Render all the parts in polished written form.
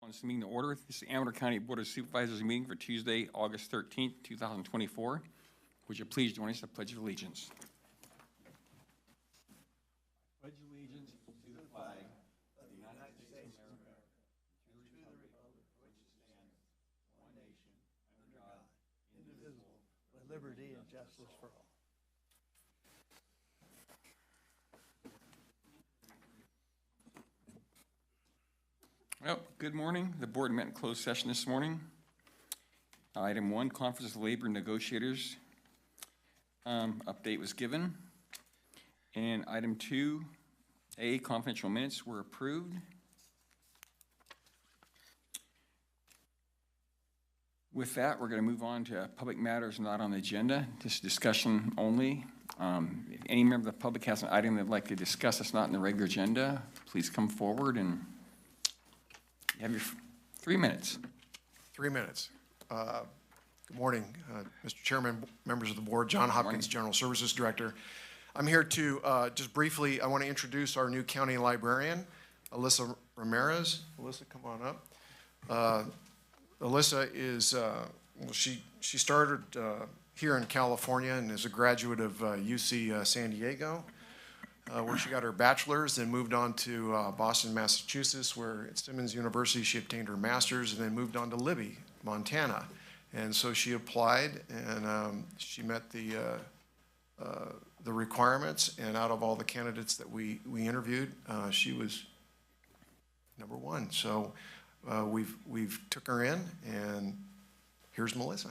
This meeting to order. This is the Amador County Board of Supervisors meeting for Tuesday, August 13th, 2024. Would you please join us in the Pledge of Allegiance? Pledge allegiance to the flag of the United States of America, to the republic for which it stands, one nation, under God, indivisible, with liberty and justice for all. Well, good morning. The board met in closed session this morning. Item 1, Conference of Labor Negotiators. Update was given. And item 2A, confidential minutes were approved. With that, we're going to move on to public matters not on the agenda. This is discussion only. If any member of the public has an item they'd like to discuss that's not in the regular agenda, please come forward and you have your 3 minutes. 3 minutes. Good morning, Mr. Chairman, members of the board. John Hopkins, General Services Director. I'm here to just briefly, I want to introduce our new county librarian, Alyssa Ramirez. Alyssa, come on up. Alyssa is, well, she started here in California and is a graduate of UC San Diego, where she got her bachelor's, then moved on to Boston, Massachusetts, where at Simmons University she obtained her master's, and then moved on to Libby, Montana. And so she applied, and she met the requirements, and out of all the candidates that we interviewed, she was number one. So we've took her in, and here's Melissa.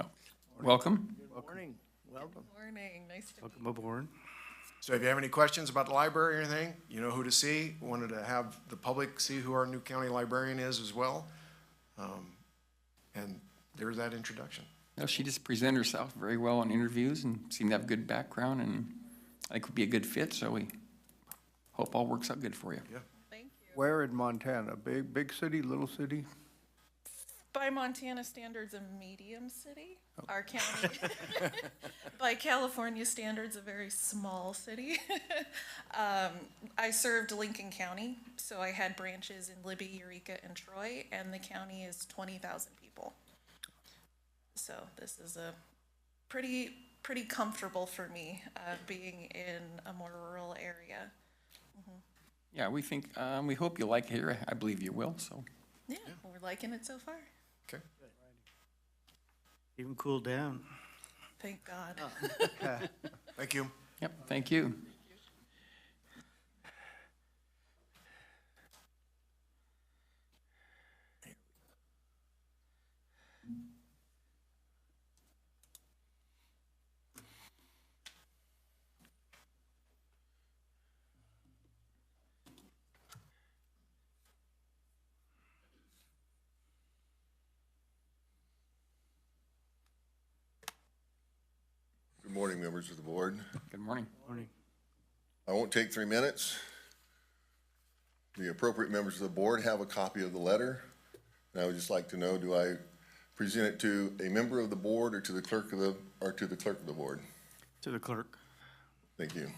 Oh. Welcome. Good morning. Welcome. Good morning. Nice to Welcome aboard. So if you have any questions about the library or anything, you know who to see. Wanted to have the public see who our new county librarian is as well. And there's that introduction. No, she just presented herself very well in interviews and seemed to have a good background, and I think would be a good fit, so we hope all works out good for you. Yeah. Thank you. Where in Montana? Big city, little city? By Montana standards, a medium city. Our county, by California standards, a very small city. I served Lincoln County, so I had branches in Libby, Eureka, and Troy, and the county is 20,000 people. So this is a pretty comfortable for me, being in a more rural area. Mm-hmm. Yeah, we think, we hope you like it here. I believe you will, so. Yeah, we're liking it so far. Okay. Even cooled down. Thank God. Thank you. Yep, thank you. Good morning, members of the board. Good morning. Morning. I won't take 3 minutes. The appropriate members of the board have a copy of the letter. And I would just like to know, do I present it to a member of the board or to the clerk of the board? To the clerk. Thank you.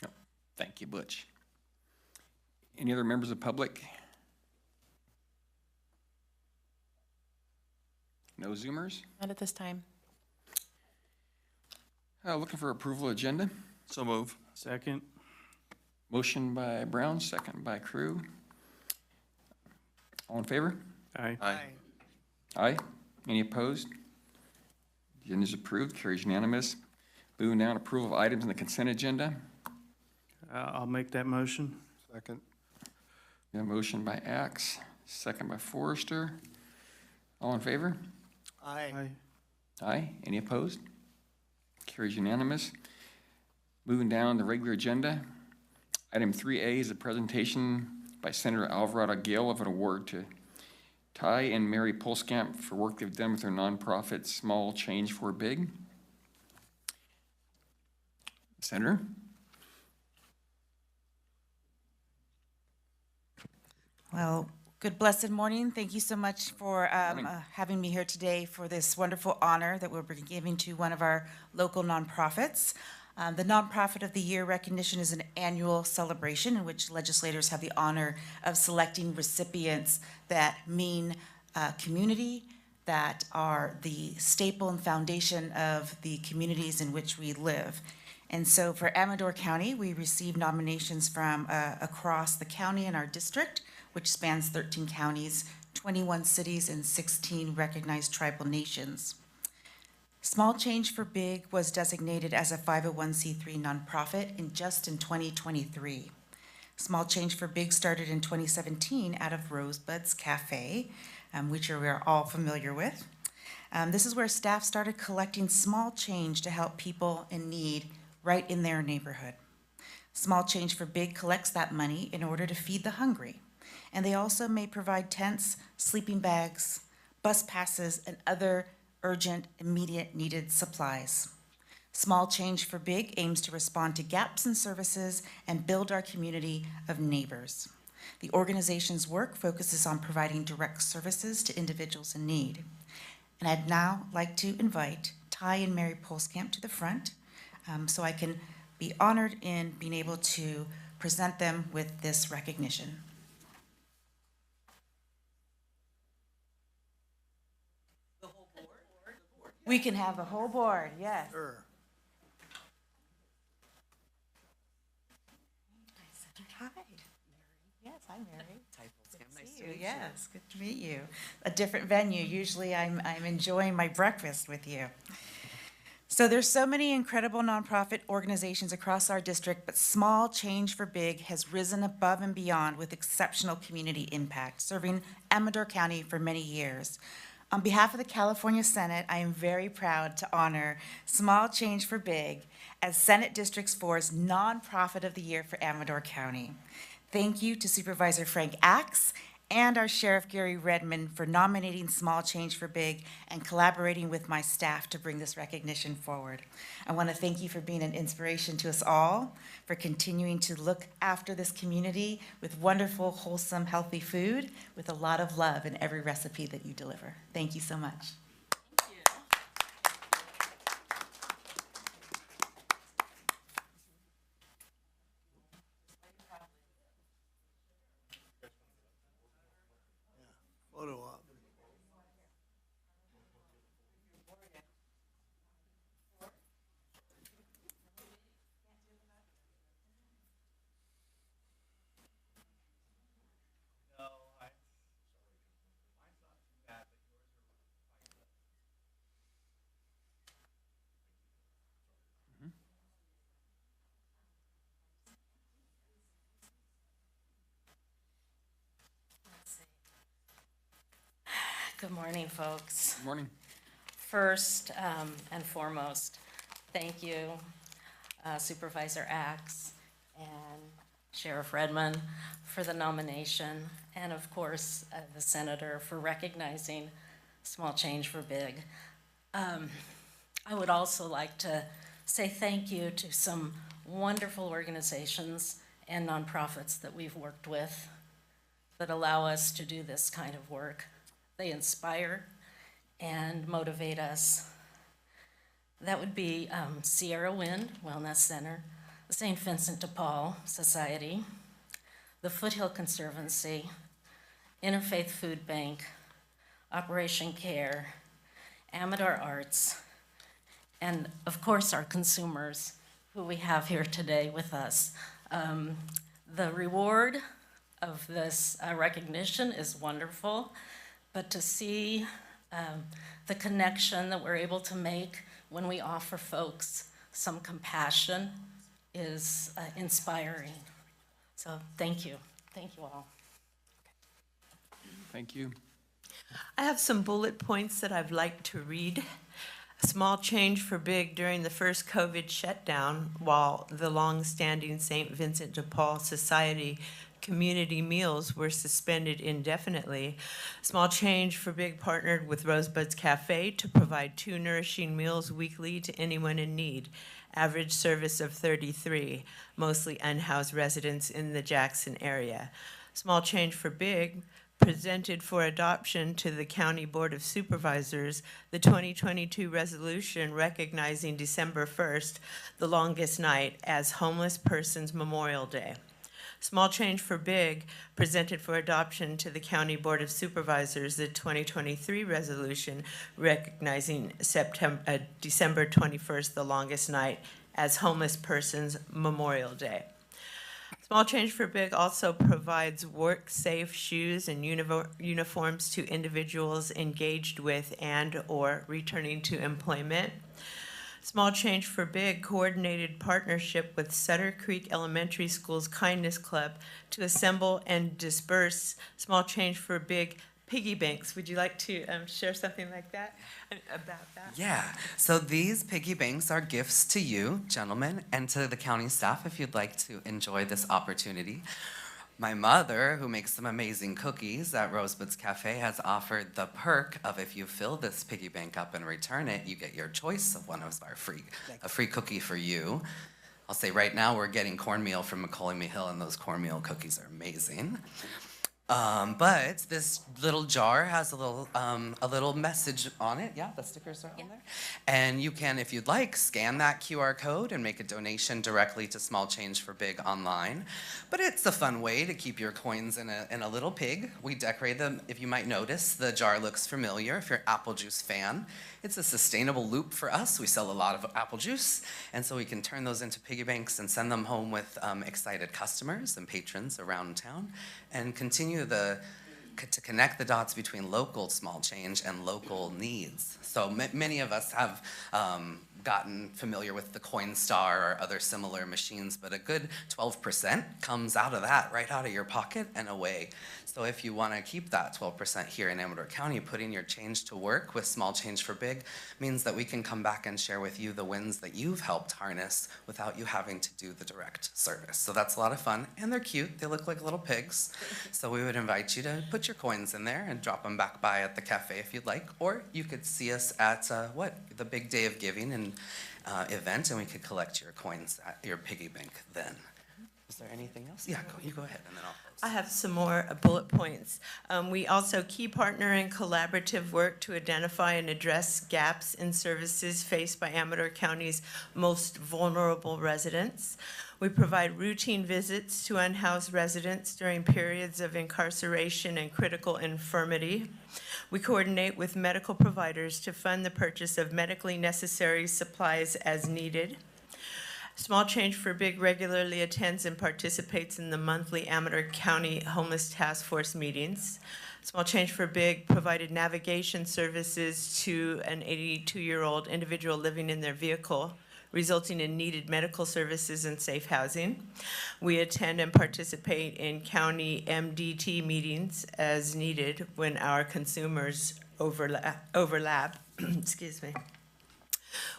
Yep. Thank you, Butch. Any other members of the public? No Zoomers? Not at this time. Looking for approval agenda. So move. Second. Motion by Brown, second by Crew. All in favor? Aye. Aye. Any opposed? Agenda is approved, carries unanimous. Moving down, approval of items in the consent agenda. I'll make that motion. Second. A motion by Axe, second by Forrester. All in favor? Aye. Aye. Any opposed? Carries unanimous. Moving down the regular agenda. Item 3A is a presentation by Senator Alvarado Gale of an award to Ty and Mary Polskamp for work they've done with their nonprofit Small Change for Big. Senator? Well, Good blessed morning. Thank you so much for Morning. having me here today for this wonderful honor that we're giving to one of our local nonprofits. The Nonprofit of the Year recognition is an annual celebration in which legislators have the honor of selecting recipients that mean community, that are the staple and foundation of the communities in which we live. And so for Amador County, we received nominations from across the county in our district, which spans 13 counties, 21 cities, and 16 recognized tribal nations. Small Change for Big was designated as a 501c3 nonprofit in 2023. Small Change for Big started in 2017 out of Rosebud's Cafe, which we're all familiar with. This is where staff started collecting small change to help people in need right in their neighborhood. Small Change for Big collects that money in order to feed the hungry. And they also may provide tents, sleeping bags, bus passes, and other urgent, immediate needed supplies. Small Change for Big aims to respond to gaps in services and build our community of neighbors. The organization's work focuses on providing direct services to individuals in need. And I'd now like to invite Ty and Mary Polskamp to the front so I can be honored in being able to present them with this recognition. We can have the whole board, yes. Sure. Hi. Yes, I'm Mary. Nice to meet you. Yes, good to meet you. A different venue. Usually I'm enjoying my breakfast with you. So there's so many incredible nonprofit organizations across our district, but Small Change for Big has risen above and beyond with exceptional community impact, serving Amador County for many years. On behalf of the California Senate, I am very proud to honor Small Change for Big as Senate District 4's Nonprofit of the Year for Amador County. Thank you to Supervisor Frank Axe and our Sheriff Gary Redmond for nominating Small Change for Big and collaborating with my staff to bring this recognition forward. I want to thank you for being an inspiration to us all, for continuing to look after this community with wonderful, wholesome, healthy food with a lot of love in every recipe that you deliver. Thank you so much. Photo op. Good morning, folks. Good morning. First and foremost, thank you, Supervisor Axe and Sheriff Redmond for the nomination, and of course, the Senator for recognizing Small Change for Big. I would also like to say thank you to some wonderful organizations and nonprofits that we've worked with that allow us to do this kind of work. They inspire and motivate us. That would be Sierra Wind Wellness Center, the St. Vincent de Paul Society, the Foothill Conservancy, Interfaith Food Bank, Operation Care, Amador Arts, and of course our consumers who we have here today with us. The reward of this recognition is wonderful. But to see the connection that we're able to make when we offer folks some compassion is inspiring. So thank you. Thank you all. Thank you. I have some bullet points that I'd like to read. A small change for big during the first COVID shutdown, while the long-standing St. Vincent de Paul Society community meals were suspended indefinitely. Small Change for Big partnered with Rosebud's Cafe to provide 2 nourishing meals weekly to anyone in need. Average service of 33, mostly unhoused residents in the Jackson area. Small Change for Big presented for adoption to the County Board of Supervisors the 2022 resolution recognizing December 1st, the longest night, as Homeless Persons Memorial Day. Small change for big, presented for adoption to the County Board of Supervisors the 2023 resolution recognizing December 21st, the longest night, as Homeless Persons Memorial Day. Small change for big also provides work-safe shoes and uniforms to individuals engaged with and/or returning to employment. Small change for big, coordinated partnership with Sutter Creek Elementary School's Kindness Club to assemble and disperse small change for big piggy banks. Would you like to share something like that, about that? Yeah, so these piggy banks are gifts to you, gentlemen, and to the county staff if you'd like to enjoy this opportunity. My mother, who makes some amazing cookies at Rosebud's Cafe, has offered the perk of if you fill this piggy bank up and return it, you get your choice of one of our a free cookie for you. I'll say right now we're getting cornmeal from McCollum Hill, and those cornmeal cookies are amazing. But this little jar has a little message on it. Yeah, the stickers are on there. And you can, if you'd like, scan that QR code and make a donation directly to Small Change for Big online. But it's a fun way to keep your coins in a little pig. We decorate them. If you might notice, the jar looks familiar if you're an apple juice fan. It's a sustainable loop for us. We sell a lot of apple juice, and so we can turn those into piggy banks and send them home with excited customers and patrons around town, and continue to connect the dots between local small change and local needs. So many of us have gotten familiar with the Coinstar or other similar machines, but a good 12% comes out of that, right out of your pocket and away. So if you want to keep that 12% here in Amador County, putting your change to work with Small Change for Big means that we can come back and share with you the wins that you've helped harness without you having to do the direct service. So that's a lot of fun, and they're cute. They look like little pigs. So we would invite you to put your coins in there and drop them back by at the cafe if you'd like, or you could see us at the Big Day of Giving and event, and we could collect your coins at your piggy bank then. Is there anything else? Yeah, you go ahead, and then I'll close. I have some more bullet points. We also key partner in collaborative work to identify and address gaps in services faced by Amador County's most vulnerable residents. We provide routine visits to unhoused residents during periods of incarceration and critical infirmity. We coordinate with medical providers to fund the purchase of medically necessary supplies as needed. Small Change for Big regularly attends and participates in the monthly Amador County Homeless Task Force meetings. Small Change for Big provided navigation services to an 82-year-old individual living in their vehicle, resulting in needed medical services and safe housing. We attend and participate in county MDT meetings as needed when our consumers overlap. Excuse me.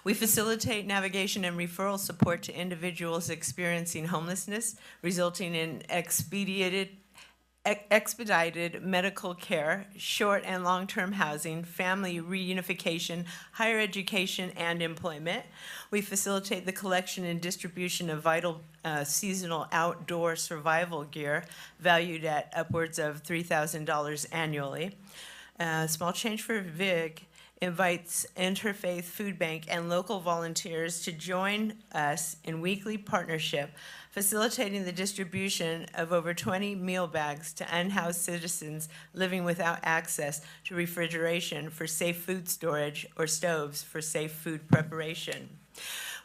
We facilitate navigation and referral support to individuals experiencing homelessness, resulting in expedited medical care, short and long-term housing, family reunification, higher education, and employment. We facilitate the collection and distribution of vital seasonal outdoor survival gear valued at upwards of $3,000 annually. Small Change for Big invites Interfaith Food Bank and local volunteers to join us in weekly partnership, facilitating the distribution of over 20 meal bags to unhoused citizens living without access to refrigeration for safe food storage or stoves for safe food preparation.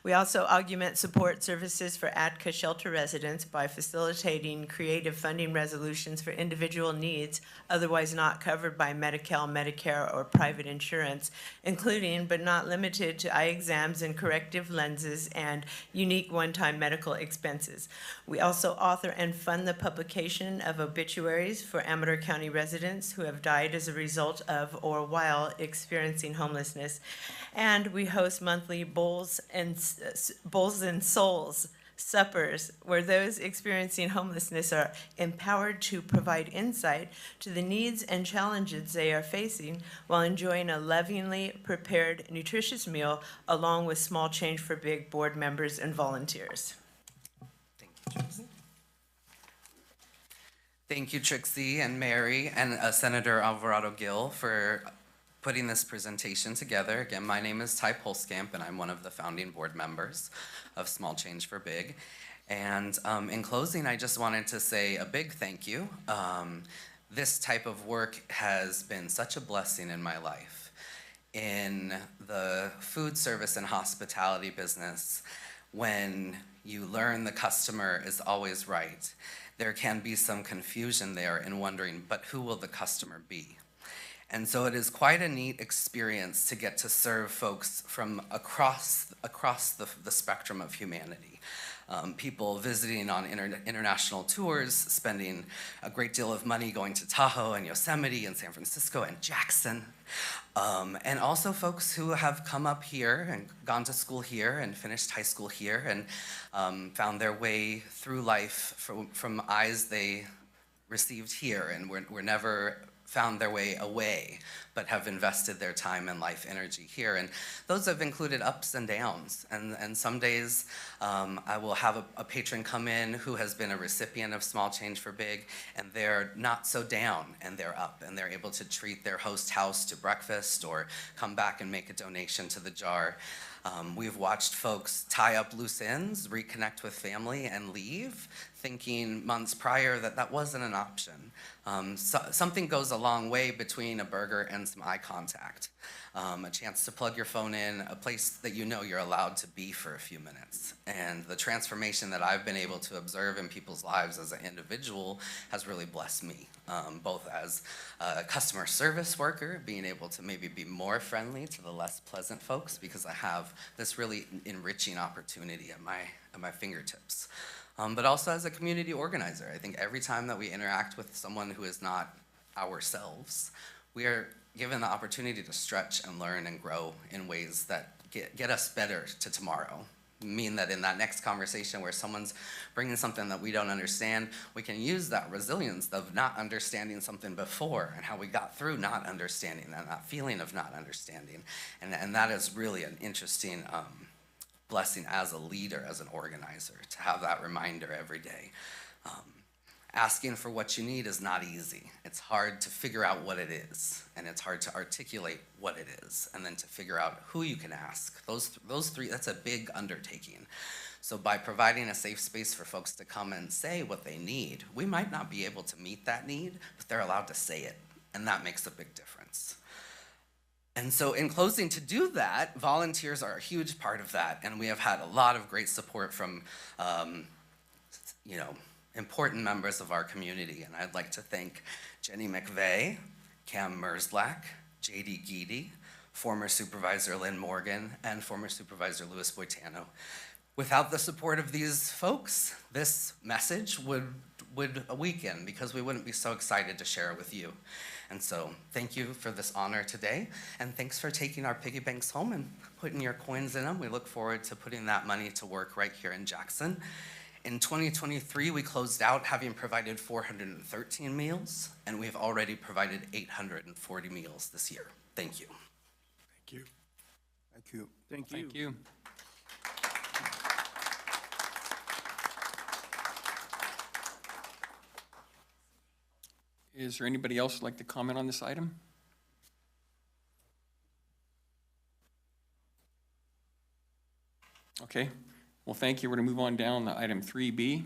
We also augment support services for ATCA shelter residents by facilitating creative funding resolutions for individual needs otherwise not covered by Medi-Cal, Medicare, or private insurance, including but not limited to eye exams and corrective lenses and unique one-time medical expenses. We also author and fund the publication of obituaries for Amador County residents who have died as a result of or while experiencing homelessness. And we host monthly Bowls and Souls suppers, where those experiencing homelessness are empowered to provide insight to the needs and challenges they are facing while enjoying a lovingly prepared, nutritious meal, along with Small Change for Big board members and volunteers. Thank you, Tracy. Thank you, Trixie and Mary and Senator Alvarado Gill for putting this presentation together. Again, my name is Ty Polskamp, and I'm one of the founding board members of Small Change for Big. And in closing, I just wanted to say a big thank you. This type of work has been such a blessing in my life. In the food service and hospitality business, when you learn the customer is always right, there can be some confusion there in wondering, but who will the customer be? And so it is quite a neat experience to get to serve folks from across the spectrum of humanity. People visiting on international tours, spending a great deal of money going to Tahoe and Yosemite and San Francisco and Jackson. And also folks who have come up here and gone to school here and finished high school here and found their way through life from eyes they received here and were never found their way away, but have invested their time and life energy here. And those have included ups and downs. And some days I will have a patron come in who has been a recipient of Small Change for Big, and they're not so down and they're up, and they're able to treat their host house to breakfast or come back and make a donation to the jar. We've watched folks tie up loose ends, reconnect with family, and leave, thinking months prior that that wasn't an option. Something goes a long way between a burger and some eye contact. A chance to plug your phone in, a place that you know you're allowed to be for a few minutes. And the transformation that I've been able to observe in people's lives as an individual has really blessed me, both as a customer service worker, being able to maybe be more friendly to the less pleasant folks because I have this really enriching opportunity at my fingertips. But also as a community organizer. I think every time that we interact with someone who is not ourselves, we are given the opportunity to stretch and learn and grow in ways that get us better to tomorrow. Mean that in that next conversation where someone's bringing something that we don't understand, we can use that resilience of not understanding something before and how we got through not understanding and that feeling of not understanding. And that is really an interesting blessing as a leader, as an organizer, to have that reminder every day. Asking for what you need is not easy. It's hard to figure out what it is, and it's hard to articulate what it is, and then to figure out who you can ask. Those three, that's a big undertaking. So by providing a safe space for folks to come and say what they need, we might not be able to meet that need, but they're allowed to say it, and that makes a big difference. And so in closing, to do that, volunteers are a huge part of that, and we have had a lot of great support from, important members of our community. And I'd like to thank Jenny McVeigh, Cam Merzlack, J.D. Geedy, former Supervisor Lynn Morgan, and former Supervisor Louis Boitano. Without the support of these folks, this message would weaken because we wouldn't be so excited to share it with you. And so thank you for this honor today, and thanks for taking our piggy banks home and putting your coins in them. We look forward to putting that money to work right here in Jackson. In 2023, we closed out having provided 413 meals, and we've already provided 840 meals this year. Thank you. Thank you. Thank you. Thank you. Thank you. Is there anybody else who'd like to comment on this item? Okay, well, thank you. We're going to move on down to item 3B.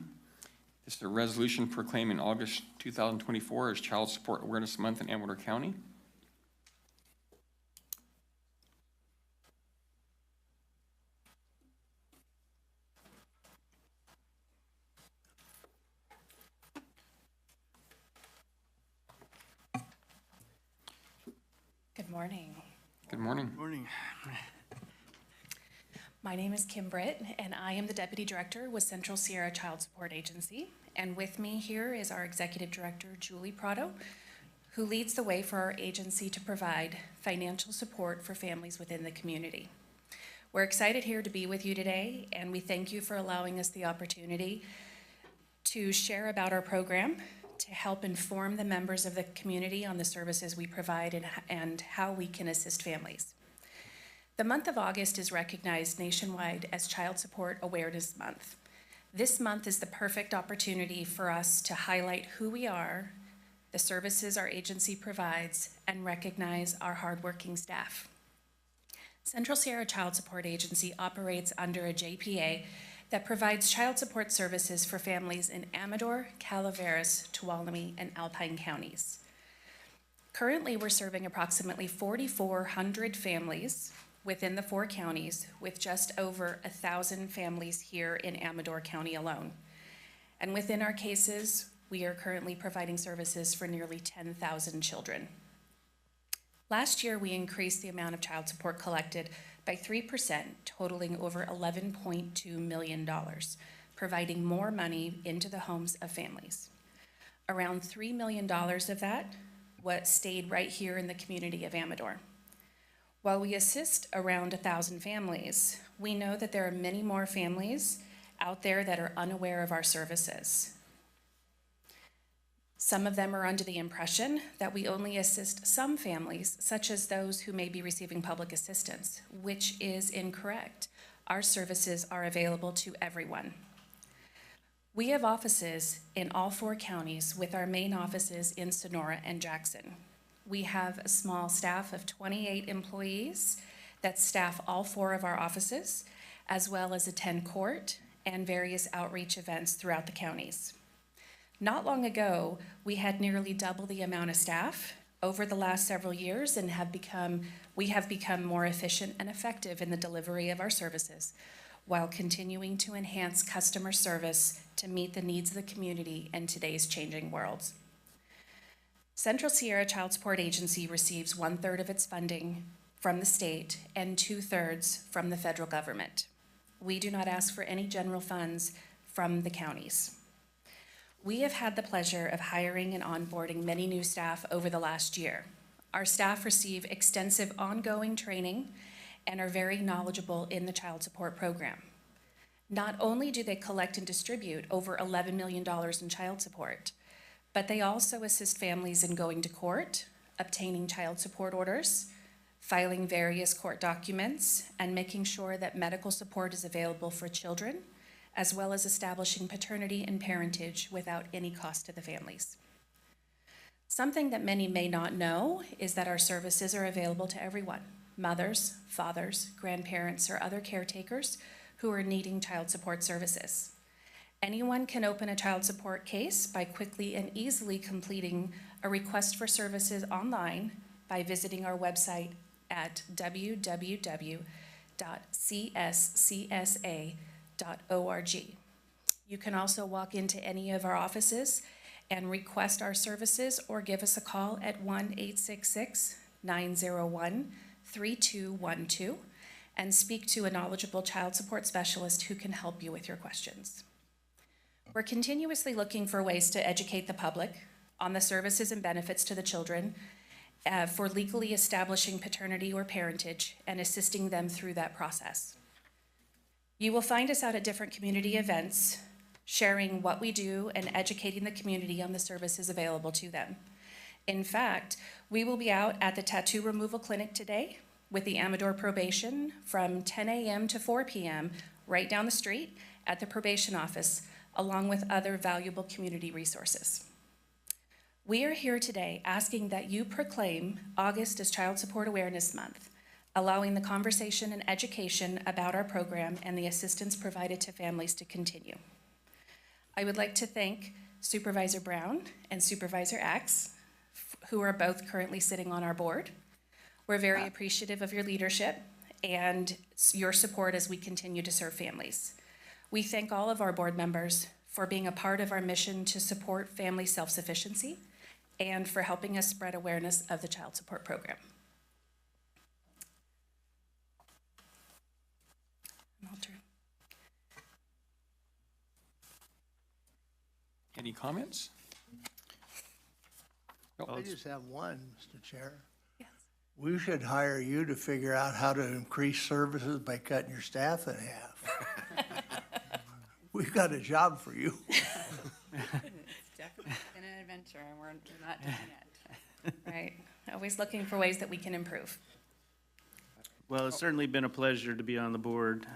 This is a resolution proclaiming August 2024 as Child Support Awareness Month in Amador County. Good morning. Good morning. Morning. My name is Kim Britt, and I am the Deputy Director with Central Sierra Child Support Agency. And with me here is our Executive Director, Julie Prado, who leads the way for our agency to provide financial support for families within the community. We're excited here to be with you today, and we thank you for allowing us the opportunity to share about our program, to help inform the members of the community on the services we provide and how we can assist families. The month of August is recognized nationwide as Child Support Awareness Month. This month is the perfect opportunity for us to highlight who we are, the services our agency provides, and recognize our hardworking staff. Central Sierra Child Support Agency operates under a JPA that provides child support services for families in Amador, Calaveras, Tuolumne, and Alpine counties. Currently, we're serving approximately 4,400 families within the 4 counties, with just over 1,000 families here in Amador County alone. And within our cases, we are currently providing services for nearly 10,000 children. Last year, we increased the amount of child support collected by 3%, totaling over $11.2 million, providing more money into the homes of families. Around $3 million of that stayed right here in the community of Amador. While we assist around 1,000 families, we know that there are many more families out there that are unaware of our services. Some of them are under the impression that we only assist some families, such as those who may be receiving public assistance, which is incorrect. Our services are available to everyone. We have offices in all 4 counties, with our main offices in Sonora and Jackson. We have a small staff of 28 employees that staff all 4 of our offices, as well as attend court and various outreach events throughout the counties. Not long ago, we had nearly double the amount of staff over the last several years and we have become more efficient and effective in the delivery of our services, while continuing to enhance customer service to meet the needs of the community in today's changing world. Central Sierra Child Support Agency receives 1/3 of its funding from the state and 2/3 from the federal government. We do not ask for any general funds from the counties. We have had the pleasure of hiring and onboarding many new staff over the last year. Our staff receive extensive ongoing training and are very knowledgeable in the child support program. Not only do they collect and distribute over $11 million in child support, but they also assist families in going to court, obtaining child support orders, filing various court documents, and making sure that medical support is available for children, as well as establishing paternity and parentage without any cost to the families. Something that many may not know is that our services are available to everyone: mothers, fathers, grandparents, or other caretakers who are needing child support services. Anyone can open a child support case by quickly and easily completing a request for services online by visiting our website at www.cscsa.org. You can also walk into any of our offices and request our services, or give us a call at 1-866-901-3212 and speak to a knowledgeable child support specialist who can help you with your questions. We're continuously looking for ways to educate the public on the services and benefits to the children for legally establishing paternity or parentage and assisting them through that process. You will find us out at different community events, sharing what we do and educating the community on the services available to them. In fact, we will be out at the tattoo removal clinic today with the Amador probation from 10 a.m. to 4 p.m. right down the street at the probation office, along with other valuable community resources. We are here today asking that you proclaim August as Child Support Awareness Month, allowing the conversation and education about our program and the assistance provided to families to continue. I would like to thank Supervisor Brown and Supervisor Axe, who are both currently sitting on our board. We're very appreciative of your leadership and your support as we continue to serve families. We thank all of our board members for being a part of our mission to support family self-sufficiency and for helping us spread awareness of the child support program. Any comments? I just have one, Mr. Chair. Yes. We should hire you to figure out how to increase services by cutting your staff in half. We've got a job for you. It's definitely been an adventure, and we're not done yet. Right, always looking for ways that we can improve. Well, it's certainly been a pleasure to be on the board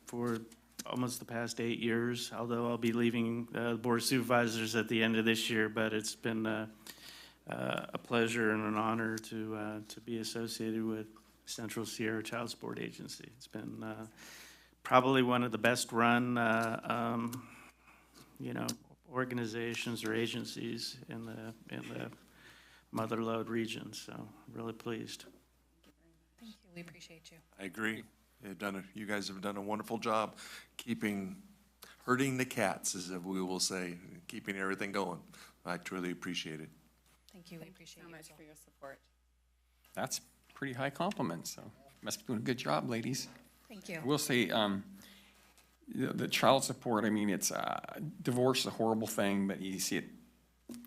for almost the past 8 years, although I'll be leaving the Board of Supervisors at the end of this year, but it's been a pleasure and an honor to be associated with Central Sierra Child Support Agency. It's been probably one of the best run, organizations or agencies in the Mother Lode region, so really pleased. Thank you, we appreciate you. I agree. You guys have done a wonderful job herding the cats, as we will say, keeping everything going. I truly appreciate it. Thank you, we appreciate So you much as well. for your support. That's pretty high compliment, so must be doing a good job, ladies. Thank you. I will say, the child support, I mean, it's, divorce is a horrible thing, but you see it,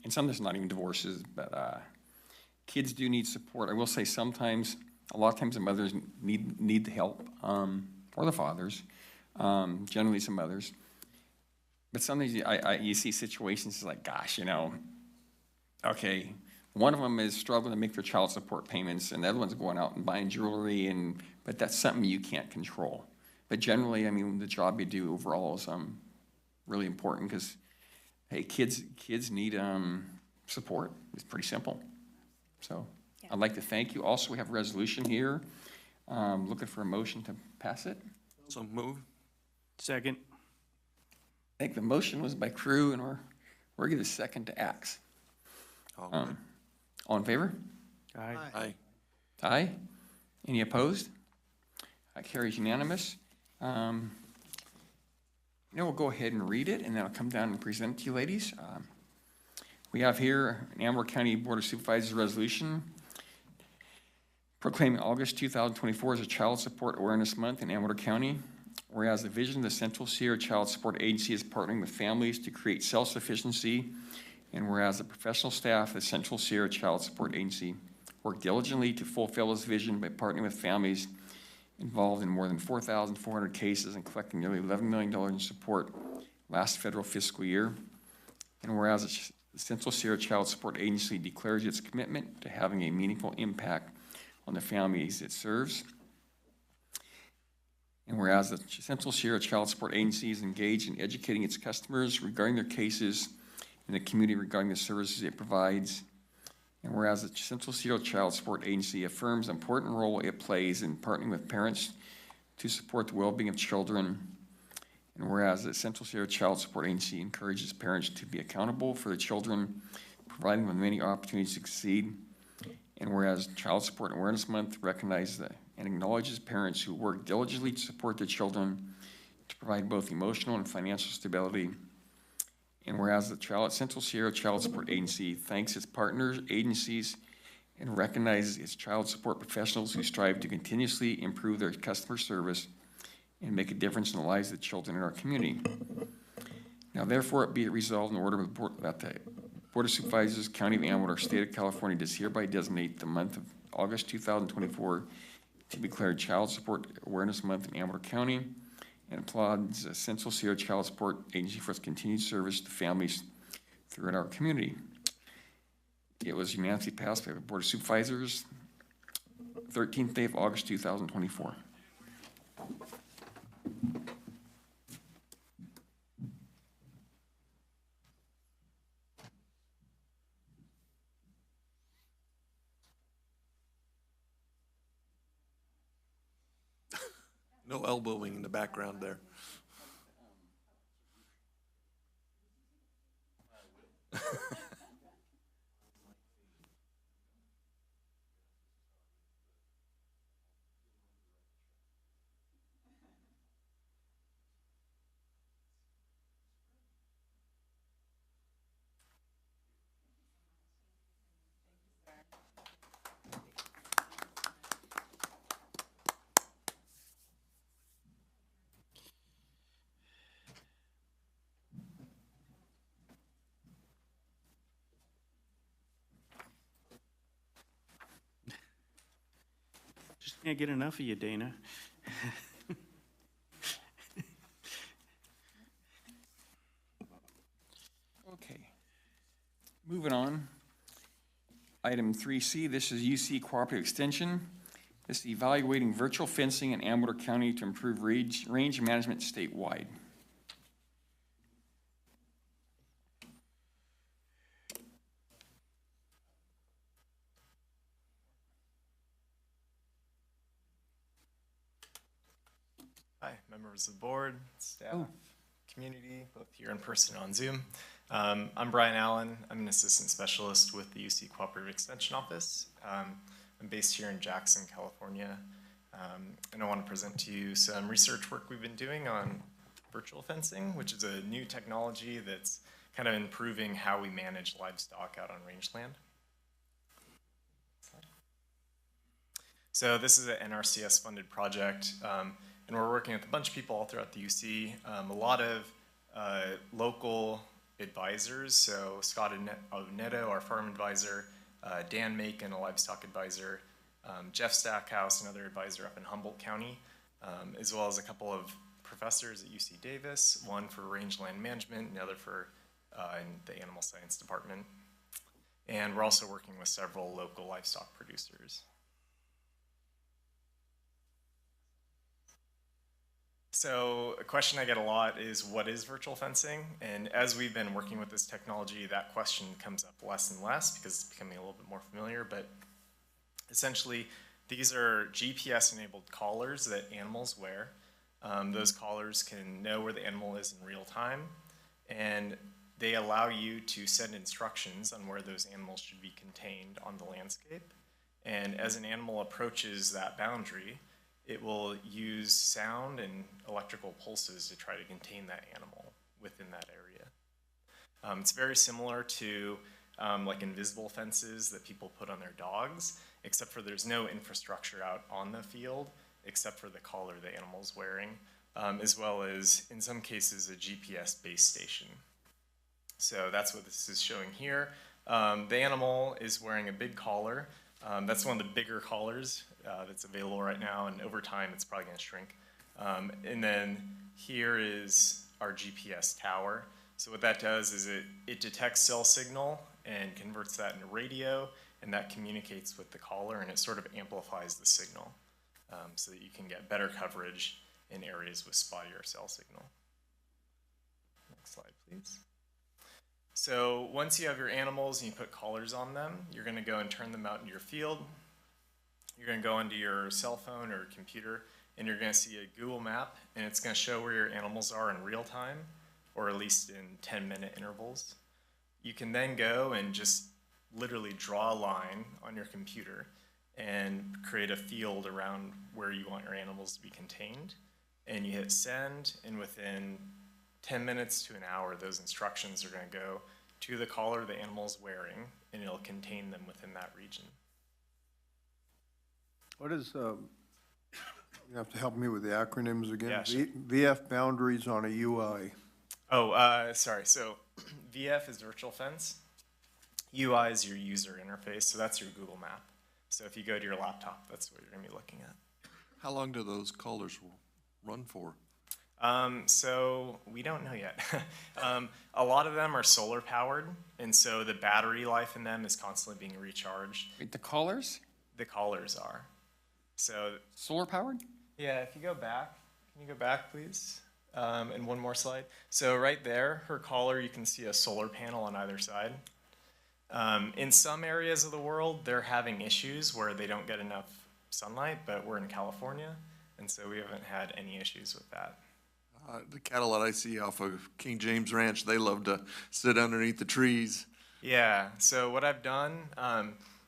and sometimes not even divorces, but, kids do need support. I will say sometimes, a lot of times the mothers need the help, or the fathers, generally some mothers. But sometimes you see situations like, gosh, okay, one of them is struggling to make their child support payments, and the other one's going out and buying jewelry, but that's something you can't control. But generally, I mean, the job you do overall is really important because, hey, kids need support. It's pretty simple. So I'd like to thank you. Also, we have a resolution here. Looking for a motion to pass it. So move. Second. I think the motion was by Crew, and we're giving a second to Axe. All in favor? Aye. Aye. Aye. Any opposed? That carries unanimous. We'll go ahead and read it, and then I'll come down and present it to you ladies. We have here an Amador County Board of Supervisors resolution proclaiming August 2024 as a Child Support Awareness Month in Amador County. Whereas the vision of the Central Sierra Child Support Agency is partnering with families to create self-sufficiency, and whereas the professional staff of the Central Sierra Child Support Agency work diligently to fulfill this vision by partnering with families involved in more than 4,400 cases and collecting nearly $11 million in support last federal fiscal year. And whereas the Central Sierra Child Support Agency declares its commitment to having a meaningful impact on the families it serves. And whereas the Central Sierra Child Support Agency is engaged in educating its customers regarding their cases in the community regarding the services it provides. And whereas the Central Sierra Child Support Agency affirms the important role it plays in partnering with parents to support the well-being of children. And whereas the Central Sierra Child Support Agency encourages parents to be accountable for the children, providing them many opportunities to succeed. And whereas Child Support Awareness Month recognizes and acknowledges parents who work diligently to support their children to provide both emotional and financial stability. And whereas the Central Sierra Child Support Agency thanks its partners, agencies, and recognizes its child support professionals who strive to continuously improve their customer service and make a difference in the lives of the children in our community. Now, therefore, it be it resolved in order that the Board of Supervisors, County of Amador, State of California, does hereby designate the month of August 2024 to be declared Child Support Awareness Month in Amador County, and applauds the Central Sierra Child Support Agency for its continued service to families throughout our community. It was unanimously passed by the Board of Supervisors, 13th day of August 2024. No elbowing in the background there. Just can't get enough of you, Dana. Okay. Moving on. Item 3C, this is UC Cooperative Extension. This is evaluating virtual fencing in Amador County to improve range management statewide. Hi, members of the board, staff, Oh. community, both here in person and on Zoom. I'm Brian Allen. I'm an assistant specialist with the UC Cooperative Extension Office. I'm based here in Jackson, California, and I want to present to you some research work we've been doing on virtual fencing, which is a new technology that's kind of improving how we manage livestock out on rangeland. So this is an NRCS-funded project. And we're working with a bunch of people all throughout the UC, a lot of local advisors, so Scott Oneto, our farm advisor, Dan Macon, a livestock advisor, Jeff Stackhouse, another advisor up in Humboldt County, as well as a couple of professors at UC Davis, one for rangeland management, and the other for in the animal science department. And we're also working with several local livestock producers. So a question I get a lot is, what is virtual fencing? And as we've been working with this technology, that question comes up less and less because it's becoming a little bit more familiar. But essentially, these are GPS-enabled collars that animals wear. Those collars can know where the animal is in real time, and they allow you to send instructions on where those animals should be contained on the landscape. And as an animal approaches that boundary, it will use sound and electrical pulses to try to contain that animal within that area. It's very similar to like invisible fences that people put on their dogs, except for there's no infrastructure out on the field except for the collar the animal's wearing, as well as, in some cases, a GPS base station. So that's what this is showing here. The animal is wearing a big collar. That's one of the bigger collars that's available right now, and over time it's probably going to shrink. And then here is our GPS tower. So what that does is it detects cell signal and converts that into radio, and that communicates with the collar, and it sort of amplifies the signal so that you can get better coverage in areas with spottier cell signal. Next slide, please. So once you have your animals and you put collars on them, you're going to go and turn them out into your field. You're going to go into your cell phone or computer, and you're going to see a Google map, and it's going to show where your animals are in real time, or at least in 10-minute intervals. You can then go and just literally draw a line on your computer and create a field around where you want your animals to be contained. And you hit send, and within 10 minutes to an hour, those instructions are going to go to the collar the animal's wearing, and it'll contain them within that region. What is, you have to help me with the acronyms again. Yeah, sure. VF boundaries on a UI. Oh, sorry. So VF is virtual fence. UI is your user interface, so that's your Google map. So if you go to your laptop, that's what you're going to be looking at. How long do those collars run for? So we don't know yet. A lot of them are solar powered, and so the battery life in them is constantly being recharged. Wait, the collars? The collars are. So solar powered? Yeah, if you go back, can you go back, please? And one more slide. So right there, her collar, you can see a solar panel on either side. In some areas of the world, they're having issues where they don't get enough sunlight, but we're in California, and so we haven't had any issues with that. The cattle that I see off of King James Ranch, they love to sit underneath the trees. Yeah, so what I've done,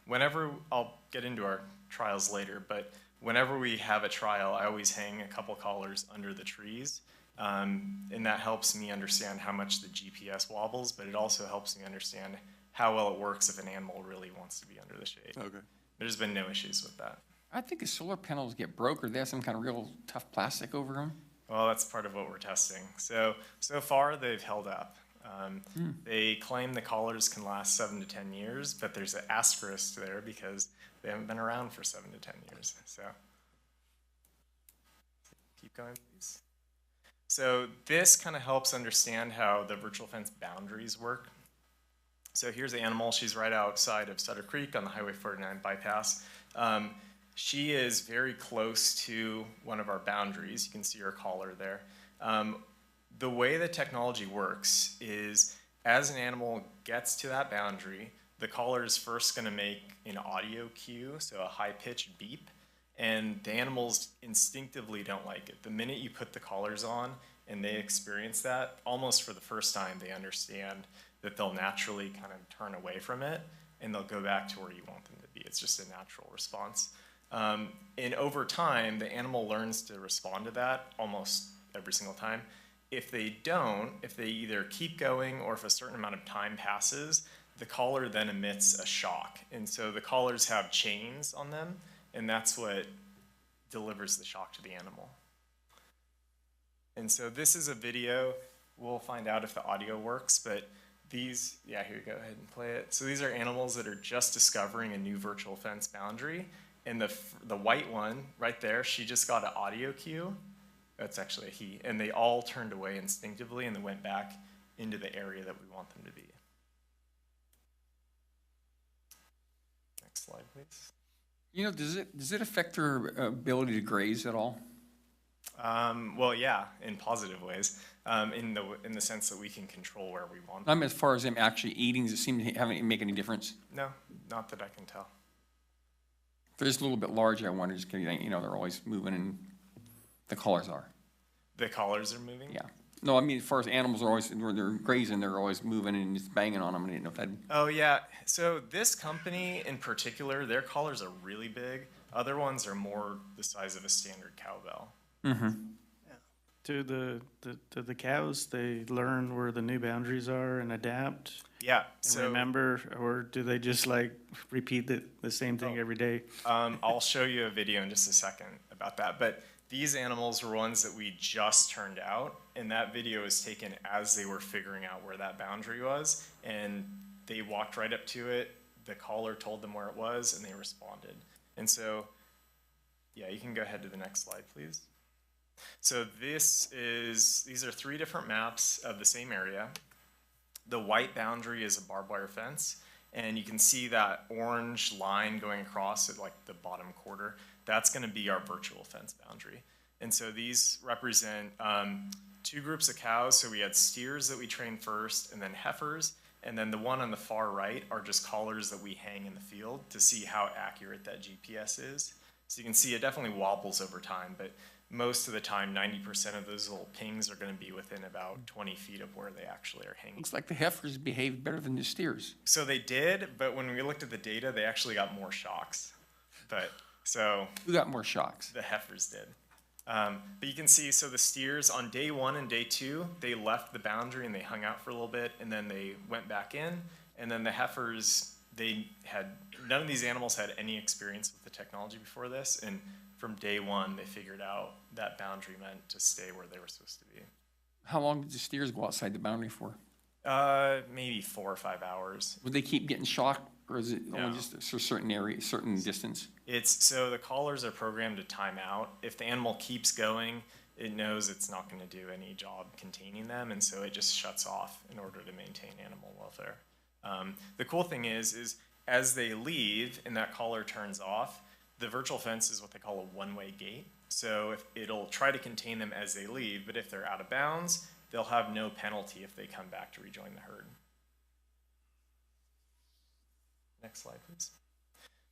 whenever, I'll get into our trials later, but whenever we have a trial, I always hang a couple collars under the trees, and that helps me understand how much the GPS wobbles, but it also helps me understand how well it works if an animal really wants to be under the shade. Okay. There's been no issues with that. I think the solar panels get broke, or they have some kind of real tough plastic over them. Well, that's part of what we're testing. So far, they've held up. They claim the collars can last 7 to 10 years, but there's an asterisk there because they haven't been around for 7 to 10 years. So keep going, please. So this kind of helps understand how the virtual fence boundaries work. So here's the animal. She's right outside of Sutter Creek on the Highway 49 bypass. she is very close to one of our boundaries. You can see her collar there. The way the technology works is as an animal gets to that boundary, the collar is first going to make an audio cue, so a high-pitched beep, and the animals instinctively don't like it. The minute you put the collars on and they experience that, almost for the first time, they understand that they'll naturally kind of turn away from it, and they'll go back to where you want them to be. It's just a natural response. And over time, the animal learns to respond to that almost every single time. If they don't, if they either keep going or if a certain amount of time passes, the collar then emits a shock. And so the collars have chains on them, and that's what delivers the shock to the animal. And so this is a video. We'll find out if the audio works, but these, yeah, here you go ahead and play it. So these are animals that are just discovering a new virtual fence boundary. And the white one right there, she just got an audio cue. That's actually a he. And they all turned away instinctively and they went back into the area that we want them to be. Next slide, please. You know, does it affect their ability to graze at all? Well, yeah, in positive ways, in the sense that we can control where we want them. As far as them actually eating, does it seem to make any difference? No, not that I can tell. If they're just a little bit larger, I wonder, just 'cause, you know, they're always moving, and the collars are. The collars are moving? Yeah. No, I mean, as far as animals are always, when they're grazing, they're always moving and just banging on them. I didn't know if that. Oh, yeah. So this company in particular, their collars are really big. Other ones are more the size of a standard cowbell. Mm-hmm. Do the cows, they learn where the new boundaries are and adapt? Yeah. And remember, or do they just like repeat the same thing every day? I'll show you a video in just a second about that. But these animals were ones that we just turned out, and that video was taken as they were figuring out where that boundary was, and they walked right up to it. The collar told them where it was, and they responded. And so, yeah, you can go ahead to the next slide, please. So these are 3 different maps of the same area. The white boundary is a barbed wire fence, and you can see that orange line going across at like the bottom quarter. That's going to be our virtual fence boundary. And so these represent 2 groups of cows. So we had steers that we trained first, and then heifers. And then the one on the far right are just collars that we hang in the field to see how accurate that GPS is. So you can see it definitely wobbles over time, but most of the time, 90% of those little pings are going to be within about 20 feet of where they actually are hanging. Looks like the heifers behaved better than the steers. So they did, but when we looked at the data, they actually got more shocks. Who got more shocks? The heifers did. But you can see, so the steers on day 1 and day 2, they left the boundary and they hung out for a little bit, and then they went back in. And then the heifers, none of these animals had any experience with the technology before this, and from day 1, they figured out that boundary meant to stay where they were supposed to be. How long did the steers go outside the boundary for? Maybe 4 or 5 hours. Would they keep getting shocked, or is it only just a certain area, certain distance? So the collars are programmed to time out. If the animal keeps going, it knows it's not going to do any job containing them, and so it just shuts off in order to maintain animal welfare. The cool thing is as they leave and that collar turns off, the virtual fence is what they call a one-way gate. So it'll try to contain them as they leave, but if they're out of bounds, they'll have no penalty if they come back to rejoin the herd. Next slide, please.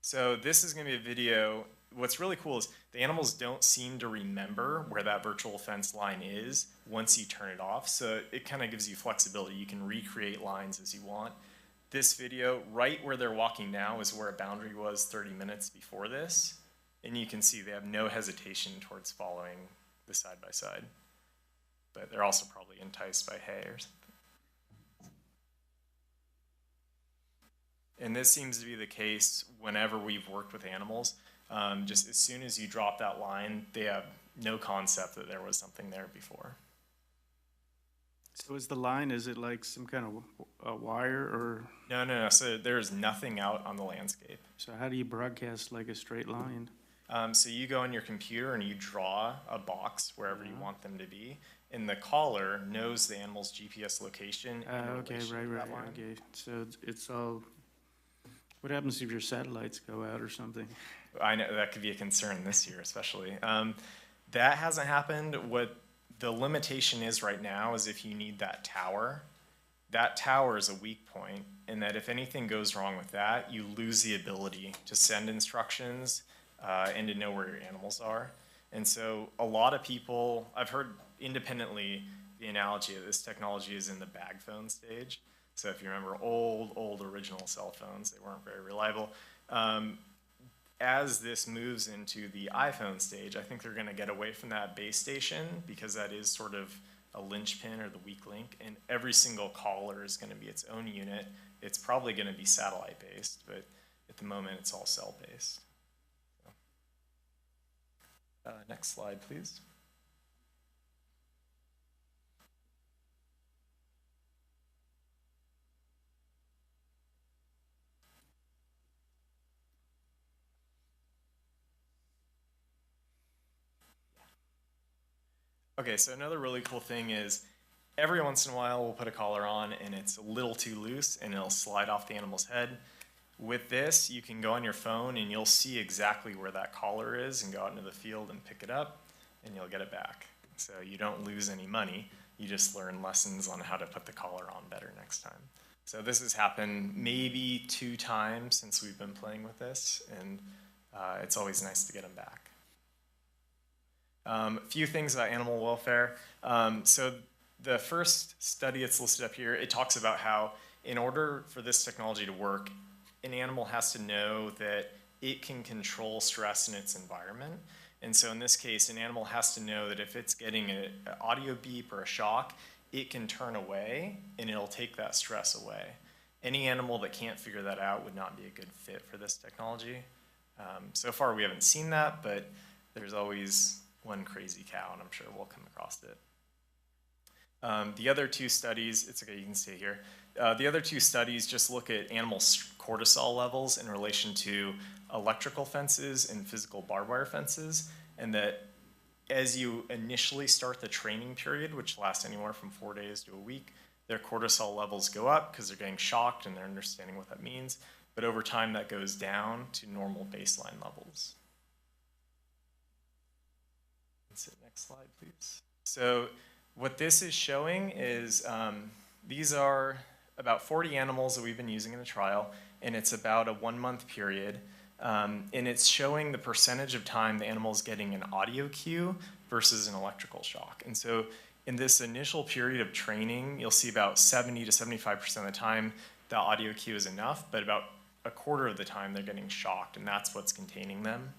So this is going to be a video. What's really cool is the animals don't seem to remember where that virtual fence line is once you turn it off. So it kind of gives you flexibility. You can recreate lines as you want. This video, right where they're walking now, is where a boundary was 30 minutes before this. And you can see they have no hesitation towards following the side-by-side. But they're also probably enticed by hay or something. And this seems to be the case whenever we've worked with animals. Just as soon as you drop that line, they have no concept that there was something there before. So is the line, is it like some kind of a wire or? No. So there's nothing out on the landscape. So how do you broadcast like a straight line? So you go on your computer and you draw a box wherever you want them to be. And the collar knows the animal's GPS location. Okay, right. Okay. So it's all What happens if your satellites go out or something? I know that could be a concern this year, especially. That hasn't happened. What the limitation is right now is if you need that tower is a weak point, and that if anything goes wrong with that, you lose the ability to send instructions and to know where your animals are. And so a lot of people, I've heard independently the analogy of this technology is in the bag phone stage. So if you remember old original cell phones, they weren't very reliable. As this moves into the iPhone stage, I think they're going to get away from that base station because that is sort of a linchpin or the weak link, and every single caller is going to be its own unit. It's probably going to be satellite based, but at the moment it's all cell based. So, next slide, please. Okay, so another really cool thing is every once in a while we'll put a collar on and it's a little too loose and it'll slide off the animal's head. With this, you can go on your phone and you'll see exactly where that collar is and go out into the field and pick it up and you'll get it back. So you don't lose any money, you just learn lessons on how to put the collar on better next time. So this has happened maybe 2 times since we've been playing with this, and it's always nice to get them back. A few things about animal welfare. So the first study that's listed up here, it talks about how in order for this technology to work, an animal has to know that it can control stress in its environment. And so in this case, an animal has to know that if it's getting an audio beep or a shock, it can turn away and it'll take that stress away. Any animal that can't figure that out would not be a good fit for this technology. So far we haven't seen that, but there's always one crazy cow, and I'm sure we'll come across it. The other 2 studies, it's okay, you can stay here. The other 2 studies just look at animal cortisol levels in relation to electrical fences and physical barbed wire fences, and that as you initially start the training period, which lasts anywhere from 4 days to a week, their cortisol levels go up because they're getting shocked and they're understanding what that means. But over time, that goes down to normal baseline levels. Next slide, please. So what this is showing is these are about 40 animals that we've been using in the trial, and it's about a 1-month period. And it's showing the percentage of time the animal is getting an audio cue versus an electrical shock. And so in this initial period of training, you'll see about 70 to 75% of the time the audio cue is enough, but about a quarter of the time they're getting shocked, and that's what's containing them.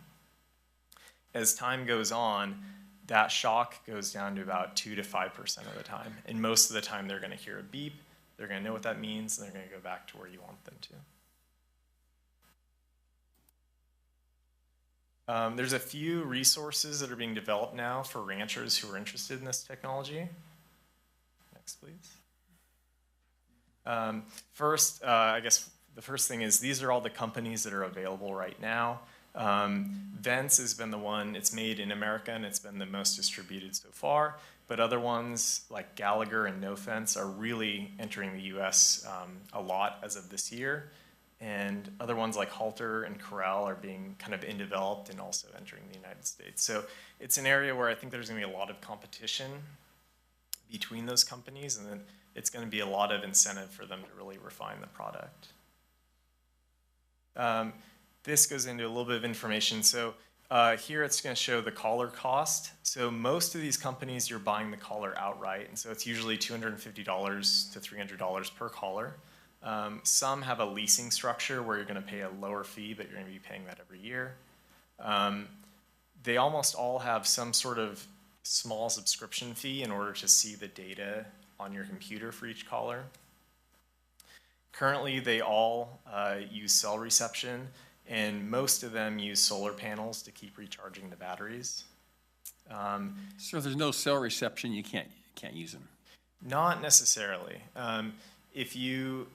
As time goes on, that shock goes down to about 2 to 5% of the time. And most of the time they're going to hear a beep, they're going to know what that means, and they're going to go back to where you want them to. There's a few resources that are being developed now for ranchers who are interested in this technology. Next, please. First, I guess the first thing is these are all the companies that are available right now. Vents has been the one, it's made in America and it's been the most distributed so far, but other ones like Gallagher and No Fence are really entering the US a lot as of this year, and other ones like Halter and Corral are being kind of developed and also entering the United States. So it's an area where I think there's going to be a lot of competition between those companies, and then it's going to be a lot of incentive for them to really refine the product. This goes into a little bit of information. So here it's going to show the collar cost. So most of these companies, you're buying the collar outright, and so it's usually $250 to $300 per collar. Some have a leasing structure where you're going to pay a lower fee, but you're going to be paying that every year. They almost all have some sort of small subscription fee in order to see the data on your computer for each collar. Currently, they all use cell reception, and most of them use solar panels to keep recharging the batteries. So if there's no cell reception, you can't use them? Not necessarily. If you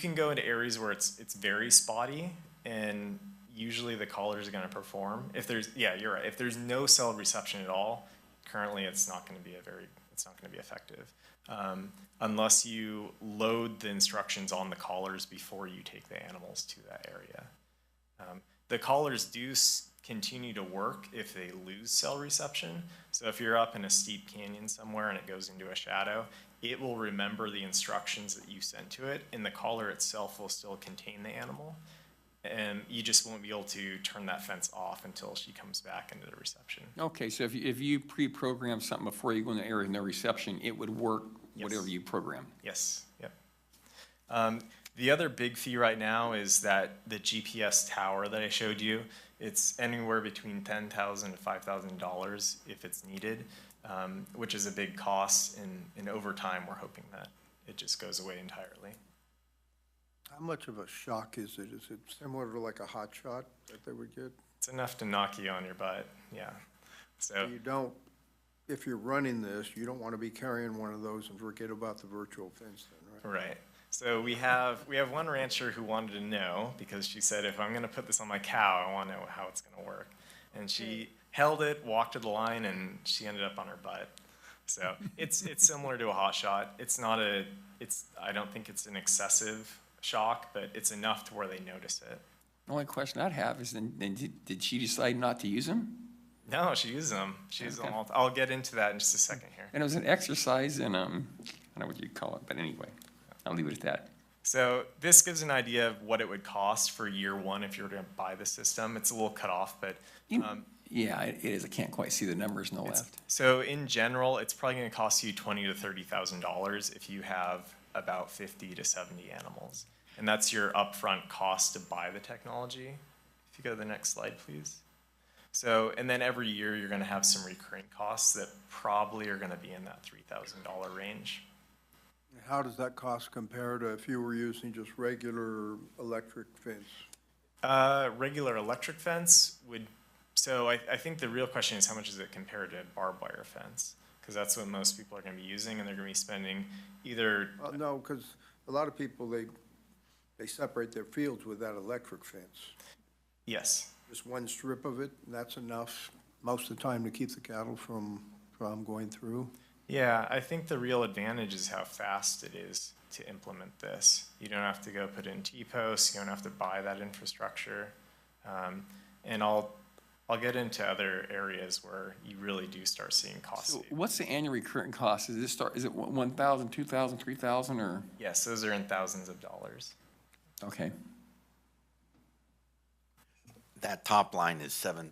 can go into areas where it's very spotty, and usually the collars are going to perform. If there's, yeah, you're right. If there's no cell reception at all, currently it's not going to be a very it's not going to be effective. Unless you load the instructions on the collars before you take the animals to that area. The collars do continue to work if they lose cell reception. So if you're up in a steep canyon somewhere and it goes into a shadow, it will remember the instructions that you sent to it, and the collar itself will still contain the animal. And you just won't be able to turn that fence off until she comes back into the reception. Okay, so if you pre-program something before you go in the area with no reception, it would work whatever you program? Yes, yep. The other big fee right now is that the GPS tower that I showed you, it's anywhere between $10,000 to $5,000 if it's needed, which is a big cost, and over time we're hoping that it just goes away entirely. How much of a shock is it? Is it similar to like a hot shot that they would get? It's enough to knock you on your butt, yeah. So You don't, if you're running this, you don't want to be carrying one of those and forget about the virtual fence then, right? right. So we have one rancher who wanted to know, because she said, if I'm gonna put this on my cow, I wanna know how it's gonna work. And she held it, walked to the line, and she ended up on her butt. So it's similar to a hot shot. I don't think it's an excessive shock, but it's enough to where they notice it. The only question I'd have is, then did she decide not to use them? No, she uses them. She uses them all. I'll get into that in just a second here. And it was an exercise in, I don't know what you'd call it, but anyway, I'll leave it at that. So this gives an idea of what it would cost for year one if you were to buy the system. It's a little cut off, but yeah, it is. I can't quite see the numbers on the left. So in general, it's probably going to cost you $20,000 to $30,000 if you have about 50 to 70 animals. And that's your upfront cost to buy the technology. If you go to the next slide, please. So, and then every year you're going to have some recurring costs that probably are going to be in that $3,000 range. How does that cost compare to if you were using just regular electric fence? Regular electric fence would, so I think the real question is how much does it compare to barbed wire fence? Because that's what most people are going to be using, and they're going to be spending either. No, because a lot of people, they separate their fields with that electric fence. Yes. Just one strip of it, and that's enough most of the time to keep the cattle from going through. Yeah, I think the real advantage is how fast it is to implement this. You don't have to go put in T-posts, you don't have to buy that infrastructure. And I'll get into other areas where you really do start seeing costs. So what's the annual recurring cost? Is it 1,000, 2,000, 3,000, or? Yes, those are in thousands of dollars. Okay. That top line is $7,000.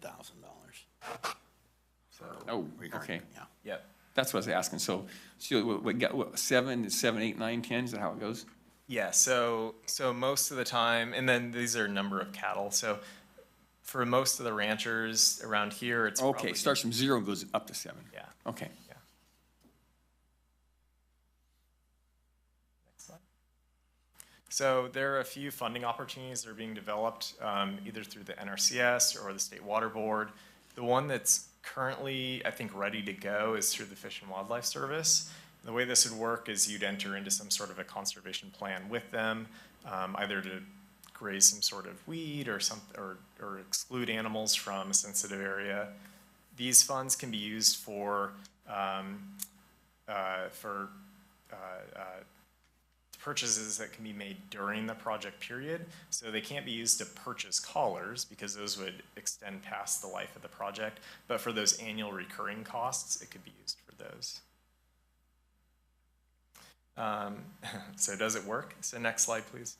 So, oh, okay. Yeah. Yep. That's what I was asking. So we got 7, 8, 9, 10, is that how it goes? Yeah, so most of the time, and then these are number of cattle. So for most of the ranchers around here, it's okay. Starts from 0 and goes up to 7. Yeah. Okay. Yeah. Next slide. So there are a few funding opportunities that are being developed either through the NRCS or the State Water Board. The one that's currently, I think, ready to go is through the Fish and Wildlife Service. The way this would work is you'd enter into some sort of a conservation plan with them, either to graze some sort of weed or exclude animals from a sensitive area. These funds can be used for purchases that can be made during the project period. So they can't be used to purchase collars because those would extend past the life of the project. But for those annual recurring costs, it could be used for those. So does it work? So next slide, please.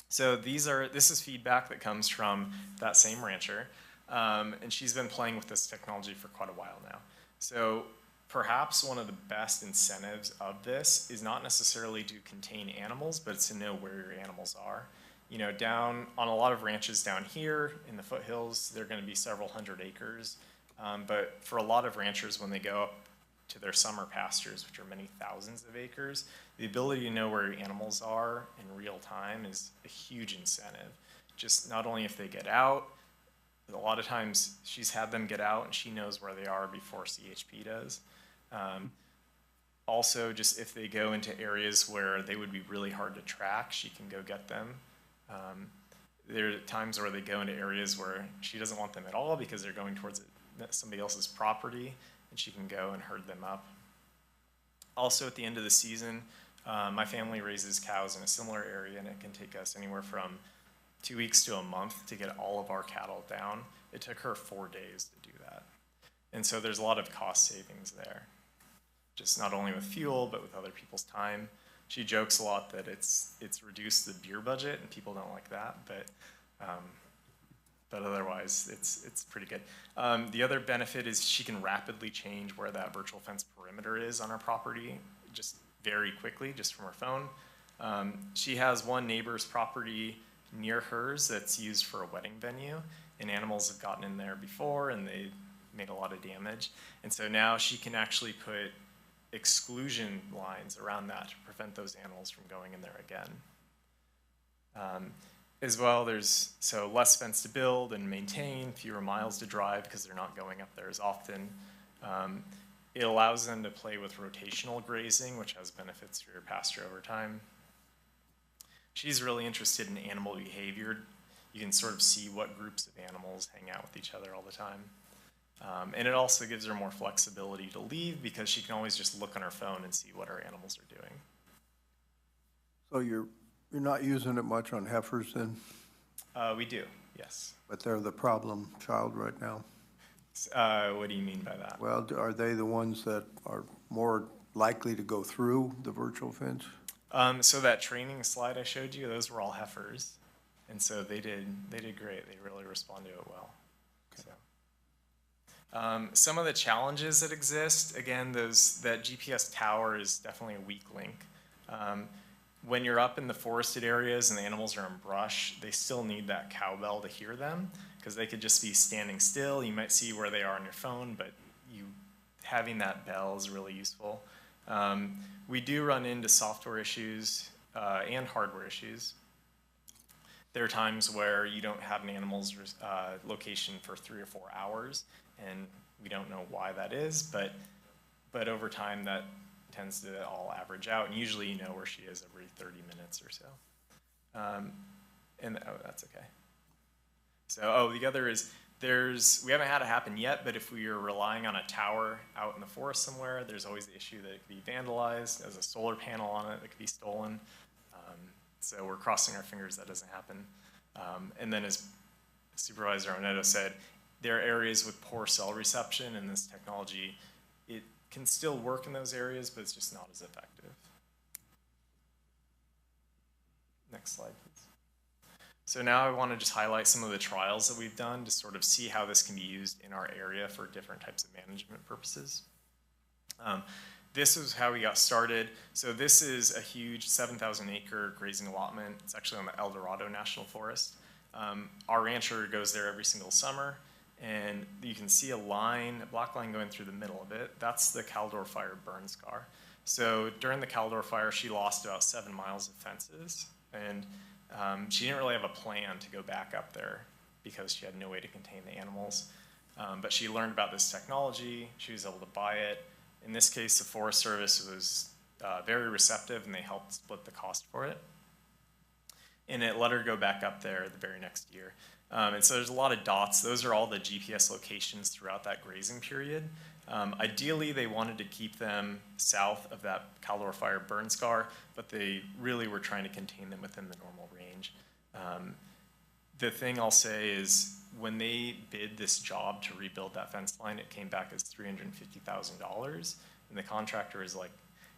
So this is feedback that comes from that same rancher. And she's been playing with this technology for quite a while now. So perhaps one of the best incentives of this is not necessarily to contain animals, but it's to know where your animals are. You know, down on a lot of ranches down here in the foothills, they're going to be several hundred acres. But for a lot of ranchers, when they go up to their summer pastures, which are many thousands of acres, the ability to know where your animals are in real time is a huge incentive. Just not only if they get out, a lot of times she's had them get out and she knows where they are before CHP does. Also, just if they go into areas where they would be really hard to track, she can go get them. There are times where they go into areas where she doesn't want them at all because they're going towards somebody else's property, and she can go and herd them up. Also, at the end of the season, my family raises cows in a similar area, and it can take us anywhere from 2 weeks to a month to get all of our cattle down. It took her 4 days to do that. And so there's a lot of cost savings there, just not only with fuel, but with other people's time. She jokes a lot that it's reduced the beer budget, and people don't like that, but otherwise it's pretty good. The other benefit is she can rapidly change where that virtual fence perimeter is on our property, just very quickly, just from her phone. She has one neighbor's property near hers that's used for a wedding venue, and animals have gotten in there before, and they made a lot of damage. And so now she can actually put exclusion lines around that to prevent those animals from going in there again. As well, there's less fence to build and maintain, fewer miles to drive because they're not going up there as often. It allows them to play with rotational grazing, which has benefits for your pasture over time. She's really interested in animal behavior. You can sort of see what groups of animals hang out with each other all the time. And it also gives her more flexibility to leave because she can always just look on her phone and see what her animals are doing. So you're not using it much on heifers then? We do, yes. But they're the problem child right now? What do you mean by that? Well, are they the ones that are more likely to go through the virtual fence? So that training slide I showed you, those were all heifers. And so they did great. They really responded to it well. Okay. So, some of the challenges that exist, again, that GPS tower is definitely a weak link. When you're up in the forested areas and the animals are in brush, they still need that cowbell to hear them because they could just be standing still. You might see where they are on your phone, but having that bell is really useful. We do run into software issues and hardware issues. There are times where you don't have an animal's location for 3 or 4 hours, and we don't know why that is, but over time that tends to all average out, and usually you know where she is every 30 minutes or so. That's okay. So, the other is, we haven't had it happen yet, but if we are relying on a tower out in the forest somewhere, there's always the issue that it could be vandalized. There's a solar panel on it that could be stolen. So we're crossing our fingers that doesn't happen. And then as Supervisor Oneto said, there are areas with poor cell reception, and this technology, it can still work in those areas, but it's just not as effective. Next slide, please. So now I want to just highlight some of the trials that we've done to sort of see how this can be used in our area for different types of management purposes. This is how we got started. So this is a huge 7,000 acre grazing allotment. It's actually on the El Dorado National Forest. Our rancher goes there every single summer, and you can see a black line going through the middle of it. That's the Caldor Fire burn scar. So during the Caldor Fire, she lost about 7 miles of fences, and she didn't really have a plan to go back up there because she had no way to contain the animals. But she learned about this technology. She was able to buy it. In this case, the Forest Service was very receptive, and they helped split the cost for it. And it let her go back up there the very next year. And so there's a lot of dots. Those are all the GPS locations throughout that grazing period. Ideally, they wanted to keep them south of that Caldor Fire burn scar, but they really were trying to contain them within the normal range. The thing I'll say is, when they bid this job to rebuild that fence line, it came back as $350,000. And the contractor is like,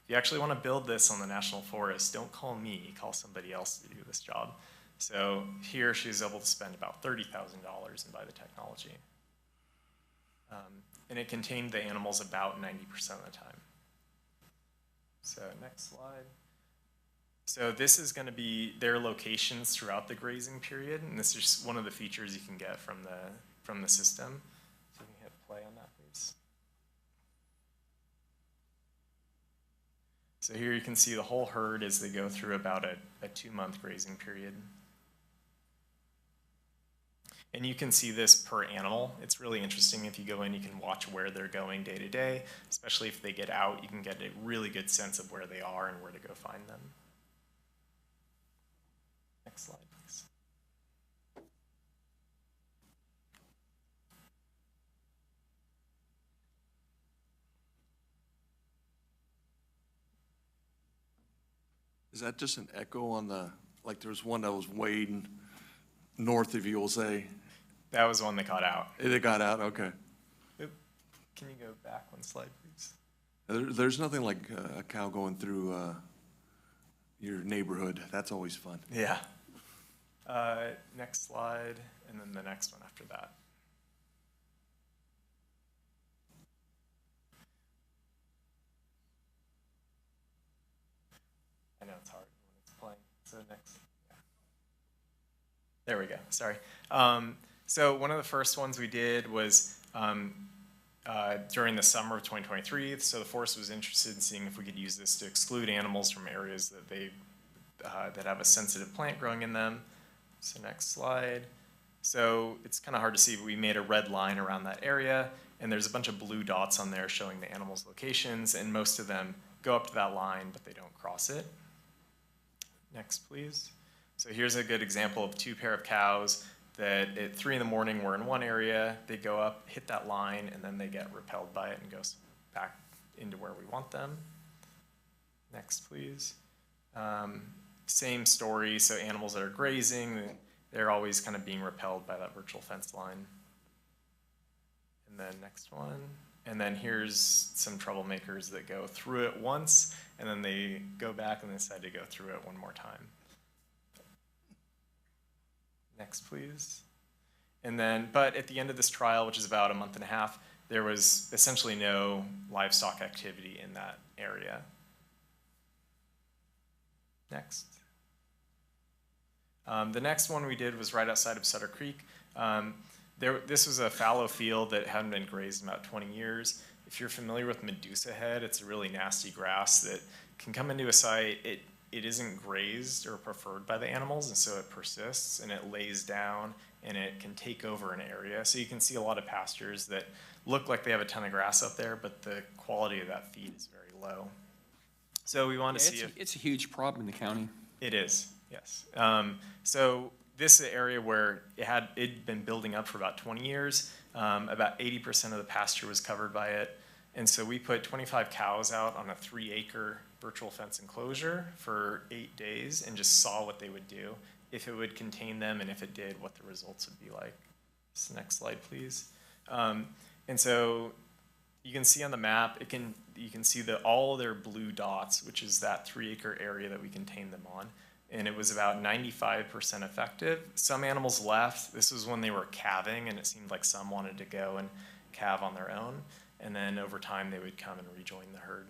if you actually want to build this on the National Forest, don't call me, call somebody else to do this job. So here she was able to spend about $30,000 and buy the technology. And it contained the animals about 90% of the time. So next slide. So this is going to be their locations throughout the grazing period, and this is just one of the features you can get from the system. So you can hit play on that, please. So here you can see the whole herd as they go through about a 2-month grazing period. And you can see this per animal. It's really interesting. If you go in, you can watch where they're going day to day, especially if they get out, you can get a really good sense of where they are and where to go find them. Next slide, please. Is that just an echo on the, like there's one that was way north of you, we'll say? That was one that got out. It got out, okay. Oop. Can you go back one slide, please? There's nothing like a cow going through your neighborhood. That's always fun. Yeah. Next slide, and then the next one after that. I know it's hard when it's playing. So next. Yeah. There we go. Sorry. So one of the first ones we did was during the summer of 2023. So the forest was interested in seeing if we could use this to exclude animals from areas that they that have a sensitive plant growing in them. So next slide. So it's kind of hard to see, but we made a red line around that area, and there's a bunch of blue dots on there showing the animals' locations, and most of them go up to that line, but they don't cross it. Next, please. So here's a good example of two pair of cows that at 3 in the morning were in one area, they go up, hit that line, and then they get repelled by it and goes back into where we want them. Next, please. Same story, so animals that are grazing, they're always kind of being repelled by that virtual fence line. And then next one. And then here's some troublemakers that go through it once, and then they go back and they decide to go through it one more time. Next, please. And then, but at the end of this trial, which is about a month and a half, there was essentially no livestock activity in that area. Next. The next one we did was right outside of Sutter Creek. This was a fallow field that hadn't been grazed in about 20 years. If you're familiar with Medusa head, it's a really nasty grass that can come into a site. It isn't grazed or preferred by the animals, and so it persists, and it lays down, and it can take over an area. So you can see a lot of pastures that look like they have a ton of grass up there, but the quality of that feed is very low. So we wanted to see if... It's a huge problem in the county. It is, yes. So this is an area where it'd been building up for about 20 years. About 80% of the pasture was covered by it. And so we put 25 cows out on a 3-acre virtual fence enclosure for 8 days and just saw what they would do, if it would contain them, and if it did, what the results would be like. This next slide, please. And so you can see on the map, you can see all their blue dots, which is that 3-acre area that we contained them on. And it was about 95% effective. Some animals left. This was when they were calving, and it seemed like some wanted to go and calve on their own. And then over time, they would come and rejoin the herd.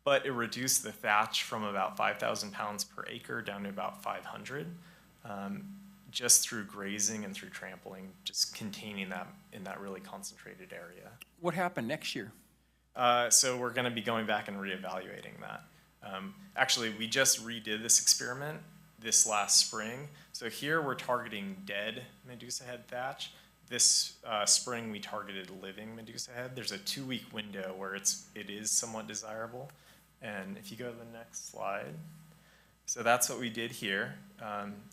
But it reduced the thatch from about 5,000 pounds per acre down to about 500, just through grazing and through trampling, just containing that in that really concentrated area. What happened next year? So we're going to be going back and reevaluating that. Actually, we just redid this experiment this last spring. So here we're targeting dead Medusa head thatch. This spring we targeted living Medusa head. There's a 2-week window where it is somewhat desirable. And if you go to the next slide, so that's what we did here.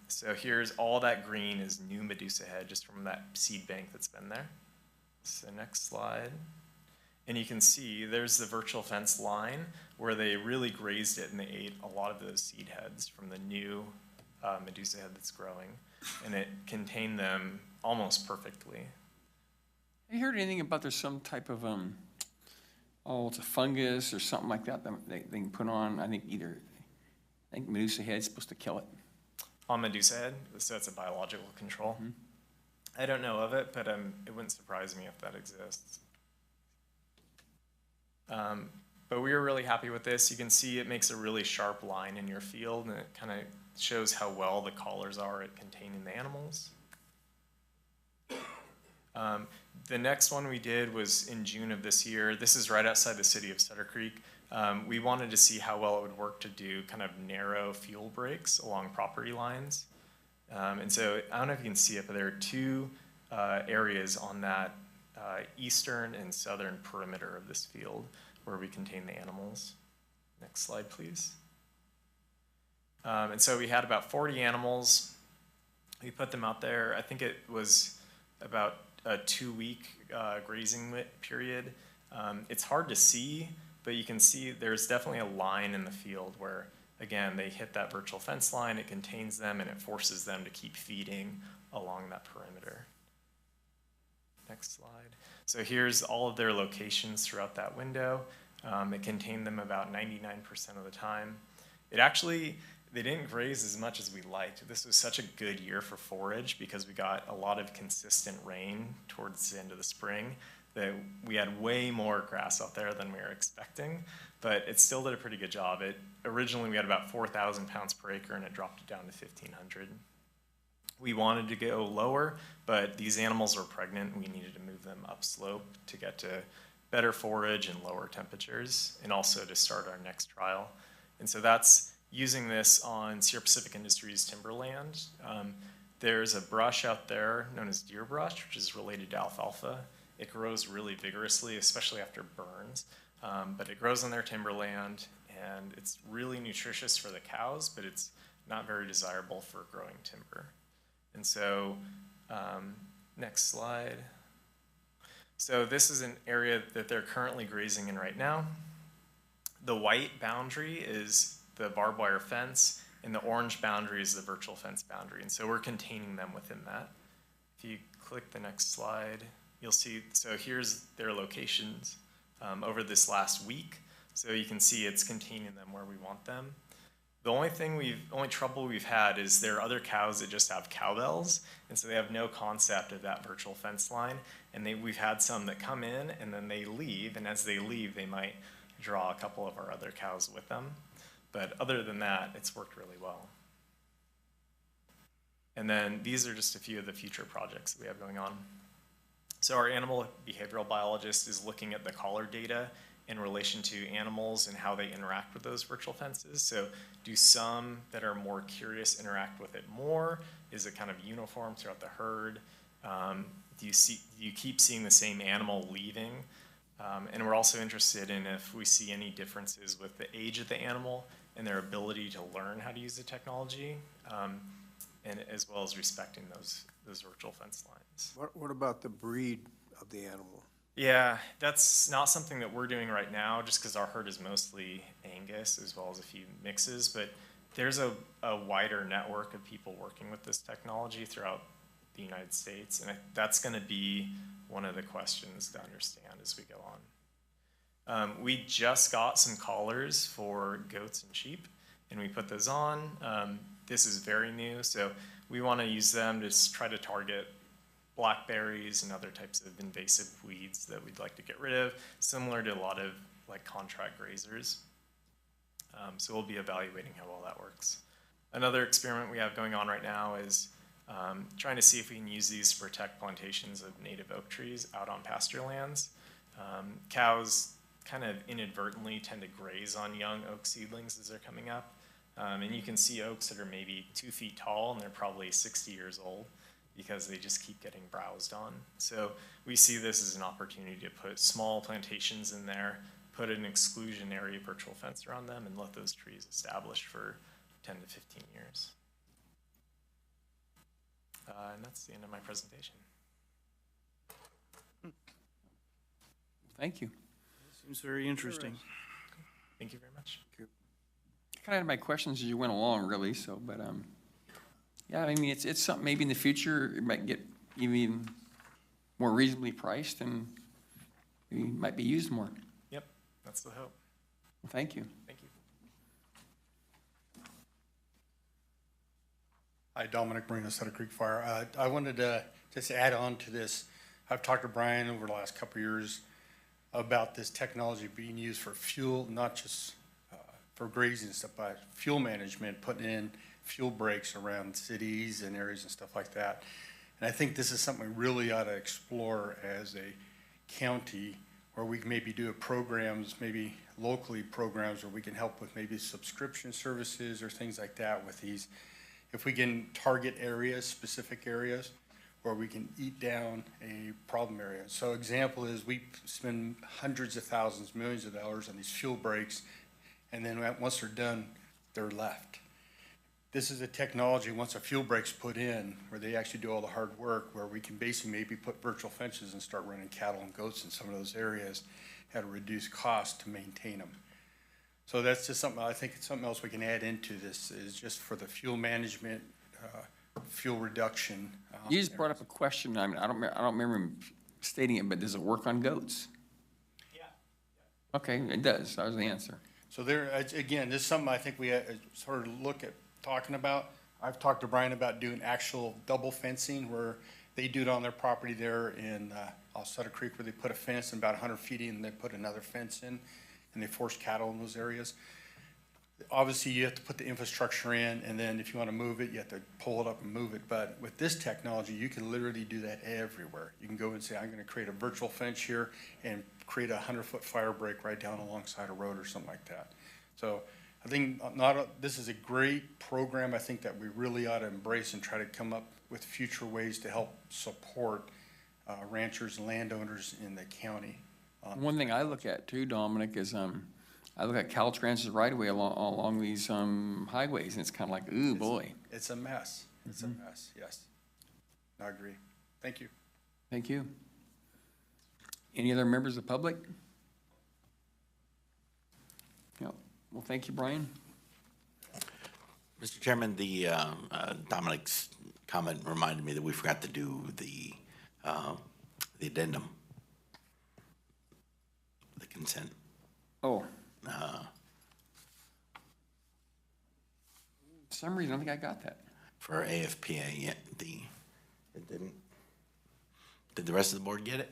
So here's all that green is new Medusa head just from that seed bank that's been there. So next slide. And you can see there's the virtual fence line where they really grazed it, and they ate a lot of those seed heads from the new Medusa head that's growing, and it contained them almost perfectly. Have you heard anything about there's some type of it's a fungus or something like that they can put on? I think Medusa head's supposed to kill it. On Medusa head, so it's a biological control. Mm-hmm. I don't know of it, but it wouldn't surprise me if that exists. But we were really happy with this. You can see it makes a really sharp line in your field, and it kind of shows how well the collars are at containing the animals. The next one we did was in June of this year. This is right outside the city of Sutter Creek. We wanted to see how well it would work to do kind of narrow fuel breaks along property lines. And so I don't know if you can see it, but there are 2 areas on that eastern and southern perimeter of this field where we contain the animals. Next slide, please. And so we had about 40 animals. We put them out there. I think it was about a 2-week grazing period. It's hard to see, but you can see there's definitely a line in the field where again, they hit that virtual fence line, it contains them, and it forces them to keep feeding along that perimeter. Next slide. So here's all of their locations throughout that window. It contained them about 99% of the time. They didn't graze as much as we liked. This was such a good year for forage because we got a lot of consistent rain towards the end of the spring that we had way more grass out there than we were expecting, but it still did a pretty good job. Originally we had about 4,000 pounds per acre and it dropped it down to 1,500. We wanted to go lower, but these animals were pregnant and we needed to move them upslope to get to better forage and lower temperatures, and also to start our next trial. And so that's using this on Sierra Pacific Industries timberland. There's a brush out there known as deer brush, which is related to alfalfa. It grows really vigorously, especially after burns, but it grows on their timberland, and it's really nutritious for the cows, but it's not very desirable for growing timber. And so, next slide. So this is an area that they're currently grazing in right now. The white boundary is the barbed wire fence, and the orange boundary is the virtual fence boundary. And so we're containing them within that. If you click the next slide, you'll see, so here's their locations over this last week. So you can see it's containing them where we want them. The only trouble we've had is there are other cows that just have cowbells, and so they have no concept of that virtual fence line. And we've had some that come in and then they leave, and as they leave, they might draw a couple of our other cows with them. But other than that, it's worked really well. And then these are just a few of the future projects that we have going on. So our animal behavioral biologist is looking at the collar data in relation to animals and how they interact with those virtual fences. So do some that are more curious interact with it more? Is it kind of uniform throughout the herd? Do you keep seeing the same animal leaving? And we're also interested in if we see any differences with the age of the animal and their ability to learn how to use the technology, and as well as respecting those virtual fence lines. What about the breed of the animal? Yeah, that's not something that we're doing right now, just because our herd is mostly Angus as well as a few mixes, but there's a wider network of people working with this technology throughout the United States, and that's going to be one of the questions to understand as we go on. We just got some collars for goats and sheep, and we put those on. This is very new, so we want to use them to try to target blackberries and other types of invasive weeds that we'd like to get rid of, similar to a lot of like contract grazers. So we'll be evaluating how well that works. Another experiment we have going on right now is trying to see if we can use these to protect plantations of native oak trees out on pasture lands. Cows kind of inadvertently tend to graze on young oak seedlings as they're coming up. And you can see oaks that are maybe 2 feet tall and they're probably 60 years old because they just keep getting browsed on. So we see this as an opportunity to put small plantations in there, put an exclusionary virtual fence around them, and let those trees establish for 10 to 15 years. And that's the end of my presentation. Thank you. Seems very interesting. Thank you very much. Kind of had my questions as you went along, really. So, but yeah, I mean, it's something maybe in the future it might get even more reasonably priced and maybe might be used more. Yep, that's the hope. Well, thank you. Thank you. Hi, Dominic Marino, Sutter Creek Fire. I wanted to just add on to this. I've talked to Brian over the last couple of years about this technology being used for fuel, not just for grazing and stuff, but fuel management, putting in fuel breaks around cities and areas and stuff like that. And I think this is something we really ought to explore as a county, where we can maybe do programs, maybe locally programs where we can help with maybe subscription services or things like that with these. If we can target areas, specific areas, where we can eat down a problem area. So example is we spend hundreds of thousands, millions of dollars on these fuel breaks, and then once they're done, they're left. This is a technology, once a fuel break's put in, where they actually do all the hard work, where we can basically maybe put virtual fences and start running cattle and goats in some of those areas at a reduced cost to maintain them. So that's just something, I think it's something else we can add into this, is just for the fuel management, fuel reduction. You just brought up a question, I mean, I don't remember him stating it, but does it work on goats? Yeah. Okay, it does, that was the answer. So there, again, this is something I think we sort of look at talking about. I've talked to Brian about doing actual double fencing where they do it on their property there in Sutter Creek, where they put a fence and about 100 feet in, and they put another fence in, and they force cattle in those areas. Obviously, you have to put the infrastructure in, and then if you want to move it, you have to pull it up and move it. But with this technology, you can literally do that everywhere. You can go and say, I'm going to create a virtual fence here and create a 100-foot fire break right down alongside a road or something like that. So I think this is a great program. I think that we really ought to embrace and try to come up with future ways to help support ranchers and landowners in the county. One thing I look at too, Dominic, is I look at Caltrans's right away along these highways, and it's kind of like, ooh, boy. It's a mess. It's a mess, yes. I agree. Thank you. Thank you. Any other members of the public? No. Well, thank you, Brian. Mr. Chairman, Dominic's comment reminded me that we forgot to do the addendum, the consent. Oh. For some reason, I don't think I got that. For AFPA, yeah, it didn't. Did the rest of the board get it?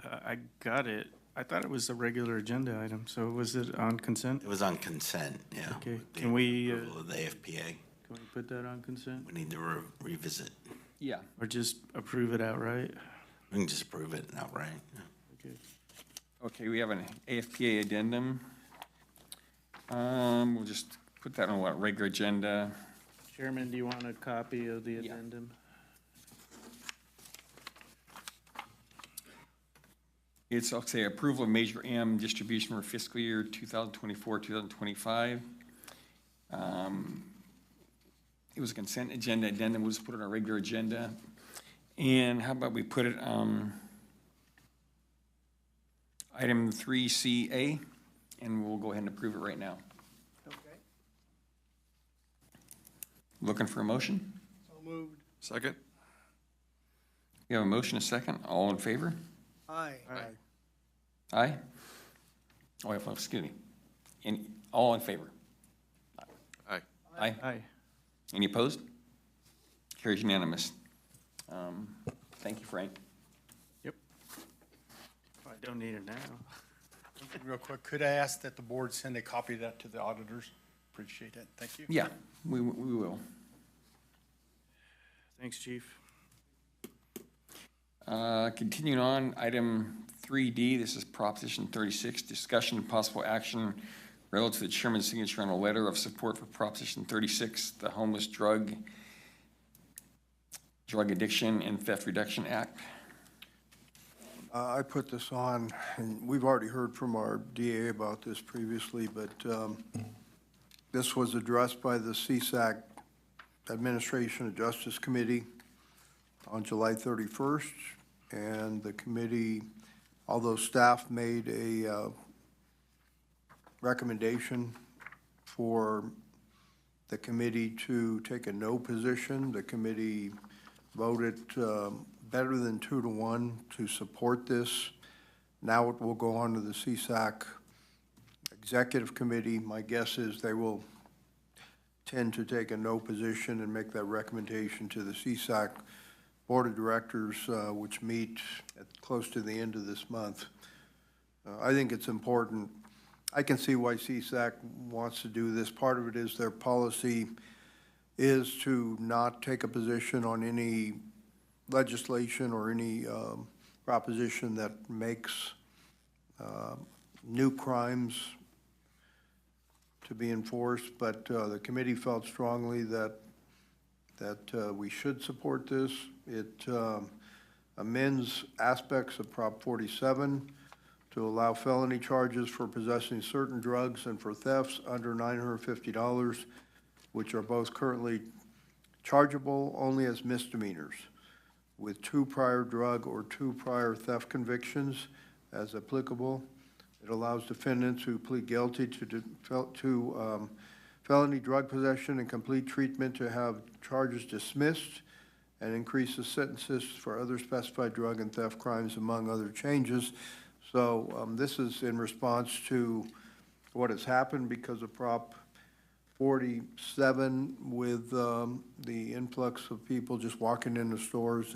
I got it. I thought it was a regular agenda item, so was it on consent? It was on consent, yeah. Okay, can we, approval of the AFPA. can we put that on consent? We need to revisit. Yeah. Or just approve it outright? We can just approve it outright. Yeah. Okay. Okay, we have an AFPA addendum. We'll just put that on regular agenda. Chairman, do you want a copy of the addendum? It's, I'll say, approval of Major M distribution for fiscal year 2024, 2025. It was a consent agenda addendum. We'll just put it on our regular agenda. And how about we put it item 3CA, and we'll go ahead and approve it right now. Okay. Looking for a motion? So moved. Second? We have a motion, a second. All in favor? Aye. Aye? Oh, excuse me. All in favor? Aye. Aye? Aye. Any opposed? Carries unanimous. Thank you, Frank. Yep. I don't need it now. Real quick, could I ask that the board send a copy of that to the auditors? Appreciate it. Thank you. Yeah, we will. Thanks, Chief. Continuing on, item 3D, this is Proposition 36, discussion and possible action relative to the chairman's signature on a letter of support for Proposition 36, the Homeless Drug Addiction and Theft Reduction Act. I put this on, and we've already heard from our DA about this previously, but this was addressed by the CSAC Administration and Justice Committee on July 31st, and the committee, although staff made a recommendation for the committee to take a no position, the committee voted better than 2-1 to support this. Now it will go on to the CSAC Executive Committee. My guess is they will tend to take a no position and make that recommendation to the CSAC Board of Directors, which meet at close to the end of this month. I think it's important. I can see why CSAC wants to do this. Part of it is their policy is to not take a position on any legislation or any proposition that makes new crimes to be enforced, but the committee felt strongly that we should support this. It amends aspects of Prop 47 to allow felony charges for possessing certain drugs and for thefts under $950, which are both currently chargeable only as misdemeanors, with 2 prior drug or 2 prior theft convictions as applicable. It allows defendants who plead guilty to felony drug possession and complete treatment to have charges dismissed, and increases sentences for other specified drug and theft crimes, among other changes. So this is in response to what has happened because of Prop 47 with the influx of people just walking into stores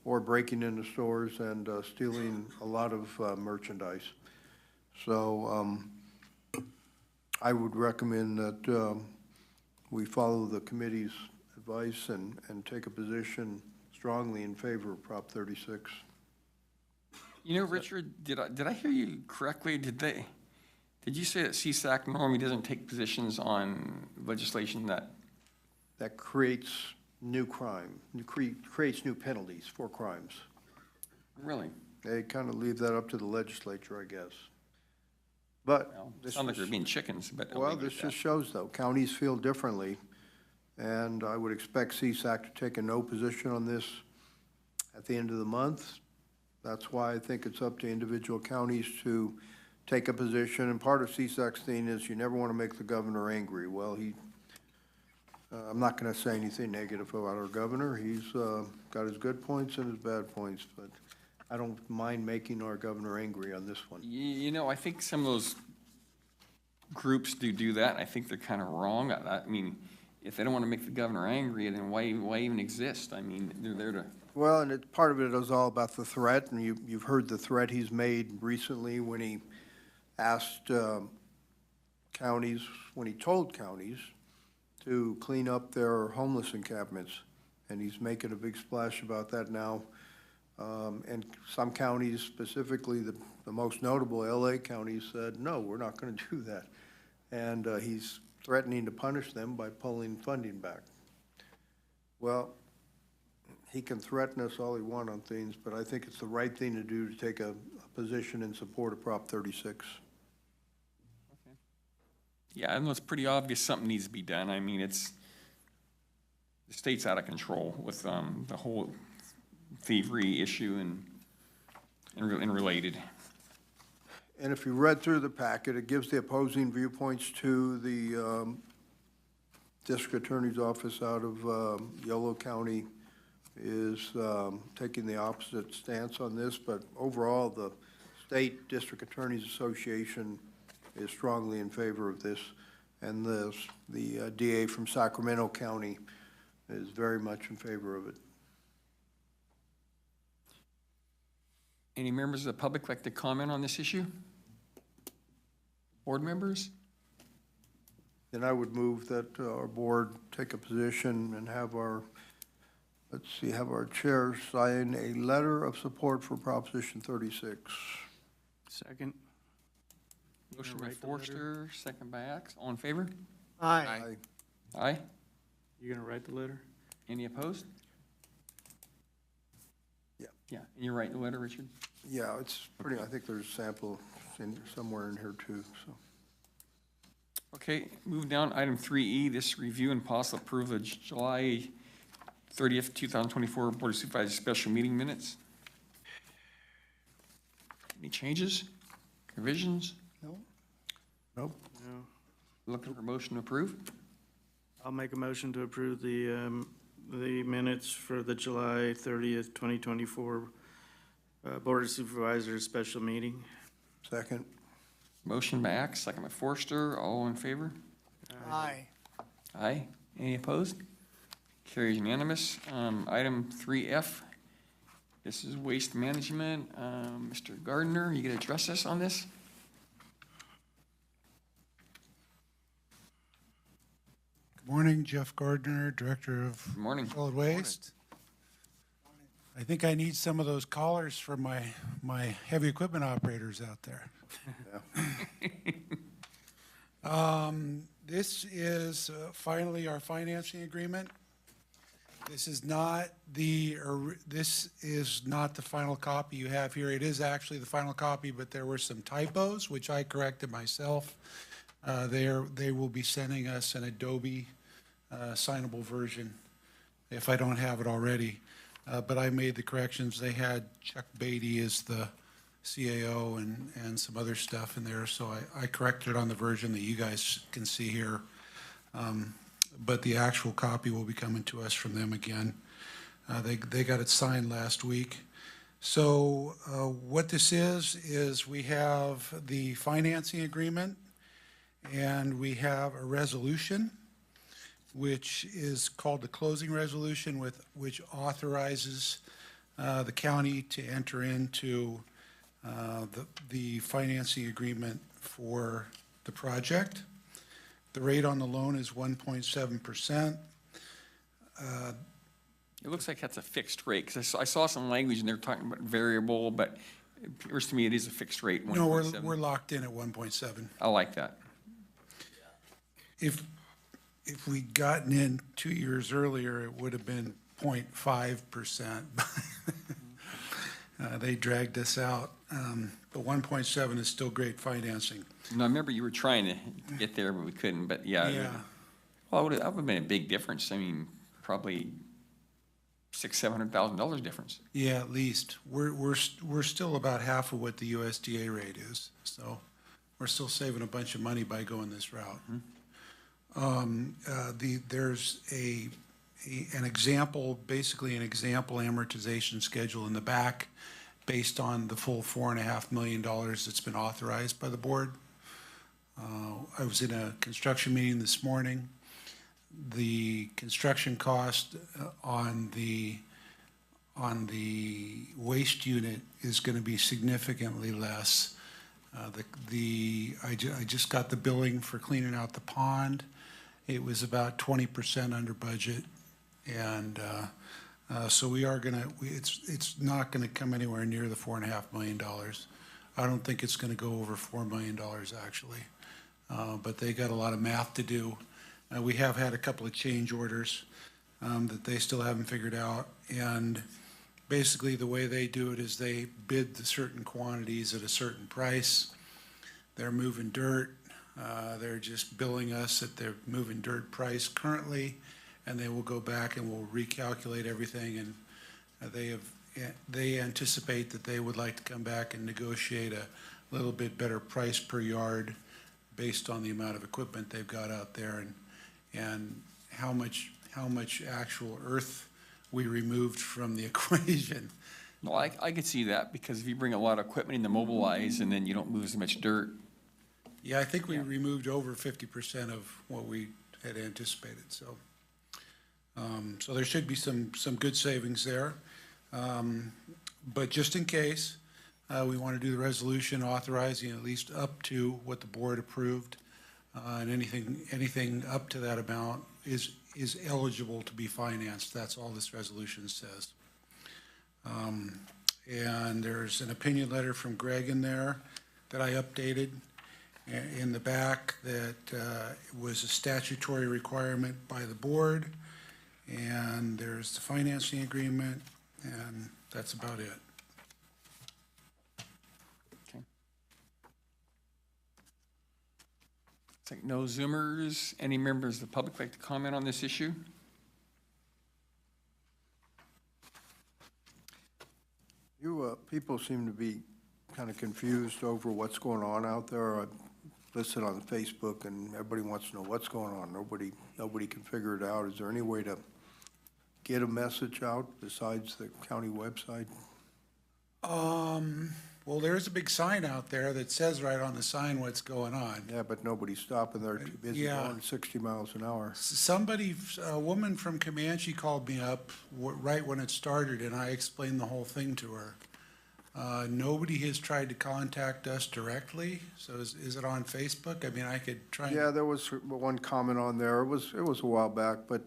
or breaking into stores and stealing a lot of merchandise. So I would recommend that we follow the committee's advice and take a position strongly in favor of Prop 36. You know, Richard, did I hear you correctly? Did you say that CSAC normally doesn't take positions on legislation that creates new crime, creates new penalties for crimes? Really? They kind of leave that up to the legislature, I guess. But Well, this sounds like is- they're being chickens, but. I'll Well, leave it this at that. just shows, though, counties feel differently, and I would expect CSAC to take a no position on this at the end of the month. That's why I think it's up to individual counties to take a position, and part of CSAC's thing is you never want to make the governor angry. Well, I'm not going to say anything negative about our governor. He's got his good points and his bad points, but I don't mind making our governor angry on this one. You know, I think some of those groups do that. I think they're kind of wrong. I mean, if they don't want to make the governor angry, then why even exist? I mean, they're there to. Well, and part of it is all about the threat, and you've heard the threat he's made recently when he asked counties, when he told counties to clean up their homeless encampments, and he's making a big splash about that now. And some counties, specifically the most notable, LA County, said, no, we're not going to do that. And he's threatening to punish them by pulling funding back. Well, he can threaten us all he wants on things, but I think it's the right thing to do to take a position in support of Prop 36. Yeah, I know it's pretty obvious something needs to be done. I mean, the state's out of control with the whole thievery issue and related. And if you read through the packet, it gives the opposing viewpoints to the district attorney's office out of Yolo County is taking the opposite stance on this, but overall, the State District Attorneys Association is strongly in favor of this, and the DA from Sacramento County is very much in favor of it. Any members of the public like to comment on this issue? Board members? Then I would move that our board take a position and have our chair sign a letter of support for Proposition 36. Second. Motion by write the letter? Forster, second by Axe. All in favor? Aye. Aye. You gonna write the letter? Any opposed? Yeah. Yeah, and you write the letter, Richard? Yeah, it's pretty, I think there's a sample somewhere in here too, so. Okay, moving down, item 3E, this review and possible approval of July 30th, 2024 Board of Supervisors special meeting minutes. Any changes, revisions? Nope. No. Looking for motion to approve? I'll make a motion to approve the minutes for the July 30th, 2024 Board of Supervisors special meeting. Second. Motion by Axe, second by Forster. All in favor? Aye. Aye. Any opposed? Carries unanimous. Item 3F, this is waste management. Mr. Gardner, you gonna address us on this? Good morning, Jeff Gardner, Director of Good morning. Solid Waste. I think I need some of those collars for my heavy equipment operators out there. This is finally our financing agreement. This is not the final copy you have here. It is actually the final copy, but there were some typos, which I corrected myself. They will be sending us an Adobe signable version if I don't have it already. But I made the corrections. They had Chuck Beatty as the CAO and some other stuff in there, so I corrected it on the version that you guys can see here. But the actual copy will be coming to us from them again. They got it signed last week. So what this is we have the financing agreement, and we have a resolution, which is called the closing resolution, which authorizes the county to enter into the financing agreement for the project. The rate on the loan is 1.7%. It looks like that's a fixed rate, because I saw some language and they're talking about variable, but it appears to me it is a fixed rate, 1.7. No, we're locked in at 1.7. I like that. If we'd gotten in 2 years earlier, it would have been 0.5%. They dragged us out. But 1.7 is still great financing. No, I remember you were trying to get there, but we couldn't, but yeah. Yeah. Well, that would have been a big difference. I mean, probably $600,000-$700,000 difference. Yeah, at least. We're still about half of what the USDA rate is, so we're still saving a bunch of money by going this route. There's an example, basically an example amortization schedule in the back based on the full $4.5 million that's been authorized by the board. I was in a construction meeting this morning. The construction cost on the waste unit is going to be significantly less. I just got the billing for cleaning out the pond. It was about 20% under budget, and so we are going to. It's not going to come anywhere near the $4.5 million. I don't think it's going to go over $4 million actually, but they got a lot of math to do. We have had a couple of change orders that they still haven't figured out, and basically the way they do it is they bid the certain quantities at a certain price. They're moving dirt. They're just billing us at their moving dirt price currently, and they will go back and we'll recalculate everything, and they anticipate that they would like to come back and negotiate a little bit better price per yard based on the amount of equipment they've got out there and how much actual earth we removed from the equation. Well, I could see that, because if you bring a lot of equipment in to mobilize and then you don't move as much dirt. Yeah, I think we removed over 50% of what we had anticipated, so. So there should be some good savings there. But just in case, we want to do the resolution authorizing at least up to what the board approved. And anything up to that amount is eligible to be financed. That's all this resolution says. And there's an opinion letter from Greg in there that I updated in the back that was a statutory requirement by the board. And there's the financing agreement, and that's about it. It's like no Zoomers. Any members of the public like to comment on this issue? People seem to be kind of confused over what's going on out there. I listen on Facebook, and everybody wants to know what's going on. Nobody can figure it out. Is there any way to get a message out besides the county website? Well, there's a big sign out there that says right on the sign what's going on. Yeah, but nobody's stopping. They're too busy going 60 miles an hour. A woman from Comanche called me up right when it started, and I explained the whole thing to her. Nobody has tried to contact us directly, so is it on Facebook? I mean, I could try. Yeah, there was one comment on there. It was a while back, but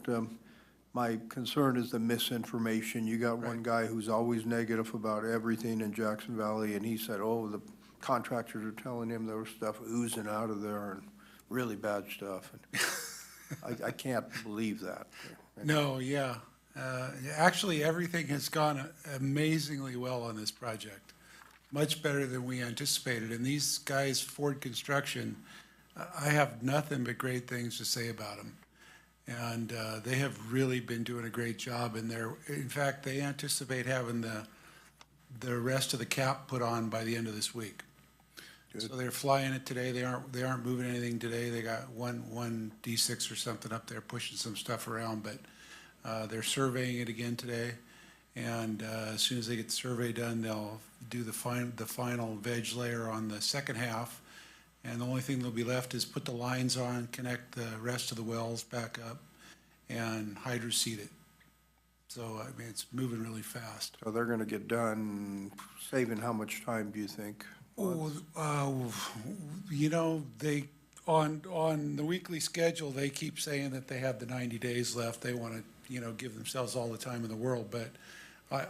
my concern is the misinformation. You got one guy who's always negative about everything in Jackson Valley, and he said, oh, the contractors are telling him there was stuff oozing out of there and really bad stuff. And I can't believe that. No, yeah. Actually, everything has gone amazingly well on this project, much better than we anticipated. And these guys, Ford Construction, I have nothing but great things to say about them. And they have really been doing a great job in there. In fact, they anticipate having the rest of the cap put on by the end of this week. So they're flying it today. They aren't moving anything today. They got one D6 or something up there pushing some stuff around, but they're surveying it again today. And as soon as they get the survey done, they'll do the final veg layer on the second half. And the only thing that'll be left is put the lines on, connect the rest of the wells back up, and hydroseed it. So, I mean, it's moving really fast. So they're gonna get done, saving how much time, do you think? You know, they, on the weekly schedule, they keep saying that they have the 90 days left. They want to, you know, give themselves all the time in the world, but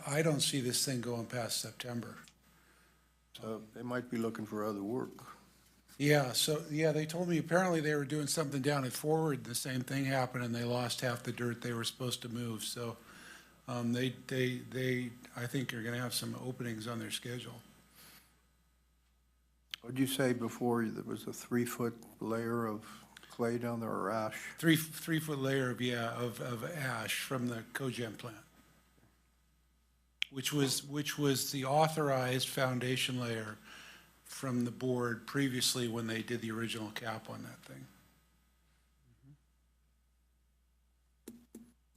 I don't see this thing going past September. So they might be looking for other work. Yeah, so, yeah, they told me apparently they were doing something down at Forward, the same thing happened, and they lost half the dirt they were supposed to move, so, they, I think are gonna have some openings on their schedule. What'd you say before, there was a 3-foot layer of clay down there, or ash? 3-foot layer of ash from the cogen plant, which was the authorized foundation layer from the board previously when they did the original cap on that thing.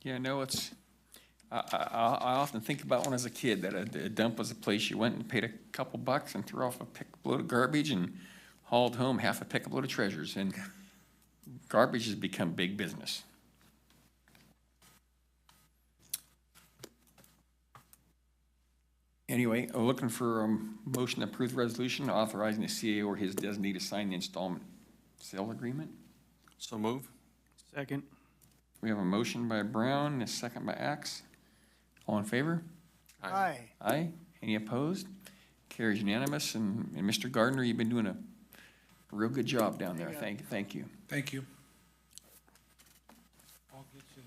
Yeah, no, it's, I often think about when I was a kid, that a dump was a place you went and paid a couple bucks and threw off a pickup load of garbage and hauled home half a pickup load of treasures, and garbage has become big business. Anyway, I'm looking for a motion to approve the resolution authorizing the CAO or his designee to sign the installment sale agreement. So move. Second. We have a motion by Brown and a second by Axe. All in favor? Aye. Aye. Any opposed? Carries unanimous. And Mr. Gardner, you've been doing a real good job down there. Thank you. Thank you. I'll get you.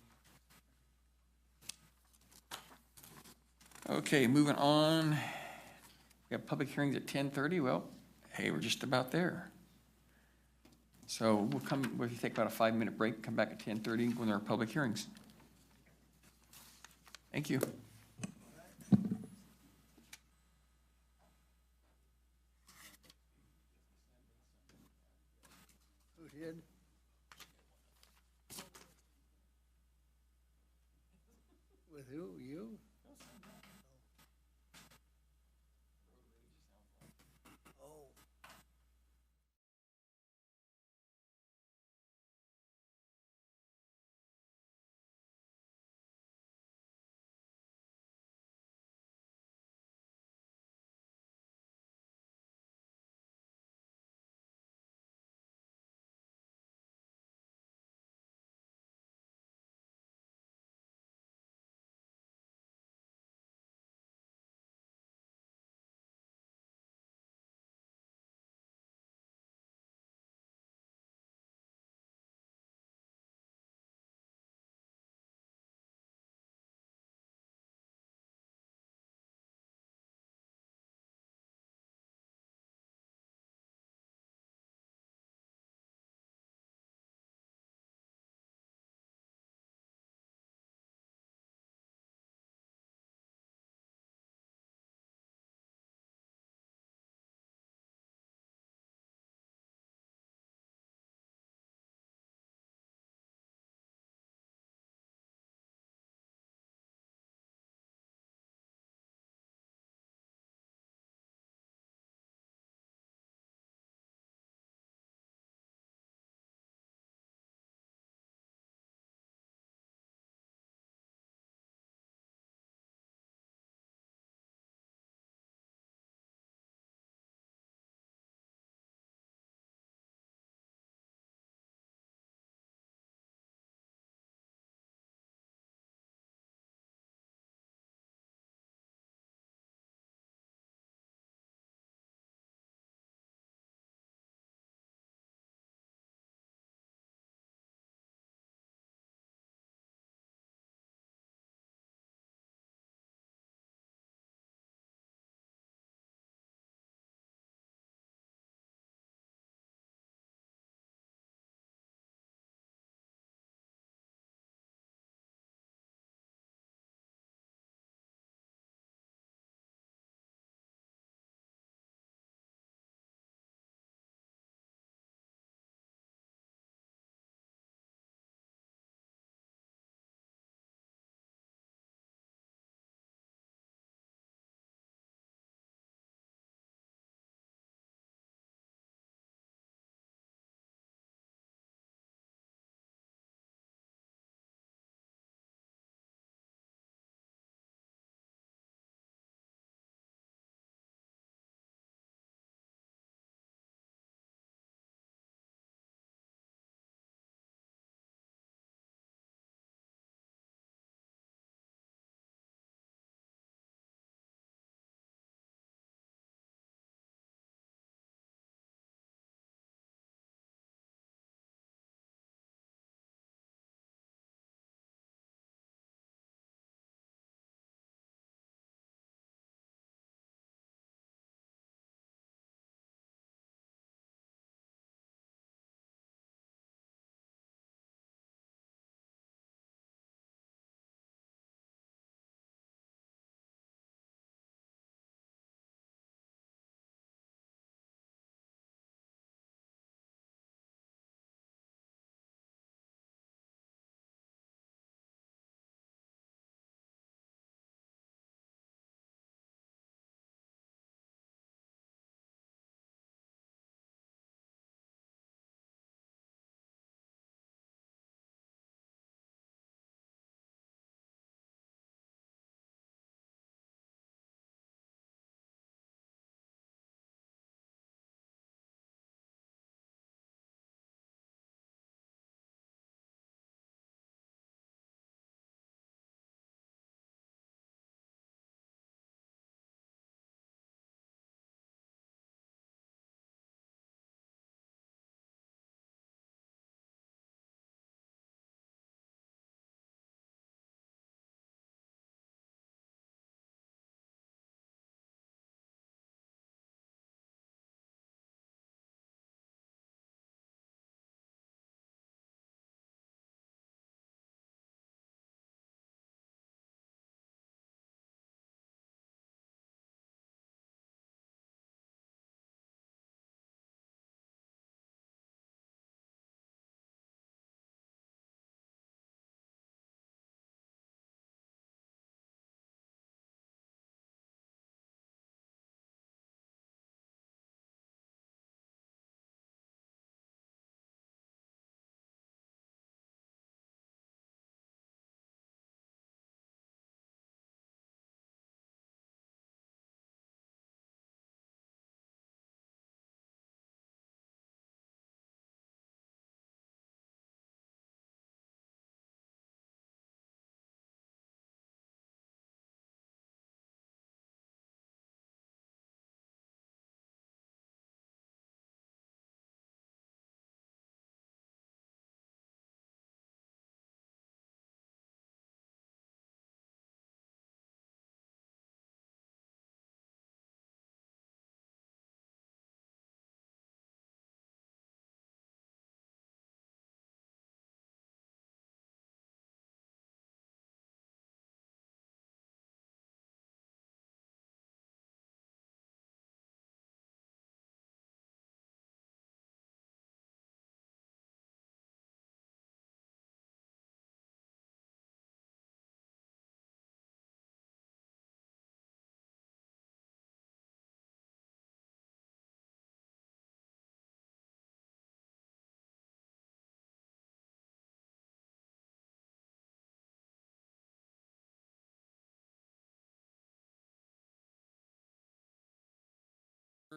Okay, moving on. We have public hearings at 10:30. Well, hey, we're just about there. So we'll take about a 5-minute break, come back at 10:30 when there are public hearings. Thank you. Who did? With who, you?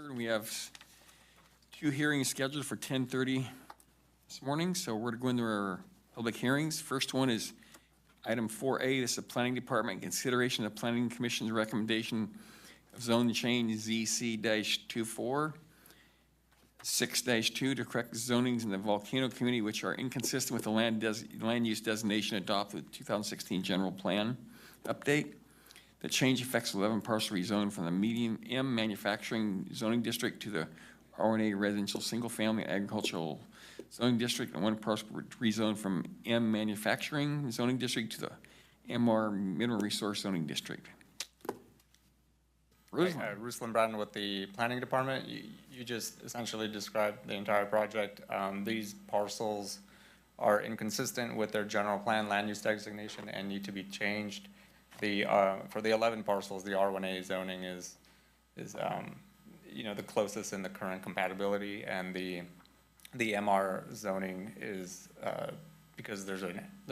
3rd. We have 2 hearings scheduled for 10:30 this morning, so we're going to go into our public hearings. First one is item 4A. This is the Planning Department, consideration of the Planning Commission's recommendation of zone change ZC-24, 6-2 to correct zonings in the volcano community which are inconsistent with the land use designation adopted with 2016 general plan update. The change affects 11 parcel rezone from the medium M manufacturing zoning district to the R1A residential single-family agricultural zoning district, and 1 parcel rezone from M manufacturing zoning district to the MR mineral resource zoning district. Ruslan Bratton with the Planning Department. You just essentially described the entire project. These parcels are inconsistent with their general plan land use designation and need to be changed. For the 11 parcels, the R1A zoning is the closest in the current compatibility, and the MR zoning is because there's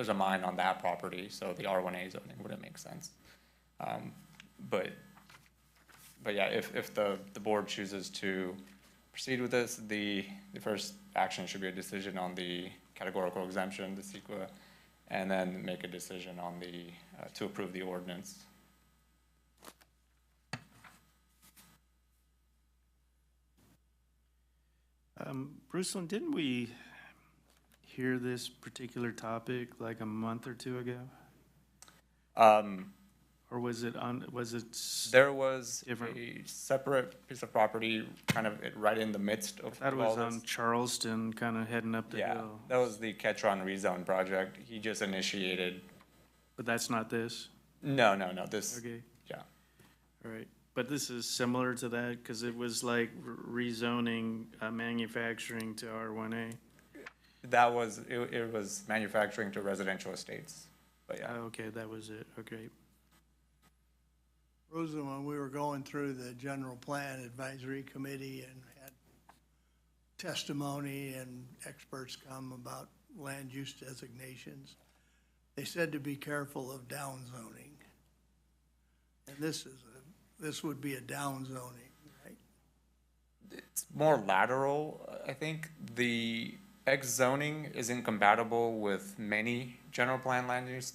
a mine on that property, so the R1A zoning wouldn't make sense. But yeah, if the board chooses to proceed with this, the first action should be a decision on the categorical exemption, the CEQA, and then make a decision on to approve the ordinance. Ruslan, didn't we hear this particular topic like a month or 2 ago? Or was it There was different? a separate piece of property kind of right in the midst of That all was this. on Charleston, kind of heading up the hill. That was the Ketron rezone project. He just initiated. But that's not this? No, this. Okay. Yeah. All right. But this is similar to that because it was like rezoning manufacturing to R1A. That was, it was manufacturing to residential estates, but yeah. Okay, that was it. Okay. Rosa, when we were going through the general plan advisory committee and had testimony and experts come about land use designations, they said to be careful of downzoning. And this would be a downzoning, right? It's more lateral, I think. The X zoning is incompatible with many general plan land use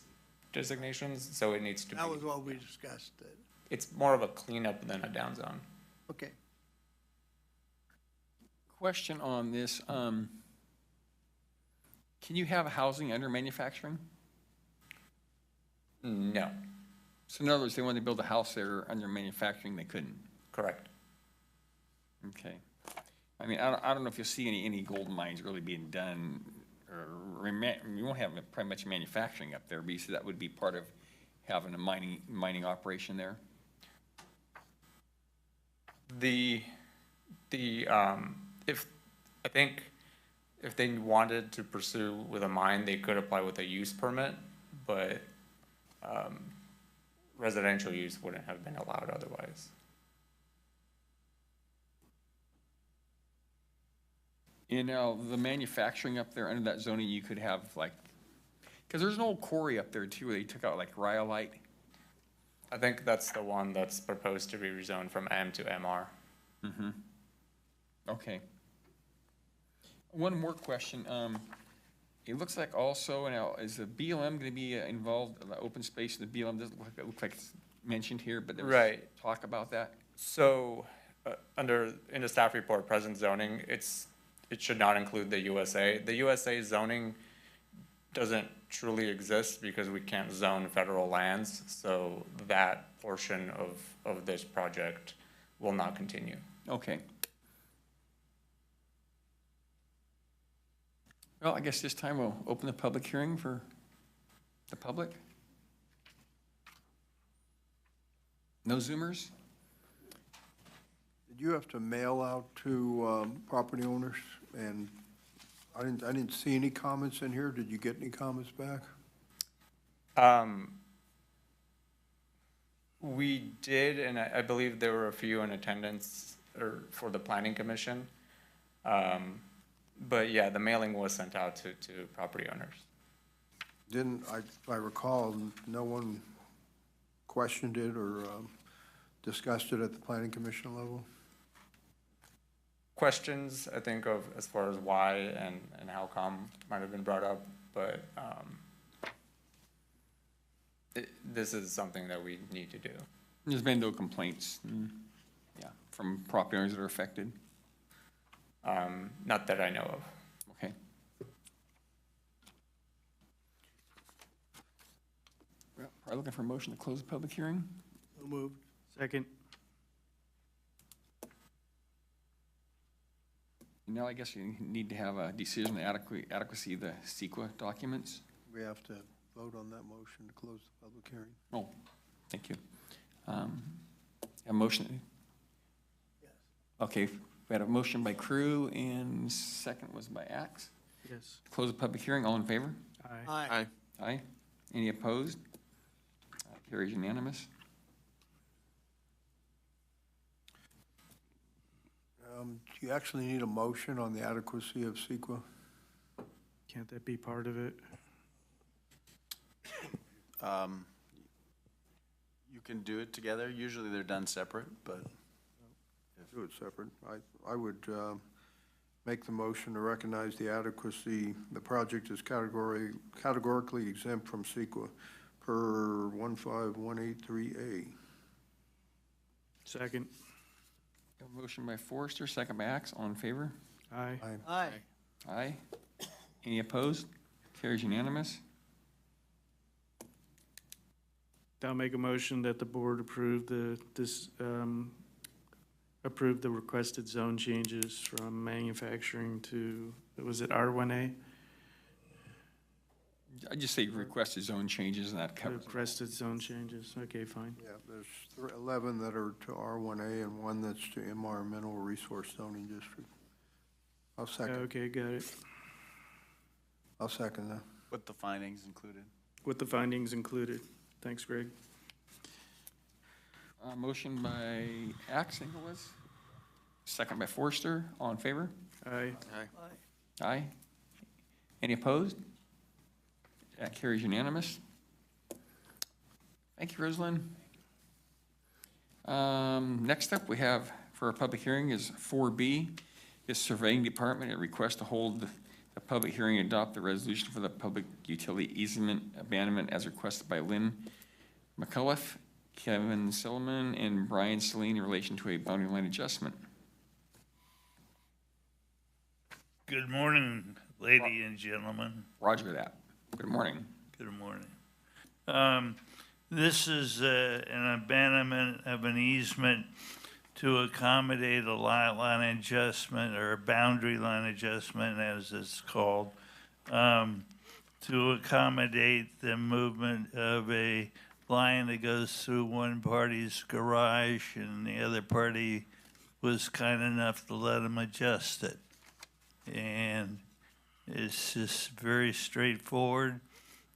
designations, so it needs to be. That was what we discussed. It's more of a cleanup than a downzone. Okay. Question on this, can you have housing under manufacturing? No. So in other words, they wanted to build a house there under manufacturing, they couldn't? Correct. Okay. I mean, I don't know if you'll see any gold mines really being done, or you won't have pretty much manufacturing up there, but you see that would be part of having a mining operation there? I think if they wanted to pursue with a mine, they could apply with a use permit, but residential use wouldn't have been allowed otherwise. You know, the manufacturing up there under that zoning, you could have like, because there's an old quarry up there too, where they took out like rhyolite. I think that's the one that's proposed to be rezoned from M to MR. Mm-hmm. Okay. One more question. It looks like also, now, is the BLM going to be involved in the open space? The BLM doesn't look like it's mentioned here, but there was talk about that. So, in the staff report, present zoning, it should not include the USA. The USA zoning doesn't truly exist because we can't zone federal lands, so that portion of this project will not continue. Okay. Well, I guess this time we'll open the public hearing for the public. No Zoomers? Did you have to mail out to property owners? And I didn't see any comments in here. Did you get any comments back? We did, and I believe there were a few in attendance for the Planning Commission. But yeah, the mailing was sent out to property owners. If I recall, no one questioned it or discussed it at the Planning Commission level? questions, I think, of as far as why and how come might have been brought up, but this is something that we need to do. There's been no complaints, from property owners that are affected? Not that I know of. Okay. Well, probably looking for a motion to close the public hearing? So moved. Second. Now I guess you need to have a decision on adequacy of the CEQA documents. We have to vote on that motion to close the public hearing. Oh, thank you. A motion? Yes. Okay, we had a motion by Crew and second was by Axe. Yes. Close the public hearing, all in favor? Aye. Aye. Aye. Any opposed? Carries unanimous. Do you actually need a motion on the adequacy of CEQA? Can't that be part of it? You can do it together. Usually they're done separate, but. Do it separate. I would make the motion to recognize the adequacy, the project is categorically exempt from CEQA per 15183A. Second. A motion by Forrester, second by Axe, all in favor? Aye. Aye. Aye. Any opposed? Carries unanimous. I'll make a motion that the board approve approve the requested zone changes from manufacturing to, was it R1A? I just say requested zone changes and that covers it. Requested zone changes, okay, fine. Yeah, there's 11 that are to R1A and one that's to environmental resource zoning district. I'll second. Okay, got it. I'll second that. With the findings included. With the findings included. Thanks, Greg. Motion by Axe, I think it was. Second by Forrester, all in favor? Aye. Aye. Aye. Any opposed? That carries unanimous. Thank you, Rosalind. Next up, we have for our public hearing is 4B, is Surveying Department. It requests to hold a public hearing and adopt the resolution for the public utility easement abandonment as requested by Lynn McCullough, Kevin Silliman, and Brian Celine in relation to a boundary line adjustment. Good morning, lady and gentlemen. Roger that. Good morning. Good morning. This is an abandonment of an easement to accommodate a lot line adjustment or a boundary line adjustment, as it's called, to accommodate the movement of a line that goes through one party's garage and the other party was kind enough to let them adjust it. And it's just very straightforward.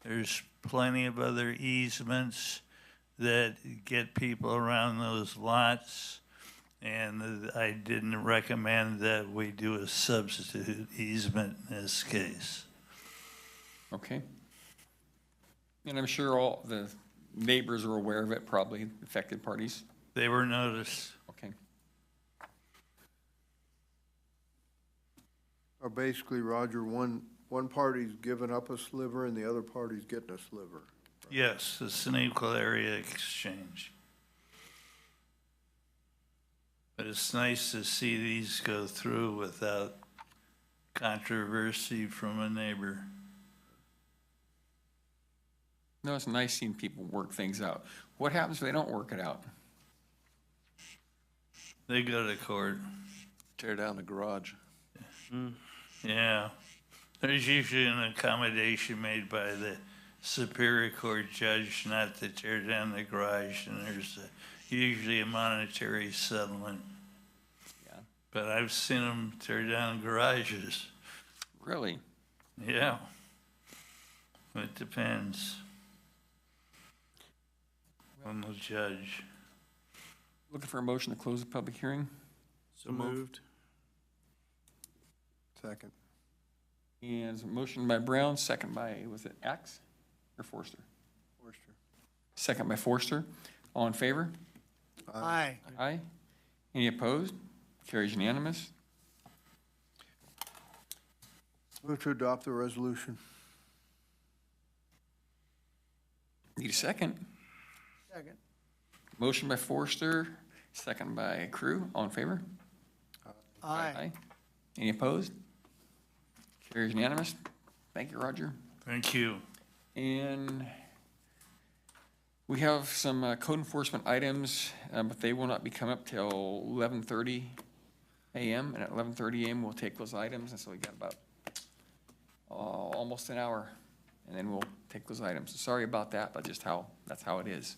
There's plenty of other easements that get people around those lots. And I didn't recommend that we do a substitute easement in this case. Okay. And I'm sure all the neighbors are aware of it, probably affected parties. They were noticed. Okay. Or basically, Roger, one party's giving up a sliver and the other party's getting a sliver. Yes, it's an equal area exchange. But it's nice to see these go through without controversy from a neighbor. No, it's nice seeing people work things out. What happens if they don't work it out? They go to court. Tear down the garage. Yeah. There's usually an accommodation made by the Superior Court judge not to tear down the garage, and there's usually a monetary settlement. Yeah. But I've seen them tear down garages. Really? Yeah. It depends on the judge. Looking for a motion to close the public hearing? So moved. Second. And there's a motion by Brown, second by, was it Axe or Forster? Forster. Second by Forster. All in favor? Aye. Aye. Any opposed? Carries unanimous. Move to adopt the resolution. Need a second? Second. Motion by Forrester, second by Crew. All in favor? Aye. Any opposed? Carries unanimous. Thank you, Roger. Thank you. And we have some code enforcement items, but they will not be coming up till 11:30 a.m. And at 11:30 a.m., we'll take those items. And so we got about almost an hour, and then we'll take those items. Sorry about that, but that's how it is.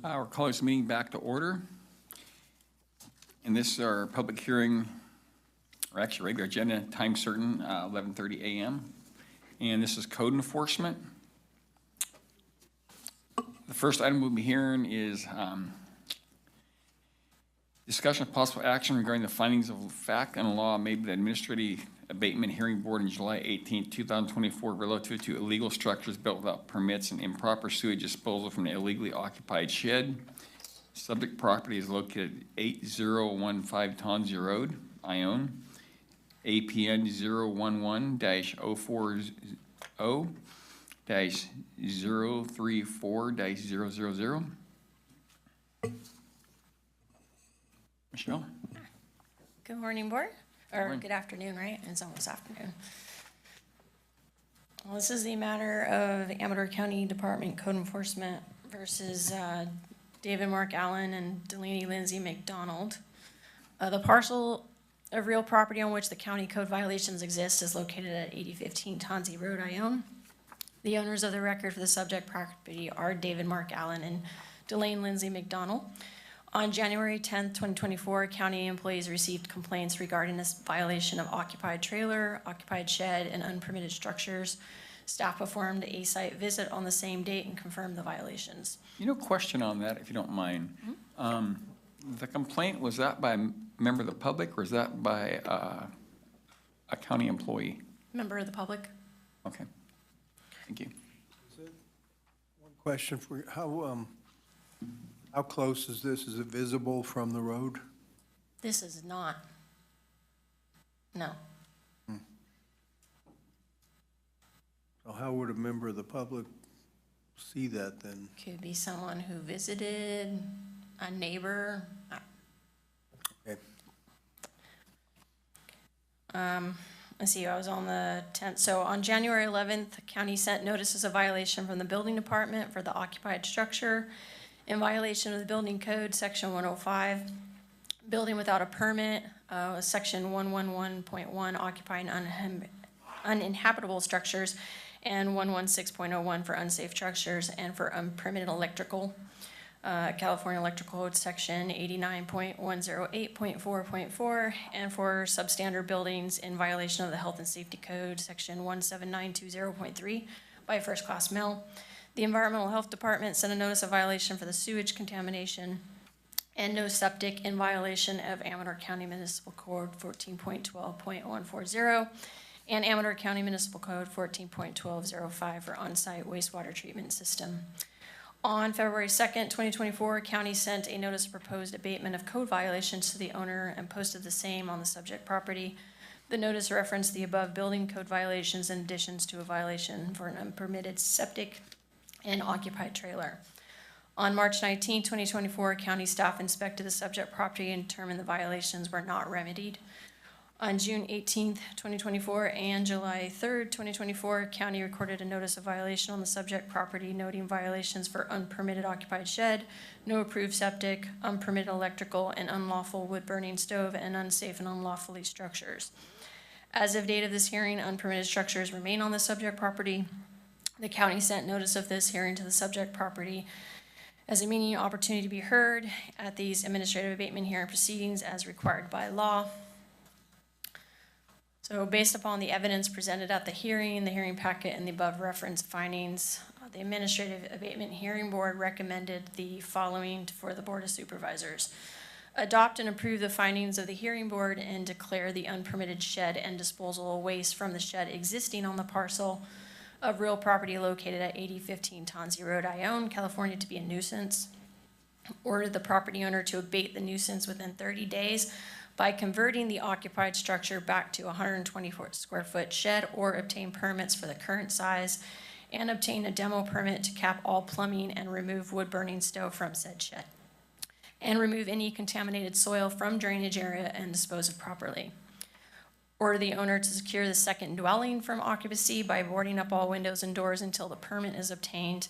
We're calling this meeting back to order. And this is our public hearing, or actually regular agenda, time certain, 11:30 a.m. And this is code enforcement. The first item we'll be hearing is discussion of possible action regarding the findings of fact and law made by the Administrative Abatement Hearing Board in July 18, 2024 relative to illegal structures built without permits and improper sewage disposal from an illegally occupied shed. Subject property is located at 8015 Tonzi Road, Ione. APN 011-040-034-000. Michelle? Good morning, Board, or morning. good afternoon, right? It's almost afternoon. Well, this is the matter of Amador County Department Code Enforcement versus David Mark Allen and Delaney Lindsay McDonald. The parcel of real property on which the county code violations exist is located at 8015 Tonzi Road, Ione. The owners of the record for the subject property are David Mark Allen and Delaney Lindsay McDonald. On January 10th, 2024, county employees received complaints regarding this violation of occupied trailer, occupied shed, and unpermitted structures. Staff performed a site visit on the same date and confirmed the violations. Question on that, if you don't mind. The complaint, was that by a member of the public or is that by a county employee? Member of the public? Okay, thank you. One question for you. How close is this? Is it visible from the road? This is not. No. So how would a member of the public see that then? Could be someone who visited, a neighbor. Okay. Let's see, I was on the 10th. So on January 11th, the county sent notices of violation from the building department for the occupied structure in violation of the building code, section 105. Building without a permit, section 111.1, occupying uninhabitable structures, and 116.01 for unsafe structures and for unpermitted electrical. California Electrical Code section 89.108.4.4, and for substandard buildings in violation of the Health and Safety Code section 17920.3 by first class mail. The Environmental Health Department sent a notice of violation for the sewage contamination and no septic in violation of Amador County Municipal Code 14.12.140 and Amador County Municipal Code 14.1205 for on-site wastewater treatment system. On February 2nd, 2024, county sent a notice of proposed abatement of code violations to the owner and posted the same on the subject property. The notice referenced the above building code violations in additions to a violation for an unpermitted septic and occupied trailer. On March 19, 2024, county staff inspected the subject property and determined the violations were not remedied. On June 18, 2024 and July 3, 2024, county recorded a notice of violation on the subject property noting violations for unpermitted occupied shed, no approved septic, unpermitted electrical, and unlawful wood burning stove, and unsafe and unlawfully structures. As of date of this hearing, unpermitted structures remain on the subject property. The county sent notice of this hearing to the subject property as a meeting opportunity to be heard at these administrative abatement hearing proceedings as required by law. So based upon the evidence presented at the hearing packet, and the above referenced findings, the Administrative Abatement Hearing Board recommended the following for the Board of Supervisors. Adopt and approve the findings of the hearing board and declare the unpermitted shed and disposal of waste from the shed existing on the parcel of real property located at 8015 Tonzi Road, Ione, California to be a nuisance. Order the property owner to abate the nuisance within 30 days by converting the occupied structure back to a 124 square foot shed, or obtain permits for the current size and obtain a demo permit to cap all plumbing and remove wood burning stove from said shed, and remove any contaminated soil from drainage area and dispose of properly. Order the owner to secure the second dwelling from occupancy by boarding up all windows and doors until the permit is obtained,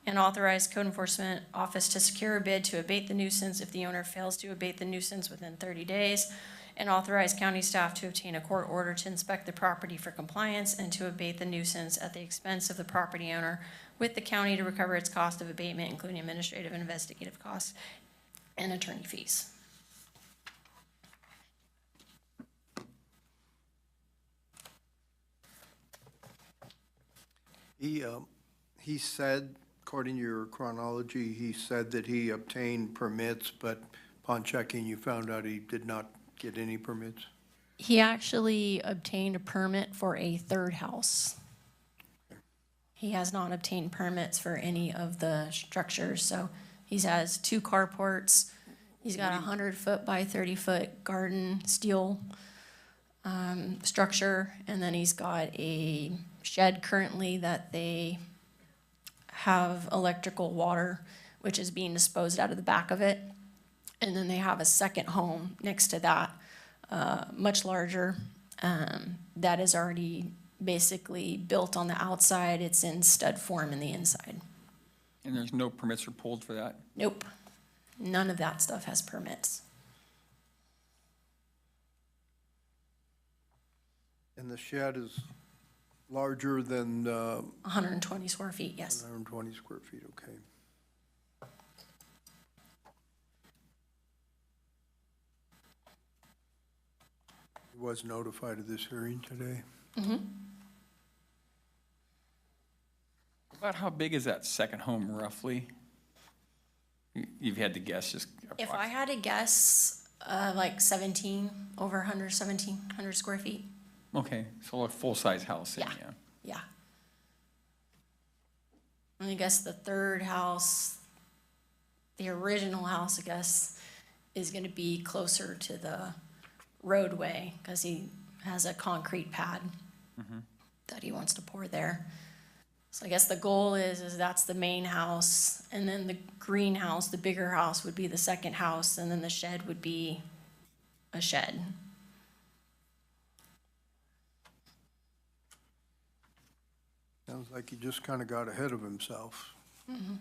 and authorize code enforcement office to secure a bid to abate the nuisance if the owner fails to abate the nuisance within 30 days, and authorize county staff to obtain a court order to inspect the property for compliance and to abate the nuisance at the expense of the property owner, with the county to recover its cost of abatement, including administrative and investigative costs and attorney fees. He said, according to your chronology, he said that he obtained permits, but upon checking, you found out he did not get any permits? He actually obtained a permit for a third house. He has not obtained permits for any of the structures, so he has 2 carports. He's got a 100-foot by 30-foot garden steel structure, and then he's got a shed currently that they have electrical water, which is being disposed out of the back of it. And then they have a second home next to that, much larger, that is already basically built on the outside. It's in stud form in the inside. And there's no permits are pulled for that? Nope. None of that stuff has permits. And the shed is larger than 120 square feet, yes. 120 square feet, okay. He was notified of this hearing today. Mm-hmm. About how big is that second home roughly? You've had to guess, just. If I had to guess, like 1,700 square feet. Okay, so a full-size house, then, Yeah. Yeah. And I guess the third house, the original house, I guess, is gonna be closer to the roadway, because he has a concrete pad that he wants to pour there. So I guess the goal is that's the main house, and then the greenhouse, the bigger house, would be the second house, and then the shed would be a shed. Sounds like he just kind of got ahead of himself. Mm-hmm.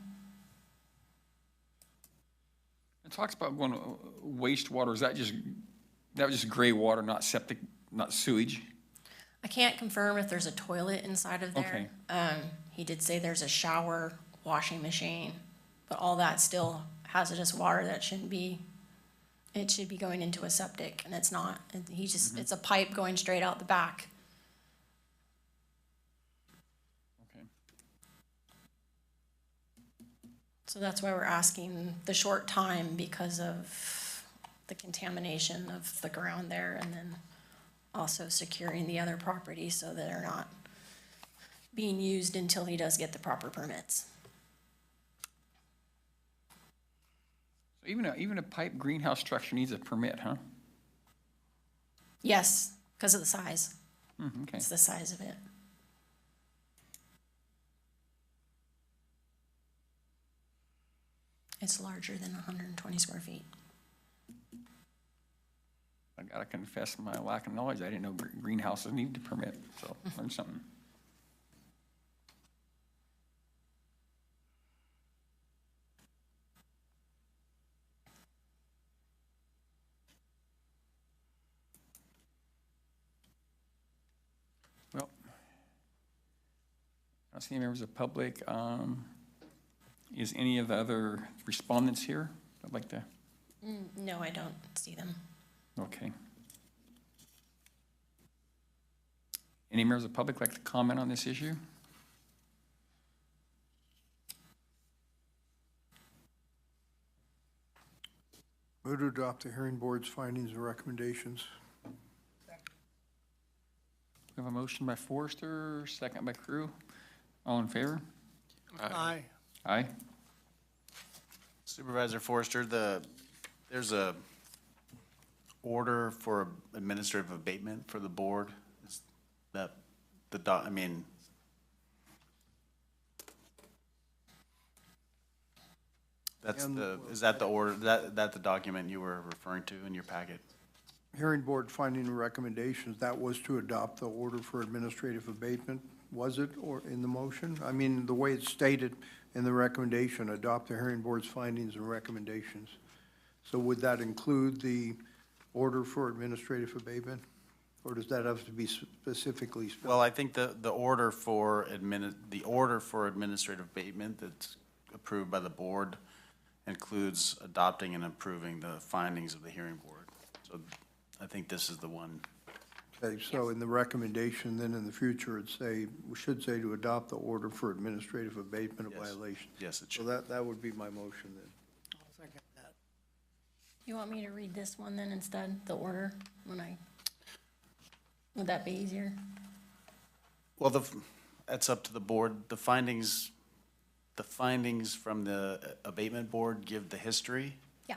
It talks about going wastewater, is that was just gray water, not septic, not sewage? I can't confirm if there's a toilet inside of there. Okay. He did say there's a shower, washing machine, but all that still hazardous water that shouldn't be, it should be going into a septic, and it's not. He just, it's a pipe going straight out the back. Okay. So that's why we're asking the short time, because of the contamination of the ground there, and then also securing the other property so that they're not being used until he does get the proper permits. So even a pipe greenhouse structure needs a permit, huh? Yes, because of the size. Okay. It's the size of it. It's larger than 120 square feet. I gotta confess my lack of knowledge. I didn't know greenhouses needed a permit, so learned something. Well, I don't see any members of the public. Is any of the other respondents here? I'd like to. No, I don't see them. Okay. Any members of the public like to comment on this issue? Move to adopt the hearing board's findings and recommendations. We have a motion by Forrester, second by Crew. All in favor? Aye. Aye. Supervisor Forrester, there's a order for administrative abatement for the board. Is that I mean, is that the order, that the document you were referring to in your packet? Hearing board finding and recommendations, that was to adopt the order for administrative abatement, was it, or in the motion? I mean, the way it's stated in the recommendation, adopt the hearing board's findings and recommendations. So would that include the order for administrative abatement? Or does that have to be specifically spelled? Well, I think the order for administrative abatement that's approved by the board includes adopting and approving the findings of the hearing board. So I think this is the one. Okay, so in the recommendation, then in the future, we should say to adopt the order for administrative abatement of Yes. violation. Yes, it So should. that would be my motion then. I'll second that. You want me to read this one then instead, the order, would that be easier? Well, that's up to the board. The findings from the abatement board give the history. Yeah.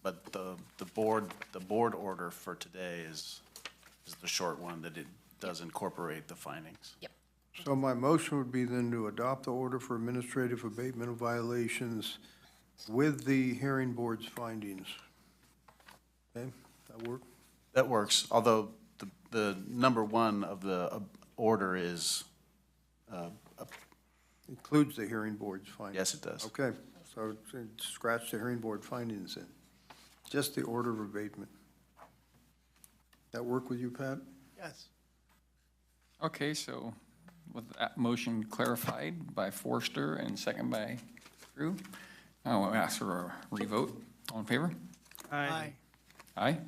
But the board order for today is the short one, that it does incorporate the findings. Yep. So my motion would be then to adopt the order for administrative abatement of violations with the hearing board's findings. Okay, that work? That works, although the number one of the order is, Includes the hearing board's findings? yes, it does. Okay, so scratch the hearing board findings in. Just the order of abatement. That work with you, Pat? Yes. Okay, so with that motion clarified by Forster and second by Drew, I'll ask for a revote. All in favor? Aye. Aye.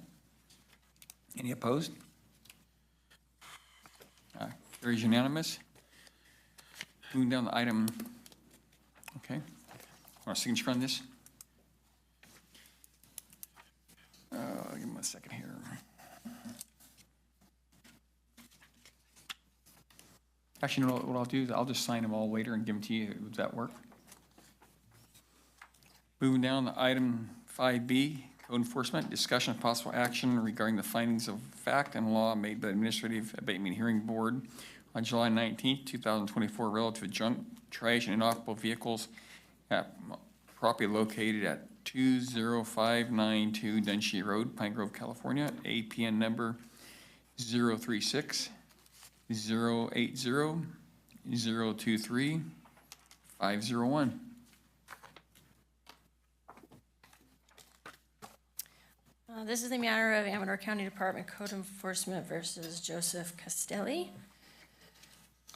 Any opposed? Carries unanimous. Moving down to item, okay, want a signature on this? Give me a second here. Actually, you know what I'll do is I'll just sign them all later and give them to you. Does that work? Moving down to item 5B, code enforcement, discussion of possible action regarding the findings of fact and law made by the Administrative Abatement Hearing Board on July 19th, 2024, relative to junk, trash, and inoperable vehicles at property located at 20592 Dunshee Road, Pine Grove, California, APN number 036 080 023 501. This is the matter of Amador County Department Code Enforcement versus Joseph Castelli.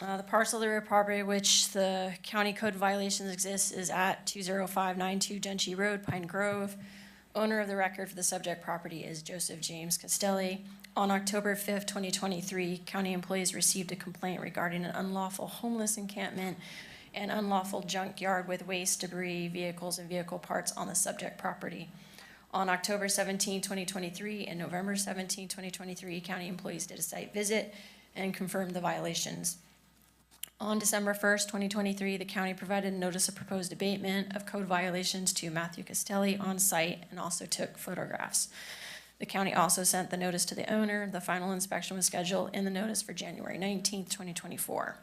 The parcel of the real property which the county code violations exist is at 20592 Dunshee Road, Pine Grove. Owner of the record for the subject property is Joseph James Castelli. On October 5th, 2023, county employees received a complaint regarding an unlawful homeless encampment and unlawful junkyard with waste, debris, vehicles, and vehicle parts on the subject property. On October 17, 2023, and November 17, 2023, county employees did a site visit and confirmed the violations. On December 1st, 2023, the county provided a notice of proposed abatement of code violations to Matthew Castelli on site and also took photographs. The county also sent the notice to the owner. The final inspection was scheduled in the notice for January 19th, 2024.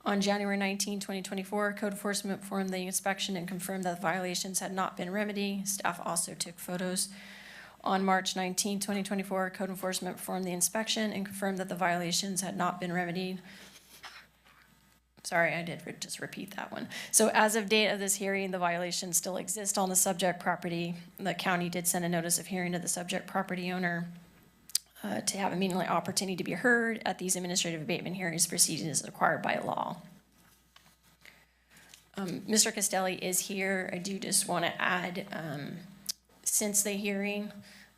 On January 19, 2024, code enforcement performed the inspection and confirmed that the violations had not been remedied. Staff also took photos. On March 19, 2024, code enforcement performed the inspection and confirmed that the violations had not been remedied. Sorry, I did just repeat that one. So as of date of this hearing, the violations still exist on the subject property. The county did send a notice of hearing to the subject property owner to have a meaningful opportunity to be heard at these administrative abatement hearings proceedings required by law. Mr. Castelli is here. I do just want to add, since the hearing,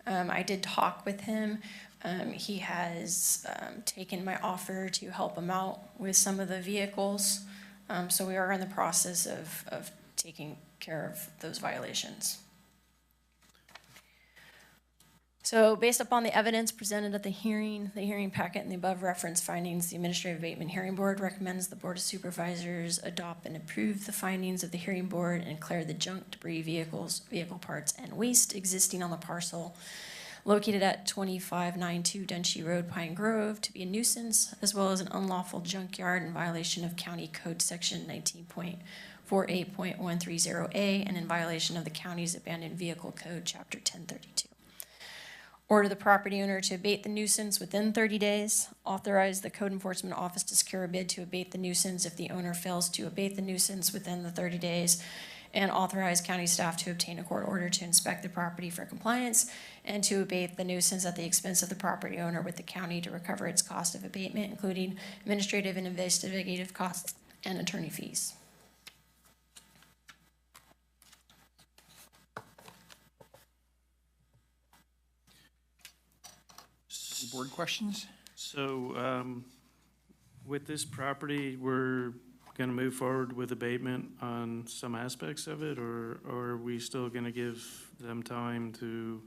I did talk with him. He has taken my offer to help him out with some of the vehicles. So we are in the process of taking care of those violations. So based upon the evidence presented at the hearing packet, and the above referenced findings, the Administrative Abatement Hearing Board recommends the Board of Supervisors adopt and approve the findings of the hearing board and declare the junk, debris, vehicles, vehicle parts, and waste existing on the parcel located at 2592 Dunshee Road, Pine Grove, to be a nuisance, as well as an unlawful junkyard in violation of County Code Section 19.48.130A and in violation of the county's Abandoned Vehicle Code, Chapter 1032. Order the property owner to abate the nuisance within 30 days. Authorize the Code Enforcement Office to secure a bid to abate the nuisance if the owner fails to abate the nuisance within the 30 days. and authorize county staff to obtain a court order to inspect the property for compliance and to abate the nuisance at the expense of the property owner with the county to recover its cost of abatement, including administrative and investigative costs and attorney fees. Any board questions? So, with this property, we're gonna move forward with abatement on some aspects of it, or are we still gonna give them time to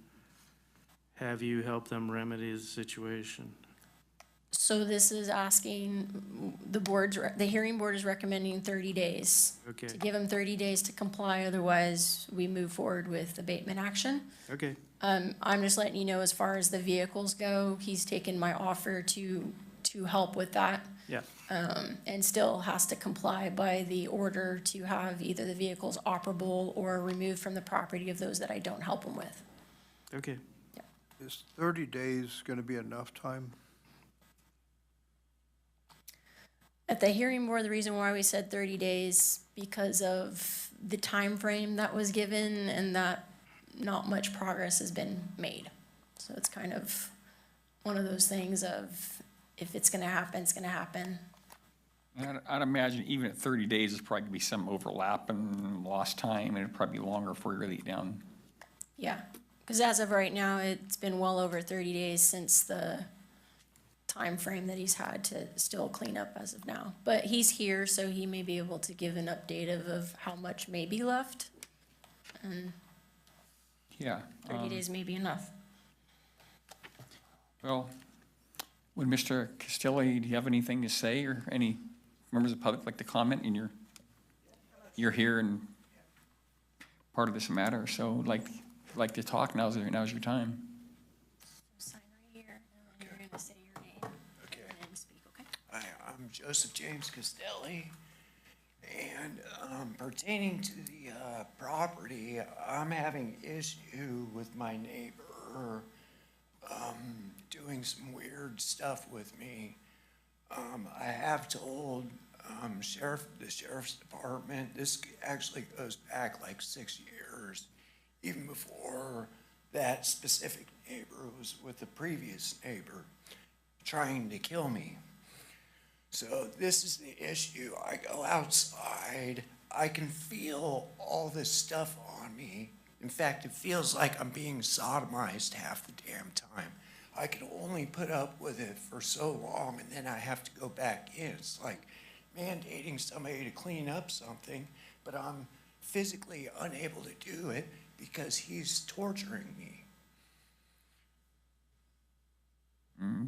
have you help them remedy the situation? So this is asking, the hearing board is recommending 30 days. Okay. To give them 30 days to comply, otherwise we move forward with abatement action. Okay, I'm just letting you know, as far as the vehicles go, he's taken my offer to help with that. yeah, And still has to comply by the order to have either the vehicles operable or removed from the property of those that I don't help him with. okay. Is 30 days going to be enough time? At the hearing board, the reason why we said 30 days, because of the time frame that was given and that not much progress has been made. So it's kind of one of those things of, if it's gonna happen, it's gonna happen. I'd imagine even at 30 days, there's probably gonna be some overlap and lost time, and it'd probably be longer before we really get down. Yeah, because as of right now, it's been well over 30 days since the time frame that he's had to still clean up as of now. But he's here, so he may be able to give an update of how much may be left. And Yeah. 30 days may be enough. Well, would Mr. Castelli, do you have anything to say, or any members of the public like to comment? And you're here and part of this matter, so like to talk, now's your time. Sign right here, and then you're gonna say your name. Okay. And then speak, okay? Hi, I'm Joseph James Castelli, and pertaining to the property, I'm having issue with my neighbor doing some weird stuff with me. I have told the sheriff's department, this actually goes back like 6 years, even before that specific neighbor was with the previous neighbor trying to kill me. So this is the issue. I go outside, I can feel all this stuff on me. In fact, it feels like I'm being sodomized half the damn time. I can only put up with it for so long, and then I have to go back in. It's like mandating somebody to clean up something, but I'm physically unable to do it because he's torturing me.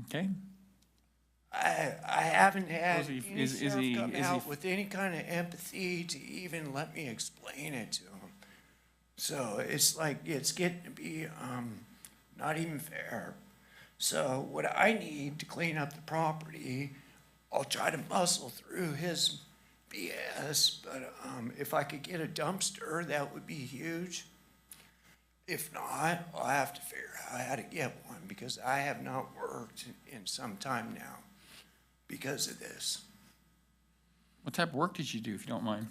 Okay. I haven't had Is he- any is stuff he- come is he- out with any kind of empathy to even let me explain it to him. So it's like, it's getting to be not even fair. So what I need to clean up the property, I'll try to muscle through his BS, but if I could get a dumpster, that would be huge. If not, I'll have to figure out how to get one, because I have not worked in some time now because of this. What type of work did you do, if you don't mind?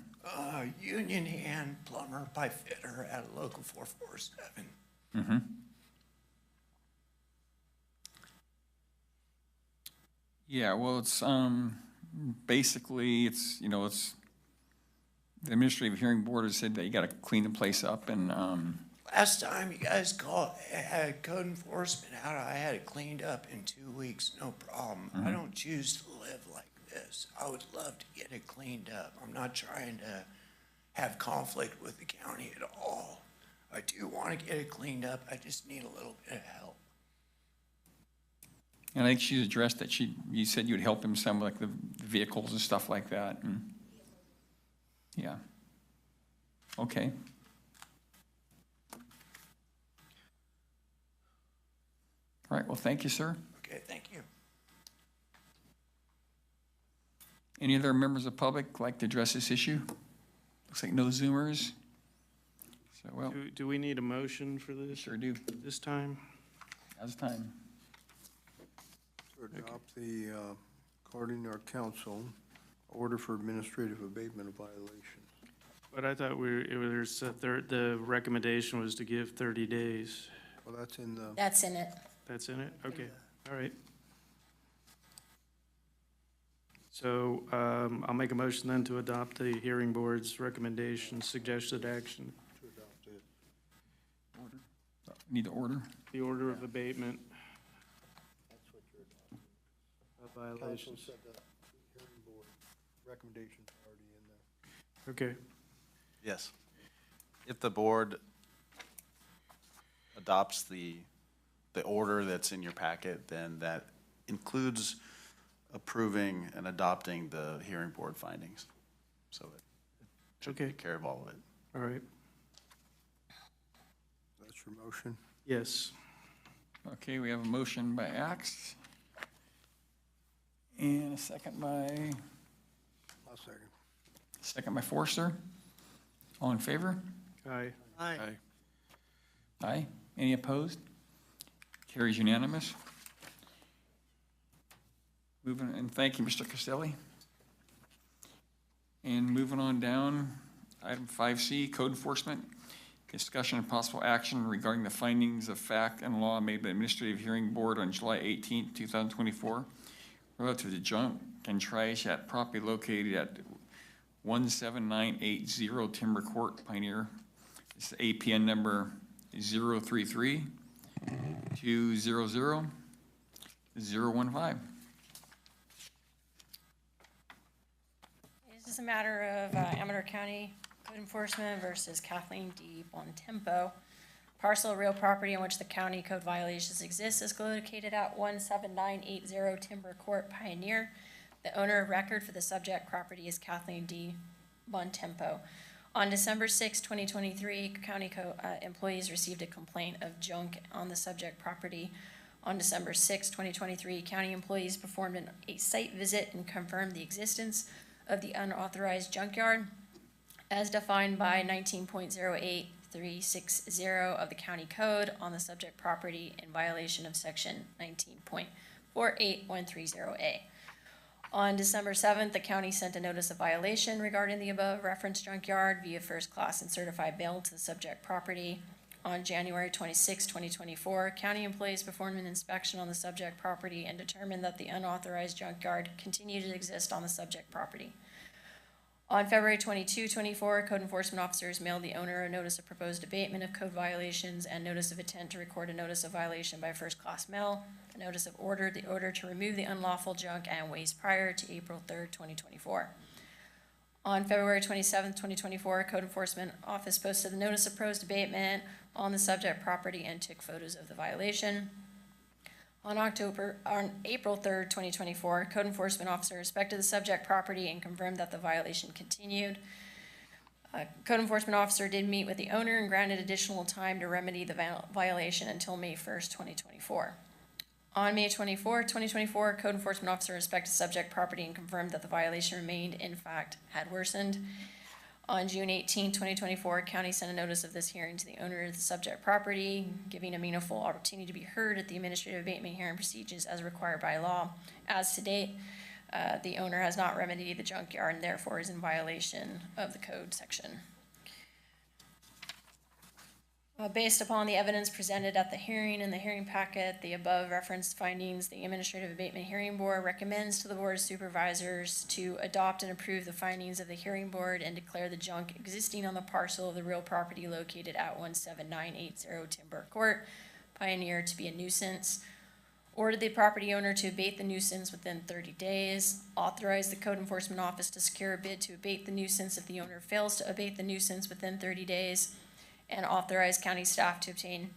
Union hand plumber, pipe fitter at a local 447. Mm-hmm. Yeah, well, it's, basically, it's, it's, the administrative hearing board has said that you gotta clean the place up, and, Last time you guys had code enforcement out, I had it cleaned up in 2 weeks, no problem. I don't choose to live like this. I would love to get it cleaned up. I'm not trying to have conflict with the county at all. I do want to get it cleaned up. I just need a little bit of help. and I think she's addressed that you said you'd help him some, like the vehicles and stuff like that, and, yeah. Okay. All right, well, thank you, sir. Okay, thank you. Any other members of the public like to address this issue? Looks like no Zoomers. So, well, Do we need a motion for this? Sure do. This time? now's the time. To adopt the, according to our council, order for administrative abatement of violations. But I thought the recommendation was to give 30 days. Well, that's in the, That's in it. That's in it? Okay, all right. So I'll make a motion then to adopt the hearing board's recommendation, suggested action. Need the order? The order of abatement of violations. said the hearing board recommendation's already in there. Okay, Yes. If the board adopts the order that's in your packet, then that includes approving and adopting the hearing board findings. So it should Okay. take care of all of it. all right, That's your motion? yes. Okay, we have a motion by Axe. And a second by, I'll second. second by Forster. All in favor? Aye. Aye. Aye. Any opposed? Carries unanimous. Moving, and thank you, Mr. Castelli. And moving on down, item 5C, code enforcement. Discussion and possible action regarding the findings of fact and law made by the Administrative Hearing Board on July 18, 2024, relative to junk and trash at property located at 17980 Timber Court, Pioneer. It's the APN number 033-200-015. This is a matter of Amador County Code Enforcement versus Kathleen D. Bontempo. Parcel of real property on which the county code violations exist is located at 17980 Timber Court, Pioneer. The owner of record for the subject property is Kathleen D. Bontempo. On December 6, 2023, county employees received a complaint of junk on the subject property. On December 6, 2023, county employees performed a site visit and confirmed the existence of the unauthorized junkyard as defined by 19.08360 of the county code on the subject property in violation of section 19.48130A. On December 7th, the county sent a notice of violation regarding the above referenced junkyard via first class and certified mail to the subject property. On January 26, 2024, county employees performed an inspection on the subject property and determined that the unauthorized junkyard continued to exist on the subject property. On February 22, 2024, code enforcement officers mailed the owner a notice of proposed abatement of code violations and notice of intent to record a notice of violation by first-class mail, a notice of order, the order to remove the unlawful junk and waste prior to April 3, 2024. On February 27, 2024, code enforcement office posted the notice of proposed abatement on the subject property and took photos of the violation. On April 3rd, 2024, code enforcement officer inspected the subject property and confirmed that the violation continued. Code enforcement officer did meet with the owner and granted additional time to remedy the violation until May 1st, 2024. On May 24, 2024, code enforcement officer inspected subject property and confirmed that the violation remained, in fact, had worsened. On June 18, 2024, county sent a notice of this hearing to the owner of the subject property, giving a meaningful opportunity to be heard at the administrative abatement hearing procedures as required by law. As to date, the owner has not remedied the junkyard and therefore is in violation of the code section. Based upon the evidence presented at the hearing and the hearing packet, the above referenced findings, the Administrative Abatement Hearing Board recommends to the Board of Supervisors to adopt and approve the findings of the Hearing Board and declare the junk existing on the parcel of the real property located at 17980 Timber Court, Pioneer, to be a nuisance. Order the property owner to abate the nuisance within 30 days. Authorize the Code Enforcement Office to secure a bid to abate the nuisance if the owner fails to abate the nuisance within 30 days. And authorize county staff to obtain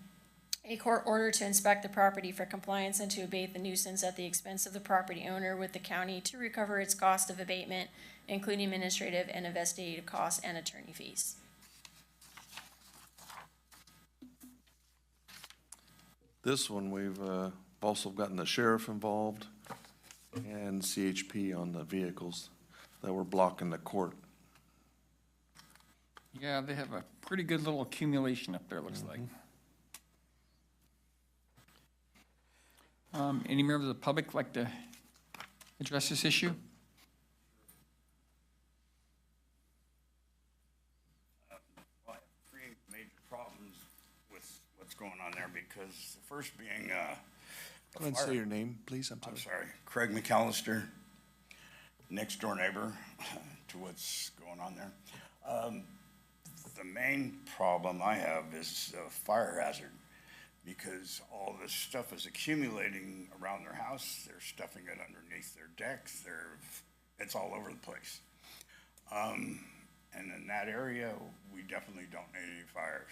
a court order to inspect the property for compliance and to abate the nuisance at the expense of the property owner with the county to recover its cost of abatement, including administrative and investigative costs and attorney fees. This one, we've also gotten the sheriff involved and CHP on the vehicles that were blocking the court. Yeah, they have a pretty good little accumulation up there, looks like. Any members of the public like to address this issue? The first being, Go ahead and say your name, please. I'm sorry. Craig McAllister, next door neighbor to what's going on there. The main problem I have is a fire hazard, because all this stuff is accumulating around their house. They're stuffing it underneath their decks. It's all over the place. And in that area, we definitely don't need any fires.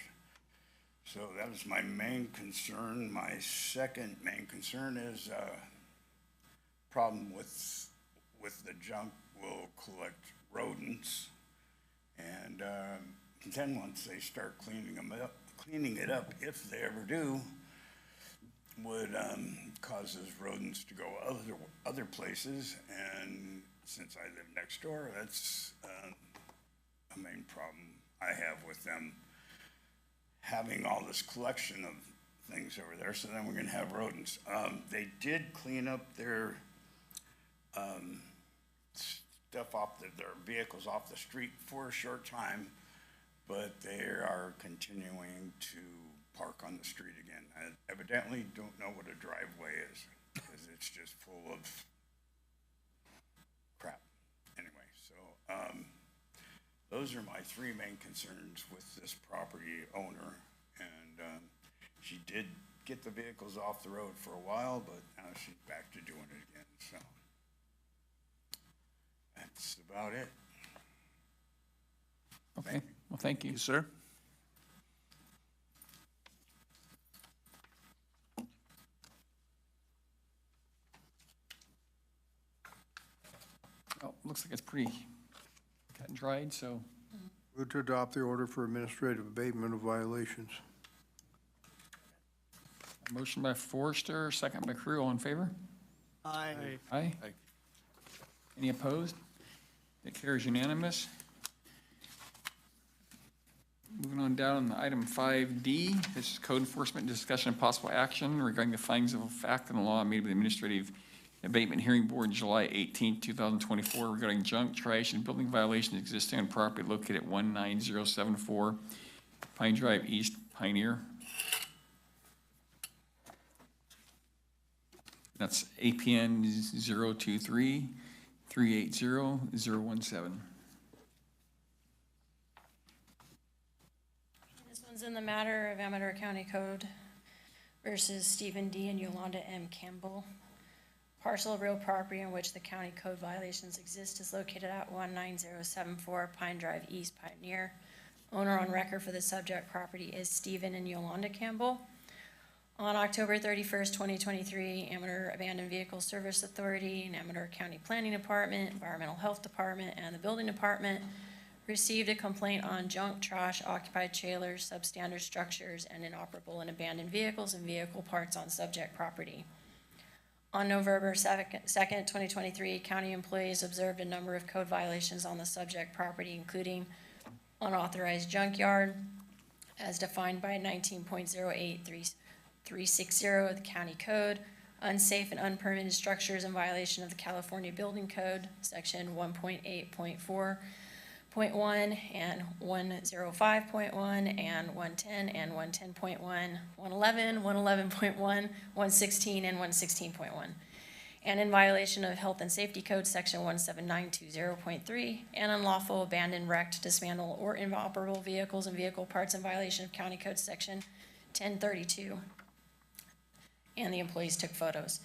So that was my main concern. My second main concern is problem with the junk will collect rodents, and then once they start cleaning it up, if they ever do, would cause those rodents to go other places. And since I live next door, that's a main problem I have with them having all this collection of things over there. So then we're going to have rodents. They did clean up their stuff their vehicles off the street for a short time, but they are continuing to park on the street again. I evidently don't know what a driveway is, because it's just full of crap. Anyway, so those are my three main concerns with this property owner. And she did get the vehicles off the road for a while, but now she's back to doing it again. So that's about it. Okay, well, thank you. Sir? Oh, looks like it's pretty cut and dried, so. Move to adopt the order for administrative abatement of violations. Motion by Forrester, second by Crew, all in favor? Aye. Aye. Any opposed? It carries unanimous. Moving on down to item 5D, this is code enforcement discussion and possible action regarding the findings of fact and law made by the Administrative Abatement Hearing Board July 18, 2024 regarding junk, trash, and building violations existing on property located at 19074 Pine Drive East, Pioneer. That's APN 023-380-017. This one's in the matter of Amador County Code versus Stephen D. and Yolanda M. Campbell. Parcel of real property in which the county code violations exist is located at 19074 Pine Drive East, Pioneer. Owner on record for the subject property is Stephen and Yolanda Campbell. On October 31st, 2023, Amador Abandoned Vehicle Service Authority and Amador County Planning Department, Environmental Health Department, and the Building Department received a complaint on junk, trash, occupied trailers, substandard structures, and inoperable and abandoned vehicles and vehicle parts on subject property. On November 2nd, 2023, county employees observed a number of code violations on the subject property, including unauthorized junkyard, as defined by 19.08360 of the county code, unsafe and unpermitted structures in violation of the California Building Code, section 1.8.4.1 and 105.1 and 110 and 110.1, 111, 111.1, 116, and 116.1. And in violation of Health and Safety Code, section 17920.3, and unlawful, abandoned, wrecked, dismantled, or inoperable vehicles and vehicle parts in violation of County Code, section 1032. And the employees took photos.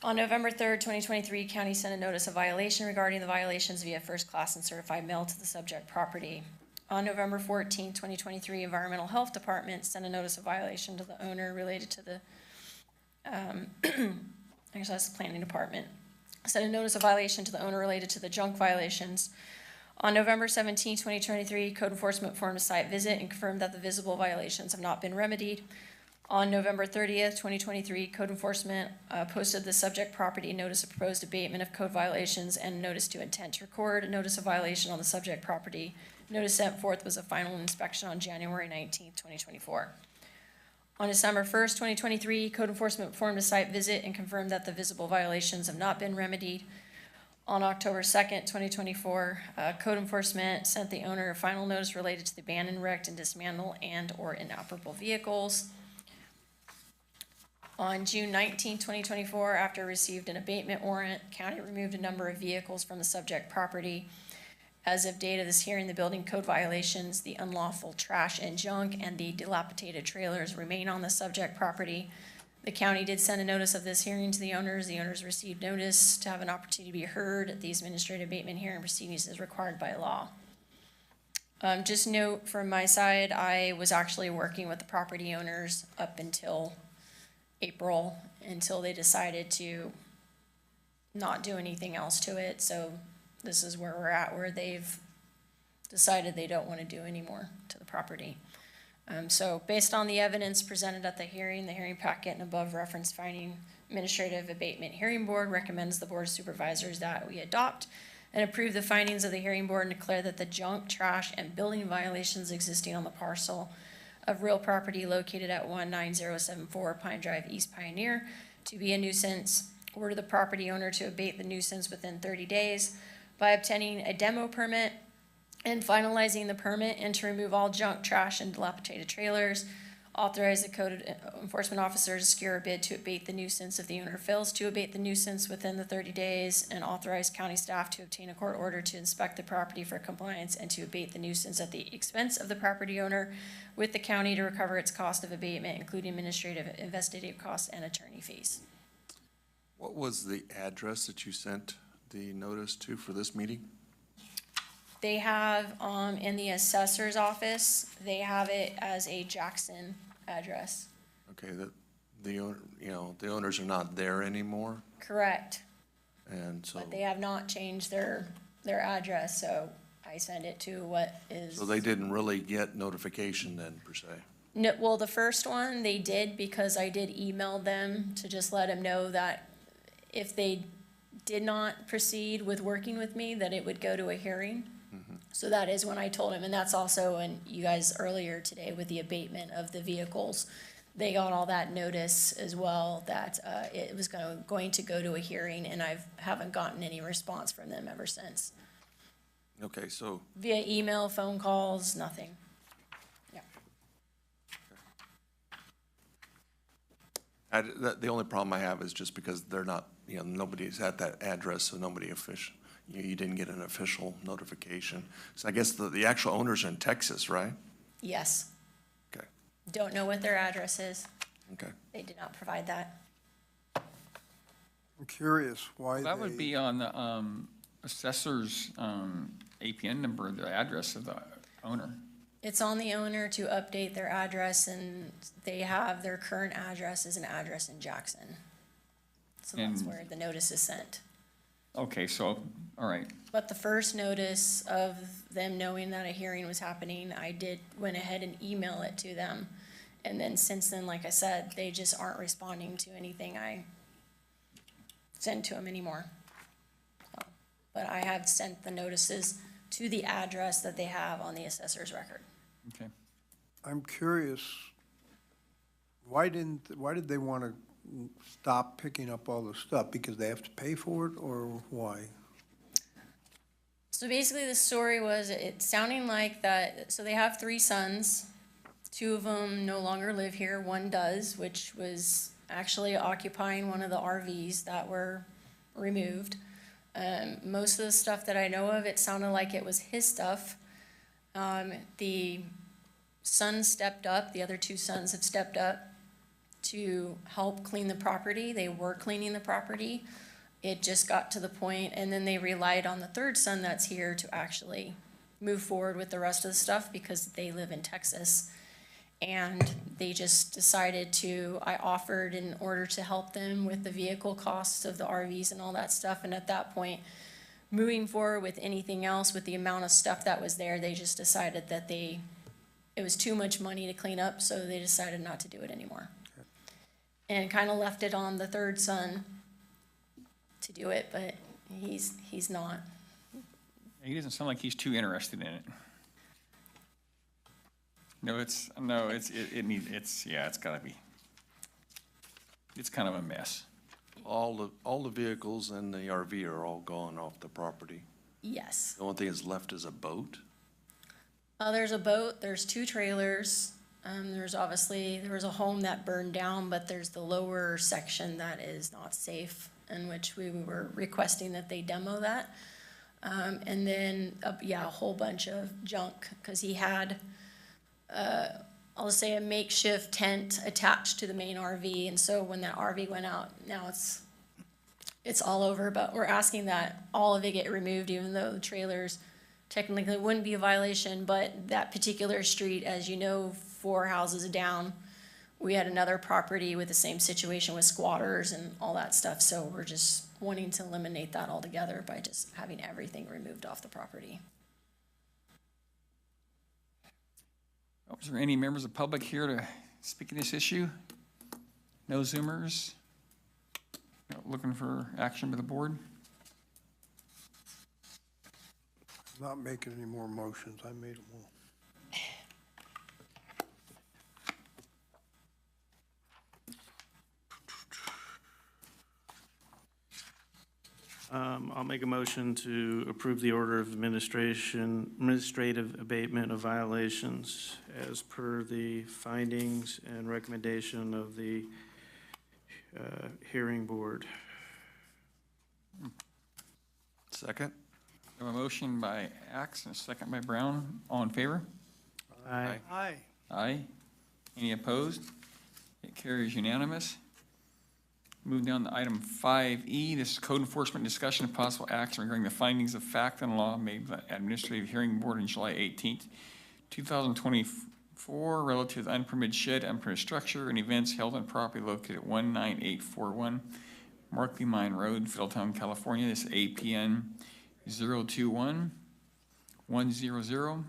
On November 3rd, 2023, county sent a notice of violation regarding the violations via first class and certified mail to the subject property. On November 14th, 2023, Environmental Health Department sent a notice of violation to the owner related to the, actually that's the Planning Department, sent a notice of violation to the owner related to the junk violations. On November 17th, 2023, code enforcement performed a site visit and confirmed that the visible violations have not been remedied. On November 30th, 2023, code enforcement posted the subject property notice of proposed abatement of code violations and notice to intent to record a notice of violation on the subject property. Notice sent forth was a final inspection on January 19th, 2024. On December 1st, 2023, code enforcement performed a site visit and confirmed that the visible violations have not been remedied. On October 2nd, 2024, code enforcement sent the owner a final notice related to the abandoned, wrecked, and dismantled and/or inoperable vehicles. On June 19, 2024, after received an abatement warrant, county removed a number of vehicles from the subject property. As of date of this hearing, the building code violations, the unlawful trash and junk, and the dilapidated trailers remain on the subject property. The county did send a notice of this hearing to the owners. The owners received notice to have an opportunity to be heard at these administrative abatement hearing proceedings as required by law. Just note from my side, I was actually working with the property owners up until April, until they decided to not do anything else to it. So this is where we're at, where they've decided they don't want to do any more to the property. So based on the evidence presented at the hearing packet and above referenced finding, Administrative Abatement Hearing Board recommends the Board of Supervisors that we adopt and approve the findings of the hearing board and declare that the junk, trash, and building violations existing on the parcel of real property located at 19074 Pine Drive, East Pioneer, to be a nuisance. Order the property owner to abate the nuisance within 30 days by obtaining a demo permit and finalizing the permit, and to remove all junk, trash, and dilapidated trailers. Authorize the code enforcement officer to secure a bid to abate the nuisance if the owner fails to abate the nuisance within the 30 days, and authorize county staff to obtain a court order to inspect the property for compliance and to abate the nuisance at the expense of the property owner, with the county to recover its cost of abatement, including administrative, investigative costs, and attorney fees. What was the address that you sent the notice to for this meeting? They have, in the assessor's office, they have it as a Jackson address. Okay, the owners are not there anymore, Correct, and so, but they have not changed their address, so I send it to what is. so they didn't really get notification then, per se? No, well, the first one they did, because I did email them to just let them know that if they did not proceed with working with me, that it would go to a hearing. So that is when I told him, and that's also when you guys earlier today with the abatement of the vehicles, they got all that notice as well that it was going to go to a hearing, and I haven't gotten any response from them ever since. Okay, so, Via email, phone calls, nothing. Yeah. the only problem I have is just because they're not, nobody's at that address, so nobody official, you didn't get an official notification. So I guess the actual owners are in Texas, right? Yes. Okay. Don't know what their address is. Okay. They did not provide that. I'm curious why That would be on the assessor's APN number, the address of the owner. It's on the owner to update their address, and they have their current address as an address in Jackson. So that's And- where the notice is sent. Okay, so, all right. But the first notice of them knowing that a hearing was happening, I went ahead and email it to them. And then since then, like I said, they just aren't responding to anything I send to them anymore. So, but I have sent the notices to the address that they have on the assessor's record. Okay. I'm curious, why did they want to stop picking up all the stuff? Because they have to pay for it, or why? So basically the story was, it's sounding like that, so they have 3 sons. 2 of them no longer live here, 1 does, which was actually occupying one of the RVs that were removed. Most of the stuff that I know of, it sounded like it was his stuff. The son stepped up, the other 2 sons have stepped up to help clean the property. They were cleaning the property. It just got to the point, and then they relied on the 3rd son that's here to actually move forward with the rest of the stuff because they live in Texas. And they just decided I offered in order to help them with the vehicle costs of the RVs and all that stuff. And at that point, moving forward with anything else, with the amount of stuff that was there, they just decided that it was too much money to clean up, so they decided not to do it anymore. And kind of left it on the 3rd son to do it, but he's not. He doesn't sound like he's too interested in it. It's gotta be, it's kind of a mess. All the vehicles and the RV are all gone off the property. Yes. The only thing that's left is a boat? There's a boat, there's 2 trailers, There was a home that burned down, but there's the lower section that is not safe, in which we were requesting that they demo that. And then, a whole bunch of junk, because he had, I'll say a makeshift tent attached to the main RV, and so when that RV went out, now it's all over, but we're asking that all of it get removed, even though the trailers technically wouldn't be a violation, but that particular street, as you know, 4 houses down, we had another property with the same situation with squatters and all that stuff, so we're just wanting to eliminate that altogether by just having everything removed off the property. Is there any members of the public here to speak on this issue? No Zoomers? Looking for action by the board? Not making any more motions, I made them all. I'll make a motion to approve the order of administrative abatement of violations as per the findings and recommendation of the hearing board. Second? We have a motion by Axe and a second by Brown. All in favor? Aye. Aye. Aye. Any opposed? It carries unanimous. Moving down to item 5E, this is code enforcement discussion of possible action regarding the findings of fact and law made by the Administrative Hearing Board on July 18th, 2024, relative to unpermitted shed, unpermitted structure, and events held on property located at 19841 Markley Mine Road, Fiddletown, California. This is APN 021 100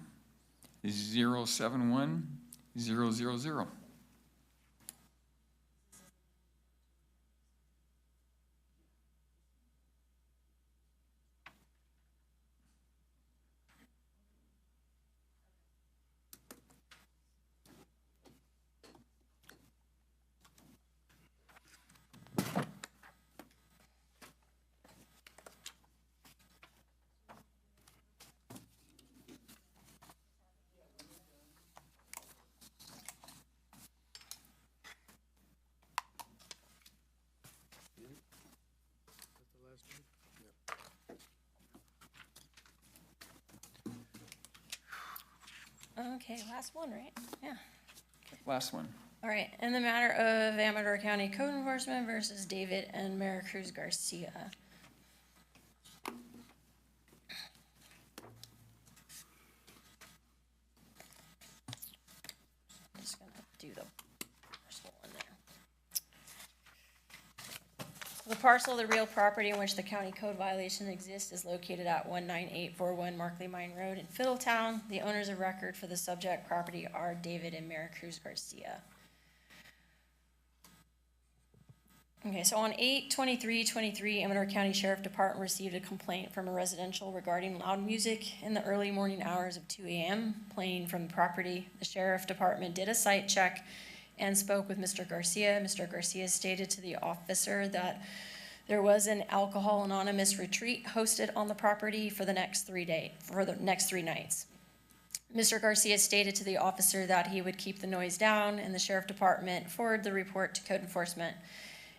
071 000. Okay, last one, right? Yeah. Last one. All right, in the matter of Amador County Code Enforcement versus David and Maricruz Garcia. I'm just gonna do the parcel in there. The parcel of the real property in which the county code violation exists is located at 19841 Markley Mine Road in Fiddletown. The owners of record for the subject property are David and Maricruz Garcia. Okay, so on 8/23/23, Amador County Sheriff Department received a complaint from a residential regarding loud music in the early morning hours of 2 a.m. playing from the property. The Sheriff Department did a site check and spoke with Mr. Garcia. Mr. Garcia stated to the officer that there was an Alcohol Anonymous retreat hosted on the property for the next 3 nights. Mr. Garcia stated to the officer that he would keep the noise down, and the Sheriff Department forwarded the report to Code Enforcement.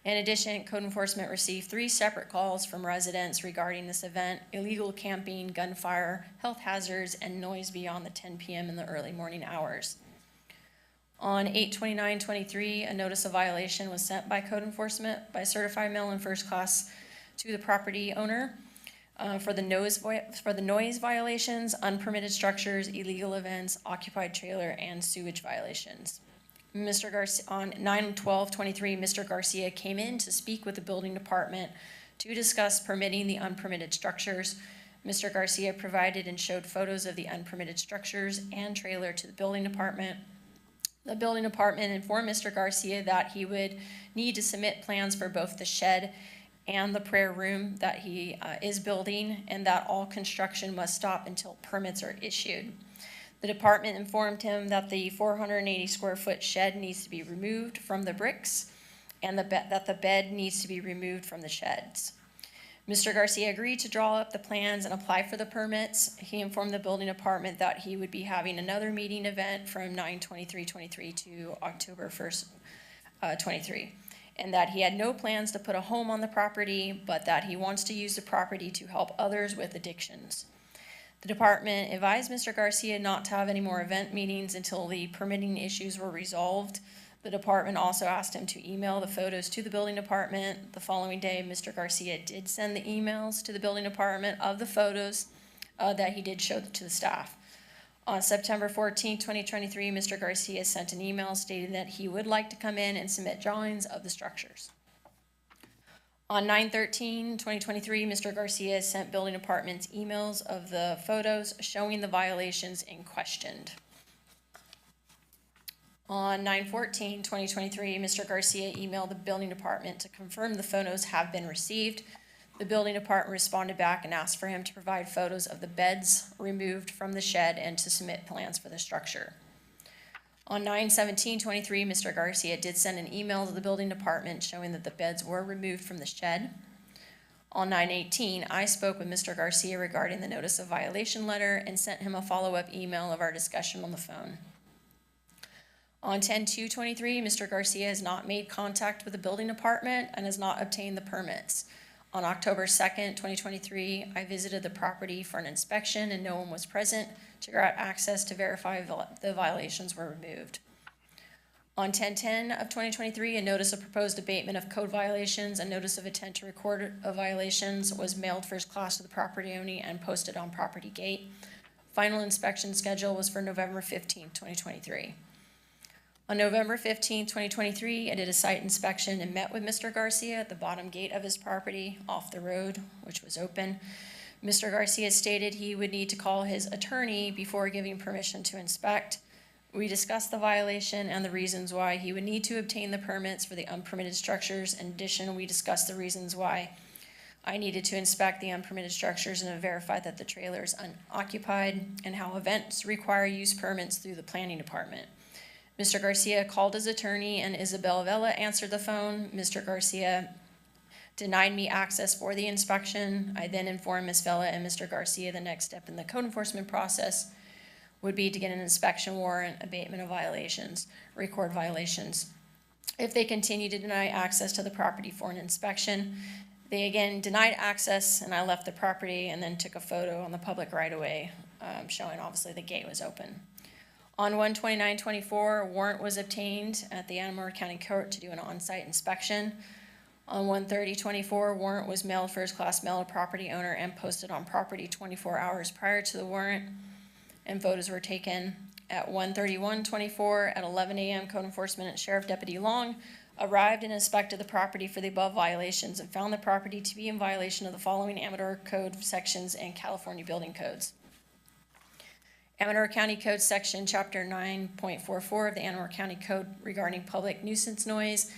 In addition, Code Enforcement received 3 separate calls from residents regarding this event: illegal camping, gunfire, health hazards, and noise beyond the 10 p.m. in the early morning hours. On 8/29/23, a notice of violation was sent by Code Enforcement by certified mail in first class to the property owner for the noise violations, unpermitted structures, illegal events, occupied trailer, and sewage violations. Mr. Garcia, on 9/12/23, Mr. Garcia came in to speak with the building department to discuss permitting the unpermitted structures. Mr. Garcia provided and showed photos of the unpermitted structures and trailer to the building department. The building department informed Mr. Garcia that he would need to submit plans for both the shed and the prayer room that he is building, and that all construction must stop until permits are issued. The department informed him that the 480 square foot shed needs to be removed from the bricks and that the bed needs to be removed from the sheds. Mr. Garcia agreed to draw up the plans and apply for the permits. He informed the building department that he would be having another meeting event from 9/23/23 to October 1st, 23, and that he had no plans to put a home on the property, but that he wants to use the property to help others with addictions. The department advised Mr. Garcia not to have any more event meetings until the permitting issues were resolved. The department also asked him to email the photos to the building department. The following day, Mr. Garcia did send the emails to the building department of the photos that he did show to the staff. On September 14, 2023, Mr. Garcia sent an email stating that he would like to come in and submit drawings of the structures. On 9/13/2023, Mr. Garcia sent building departments emails of the photos showing the violations in question. On 9/14/2023, Mr. Garcia emailed the building department to confirm the photos have been received. The building department responded back and asked for him to provide photos of the beds removed from the shed and to submit plans for the structure. On 9/17/23, Mr. Garcia did send an email to the building department showing that the beds were removed from the shed. On 9/18, I spoke with Mr. Garcia regarding the notice of violation letter and sent him a follow-up email of our discussion on the phone. On 10/2/23, Mr. Garcia has not made contact with the building department and has not obtained the permits. On October 2nd, 2023, I visited the property for an inspection and no one was present to grant access to verify the violations were removed. On 10/10/2023, a notice of proposed abatement of code violations and notice of intent to record of violations was mailed first class to the property owner and posted on property gate. Final inspection schedule was for November 15th, 2023. On November 15th, 2023, I did a site inspection and met with Mr. Garcia at the bottom gate of his property off the road, which was open. Mr. Garcia stated he would need to call his attorney before giving permission to inspect. We discussed the violation and the reasons why he would need to obtain the permits for the unpermitted structures. In addition, we discussed the reasons why I needed to inspect the unpermitted structures and verify that the trailer is unoccupied and how events require use permits through the planning department. Mr. Garcia called his attorney and Isabel Vela answered the phone. Mr. Garcia denied me access for the inspection. I then informed Ms. Vela and Mr. Garcia the next step in the code enforcement process would be to get an inspection warrant, abatement of violations, record violations. If they continue to deny access to the property for an inspection, they again denied access and I left the property and then took a photo on the public right-of-way showing obviously the gate was open. On 1/29/24, a warrant was obtained at the Amador County Court to do an on-site inspection. On 1/30/24, a warrant was mailed first-class mail to property owner and posted on property 24 hours prior to the warrant, and photos were taken. At 1/31/24, at 11 a.m., Code Enforcement and Sheriff Deputy Long arrived and inspected the property for the above violations and found the property to be in violation of the following Amador Code sections and California building codes. Amador County Code Section Chapter 9.44 of the Amador County Code regarding public nuisance noise,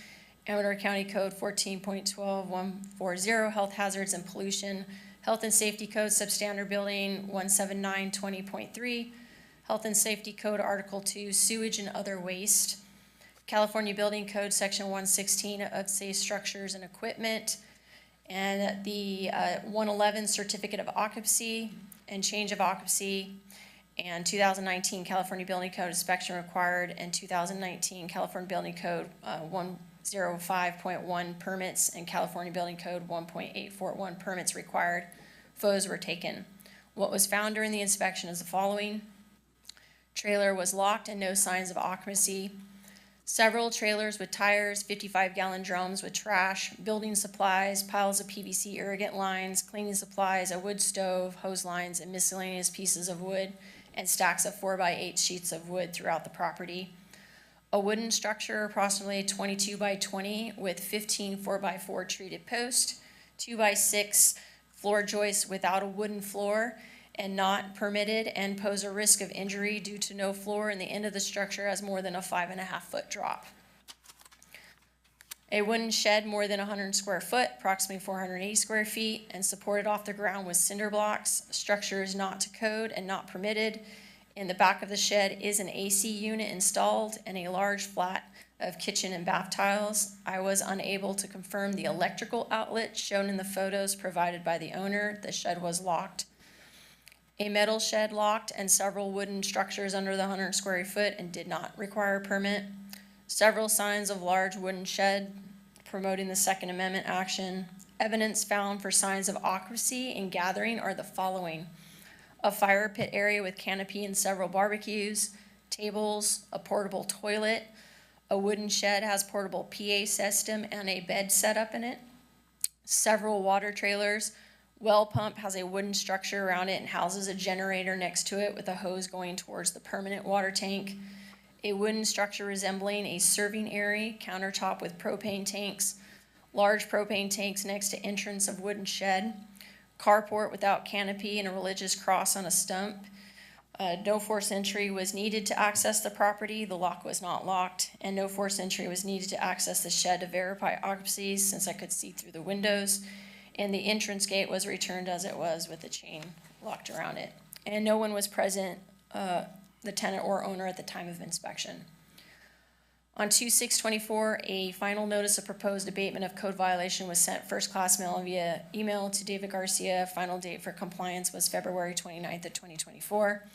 Amador County Code 14.12.140 Health Hazards and Pollution, Health and Safety Code Substandard Building 17920.3, Health and Safety Code Article 2 Sewage and Other Waste, California Building Code Section 116 of Safe Structures and Equipment, and the 111 Certificate of Occupancy and Change of Occupancy, and 2019 California Building Code inspection required, and 2019 California Building Code 105.1 permits, and California Building Code 1.841 permits required. Photos were taken. What was found during the inspection is the following. Trailer was locked and no signs of occupancy. Several trailers with tires, 55-gallon drums with trash, building supplies, piles of PVC irrigant lines, cleaning supplies, a wood stove, hose lines, and miscellaneous pieces of wood, and stacks of 4x8 sheets of wood throughout the property. A wooden structure approximately 22 by 20 with 15 4x4 treated posts, 2x6 floor joists without a wooden floor and not permitted and pose a risk of injury due to no floor and the end of the structure has more than a 5.5-foot drop. A wooden shed more than 100 square foot, approximately 480 square feet, and supported off the ground with cinder blocks. Structure is not to code and not permitted. In the back of the shed is an AC unit installed and a large flat of kitchen and bath tiles. I was unable to confirm the electrical outlet shown in the photos provided by the owner. The shed was locked. A metal shed locked and several wooden structures under the 100 square foot and did not require a permit. Several signs of large wooden shed promoting the Second Amendment action. Evidence found for signs of occupancy and gathering are the following: a fire pit area with canopy and several barbecues, tables, a portable toilet. A wooden shed has portable PA system and a bed set up in it. Several water trailers. Well pump has a wooden structure around it and houses a generator next to it with a hose going towards the permanent water tank. A wooden structure resembling a serving area, countertop with propane tanks. Large propane tanks next to entrance of wooden shed. Carport without canopy and a religious cross on a stump. No forced entry was needed to access the property. The lock was not locked, and no forced entry was needed to access the shed to verify occupancy since I could see through the windows. And the entrance gate was returned as it was with the chain locked around it. And no one was present, the tenant or owner, at the time of inspection. On 2/6/24, a final notice of proposed abatement of code violation was sent first class mail via email to David Garcia. Final date for compliance was February 29th of 2024.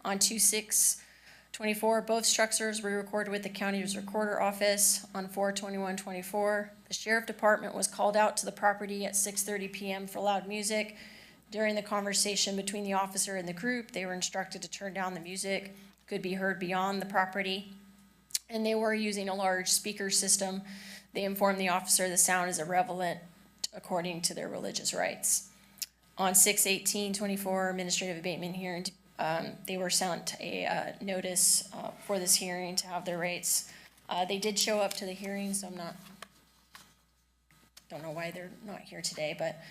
On 2/6/24, both structures were recorded with the county's recorder office. On 4/21/24, the sheriff department was called out to the property at 6:30 p.m. for loud music. During the conversation between the officer and the group, they were instructed to turn down the music, could be heard beyond the property, and they were using a large speaker system. They informed the officer the sound is irrelevant according to their religious rights. On 6/18/24, administrative abatement hearing, they were sent a notice for this hearing to have their rates. They did show up to the hearing, so don't know why they're not here today, but,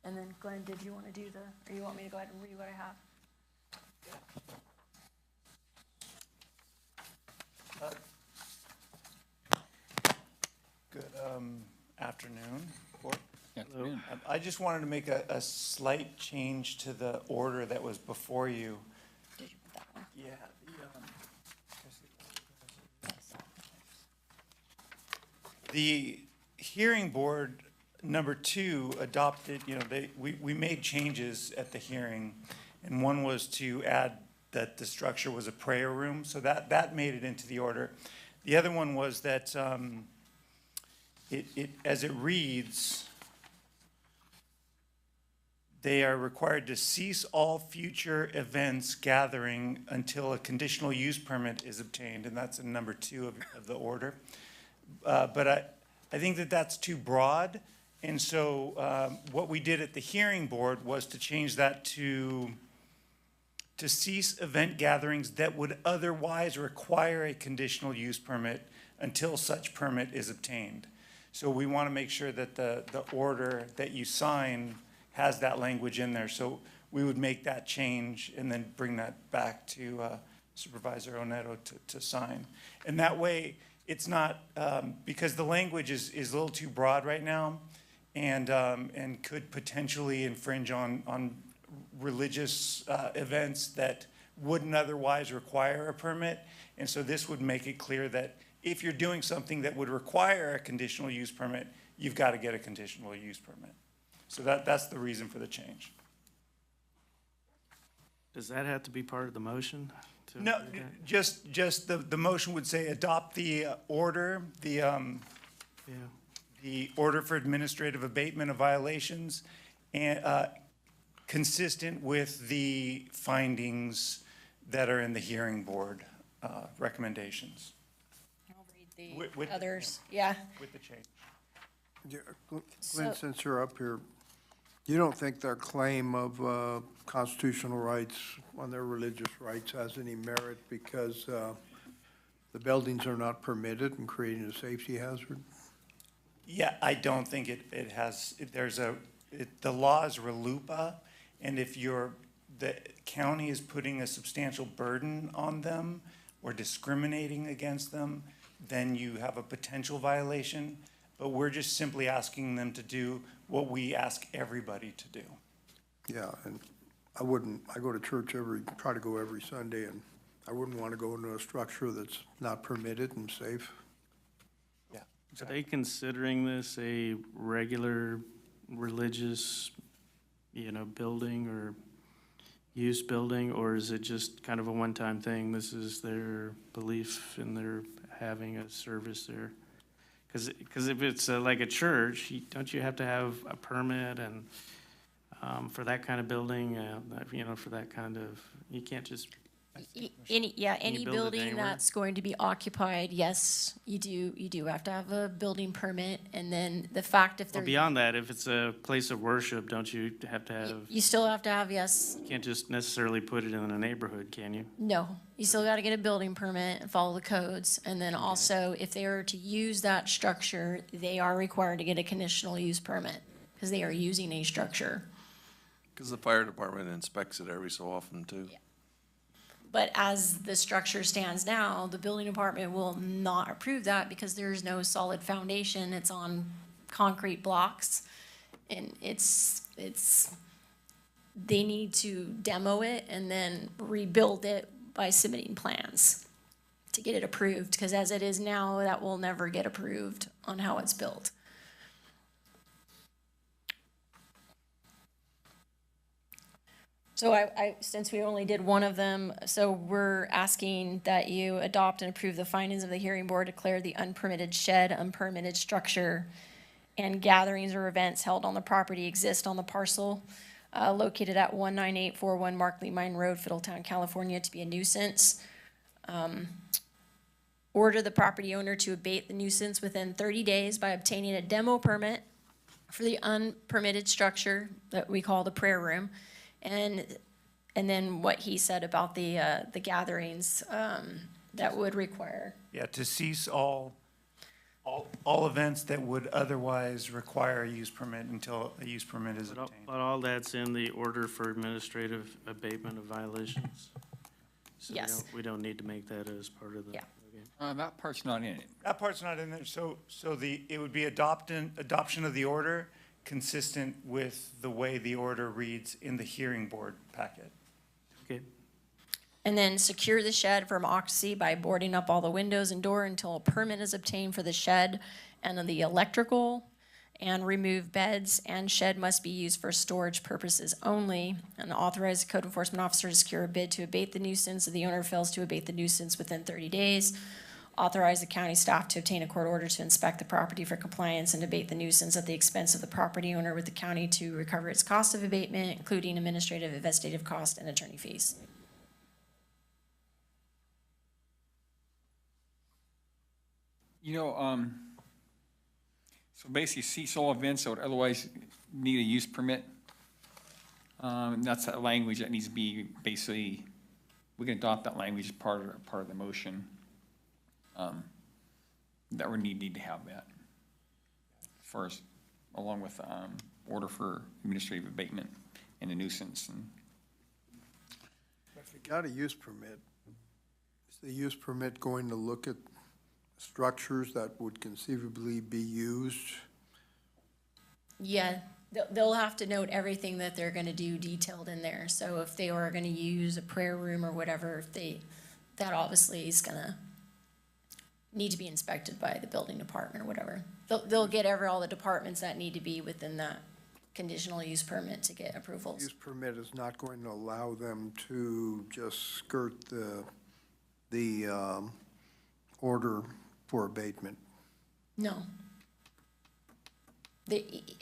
and then Glenn, did you want to do or you want me to go ahead and read what I have? Good afternoon, Board. I just wanted to make a slight change to the order that was before you. Did you put that one? Yeah. The hearing board, number 2, adopted, we made changes at the hearing, and one was to add that the structure was a prayer room, so that made it into the order. The other one was that as it reads, they are required to cease all future events gathering until a conditional use permit is obtained, and that's in number 2 of the order. But I think that that's too broad, and so what we did at the hearing board was to change that to cease event gatherings that would otherwise require a conditional use permit until such permit is obtained. So we want to make sure that the order that you sign has that language in there. So we would make that change and then bring that back to Supervisor Oneto to sign. And that way, it's not, because the language is a little too broad right now and could potentially infringe on religious events that wouldn't otherwise require a permit. And so this would make it clear that if you're doing something that would require a conditional use permit, you've got to get a conditional use permit. So that's the reason for the change. Does that have to be part of the motion? No, just the motion would say adopt the order, the order for administrative abatement of violations, and consistent with the findings that are in the hearing board recommendations. I'll read the others, yeah. With the change. Yeah, Glenn, since you're up here, you don't think their claim of constitutional rights on their religious rights has any merit because the buildings are not permitted and creating a safety hazard? Yeah, I don't think it has, the law is RLUIPA, and if the county is putting a substantial burden on them or discriminating against them, then you have a potential violation. But we're just simply asking them to do what we ask everybody to do. Yeah, and I go to church try to go every Sunday, and I wouldn't want to go into a structure that's not permitted and safe. Are they considering this a regular religious, building or use building, or is it just kind of a one-time thing? This is their belief and they're having a service there? Because if it's like a church, don't you have to have a permit and for that kind of building, for that kind of, you can't just. Any build it building anywhere? that's going to be occupied, yes, you do have to have a building permit, and then the fact if Well, they're, beyond that, if it's a place of worship, don't you have to have, you still have to have, yes, you can't just necessarily put it in a neighborhood, can you? no, you still gotta get a building permit and follow the codes, and then also, if they are to use that structure, they are required to get a conditional use permit, because they are using a structure. Because the fire department inspects it every so often too. But as the structure stands now, the building department will not approve that because there's no solid foundation. It's on concrete blocks. And they need to demo it and then rebuild it by submitting plans to get it approved. Because as it is now, that will never get approved on how it's built. So since we only did one of them, so we're asking that you adopt and approve the findings of the hearing board, declare the unpermitted shed, unpermitted structure, and gatherings or events held on the property exist on the parcel located at 19841 Markley Mine Road, Fiddletown, California, to be a nuisance. Order the property owner to abate the nuisance within 30 days by obtaining a demo permit for the unpermitted structure that we call the prayer room. And then what he said about the gatherings that would require. Yeah, to cease all events that would otherwise require a use permit until a use permit is obtained. But all that's in the order for administrative abatement of violations? So Yes. we don't need to make that as part of the. Yeah. Okay. That part's not in it. That part's not in there, so it would be adoption of the order consistent with the way the order reads in the hearing board packet. Okay. And then secure the shed from occupancy by boarding up all the windows and door until a permit is obtained for the shed and the electrical, and remove beds, and shed must be used for storage purposes only, and authorize the code enforcement officer to secure a bid to abate the nuisance if the owner fails to abate the nuisance within 30 days. Authorize the county staff to obtain a court order to inspect the property for compliance and abate the nuisance at the expense of the property owner, with the county to recover its cost of abatement, including administrative, investigative cost, and attorney fees. So basically cease all events that would otherwise need a use permit. That's that language that needs to be basically, we can adopt that language as part of the motion. That we need to have that. As far as, along with, order for administrative abatement and the nuisance. And If you got a use permit, is the use permit going to look at structures that would conceivably be used? Yeah, they'll have to note everything that they're gonna do detailed in there. So if they are gonna use a prayer room or whatever, that obviously is gonna need to be inspected by the building department or whatever. They'll get all the departments that need to be within that conditional use permit to get approvals. Use permit is not going to allow them to just skirt the order for abatement. No.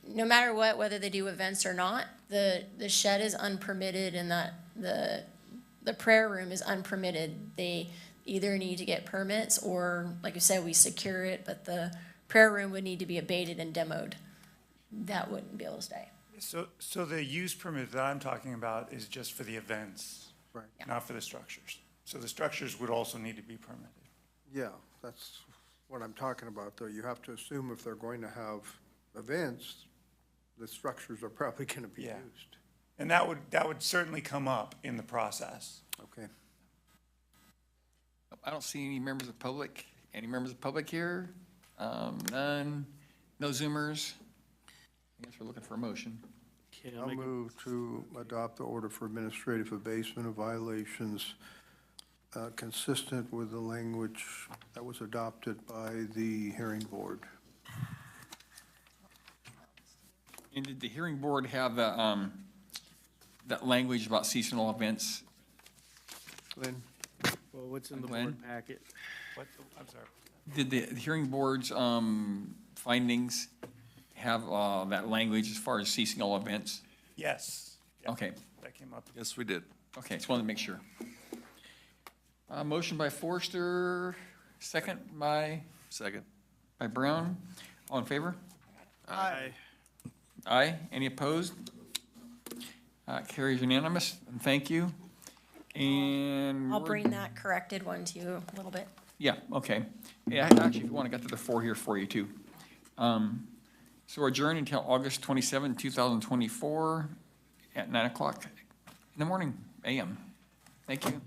No matter what, whether they do events or not, the shed is unpermitted and that the prayer room is unpermitted. They either need to get permits or, like I said, we secure it, but the prayer room would need to be abated and demoed. That wouldn't be able to stay. So the use permit that I'm talking about is just for the events, right? Not for the structures. So the structures would also need to be permitted. Yeah, that's what I'm talking about, though. You have to assume if they're going to have events, the structures are probably going to be used. And that would certainly come up in the process. Okay. I don't see any members of public. Any members of public here? None. No Zoomers. I guess we're looking for a motion. Okay, I'll move to adopt the order for administrative abasement of violations consistent with the language that was adopted by the hearing board. And did the hearing board have that, that language about seasonal events? Glenn? Well, what's in the Glenn? board packet? What, I'm sorry. Did the hearing board's findings have that language as far as seasonal events? Yes. Yeah, Okay, that came up. Yes, we did. okay, just wanted to make sure. Motion by Forrester, second by Second. Brown. All in favor? Aye. Aye. Any opposed? Carries unanimous, and thank you. And I'll we're- bring that corrected one to you a little bit. Yeah, okay. Yeah, actually, if you want, I got the four here for you too. So adjourn until August 27, 2024 at 9 o'clock in the morning, AM. Thank you.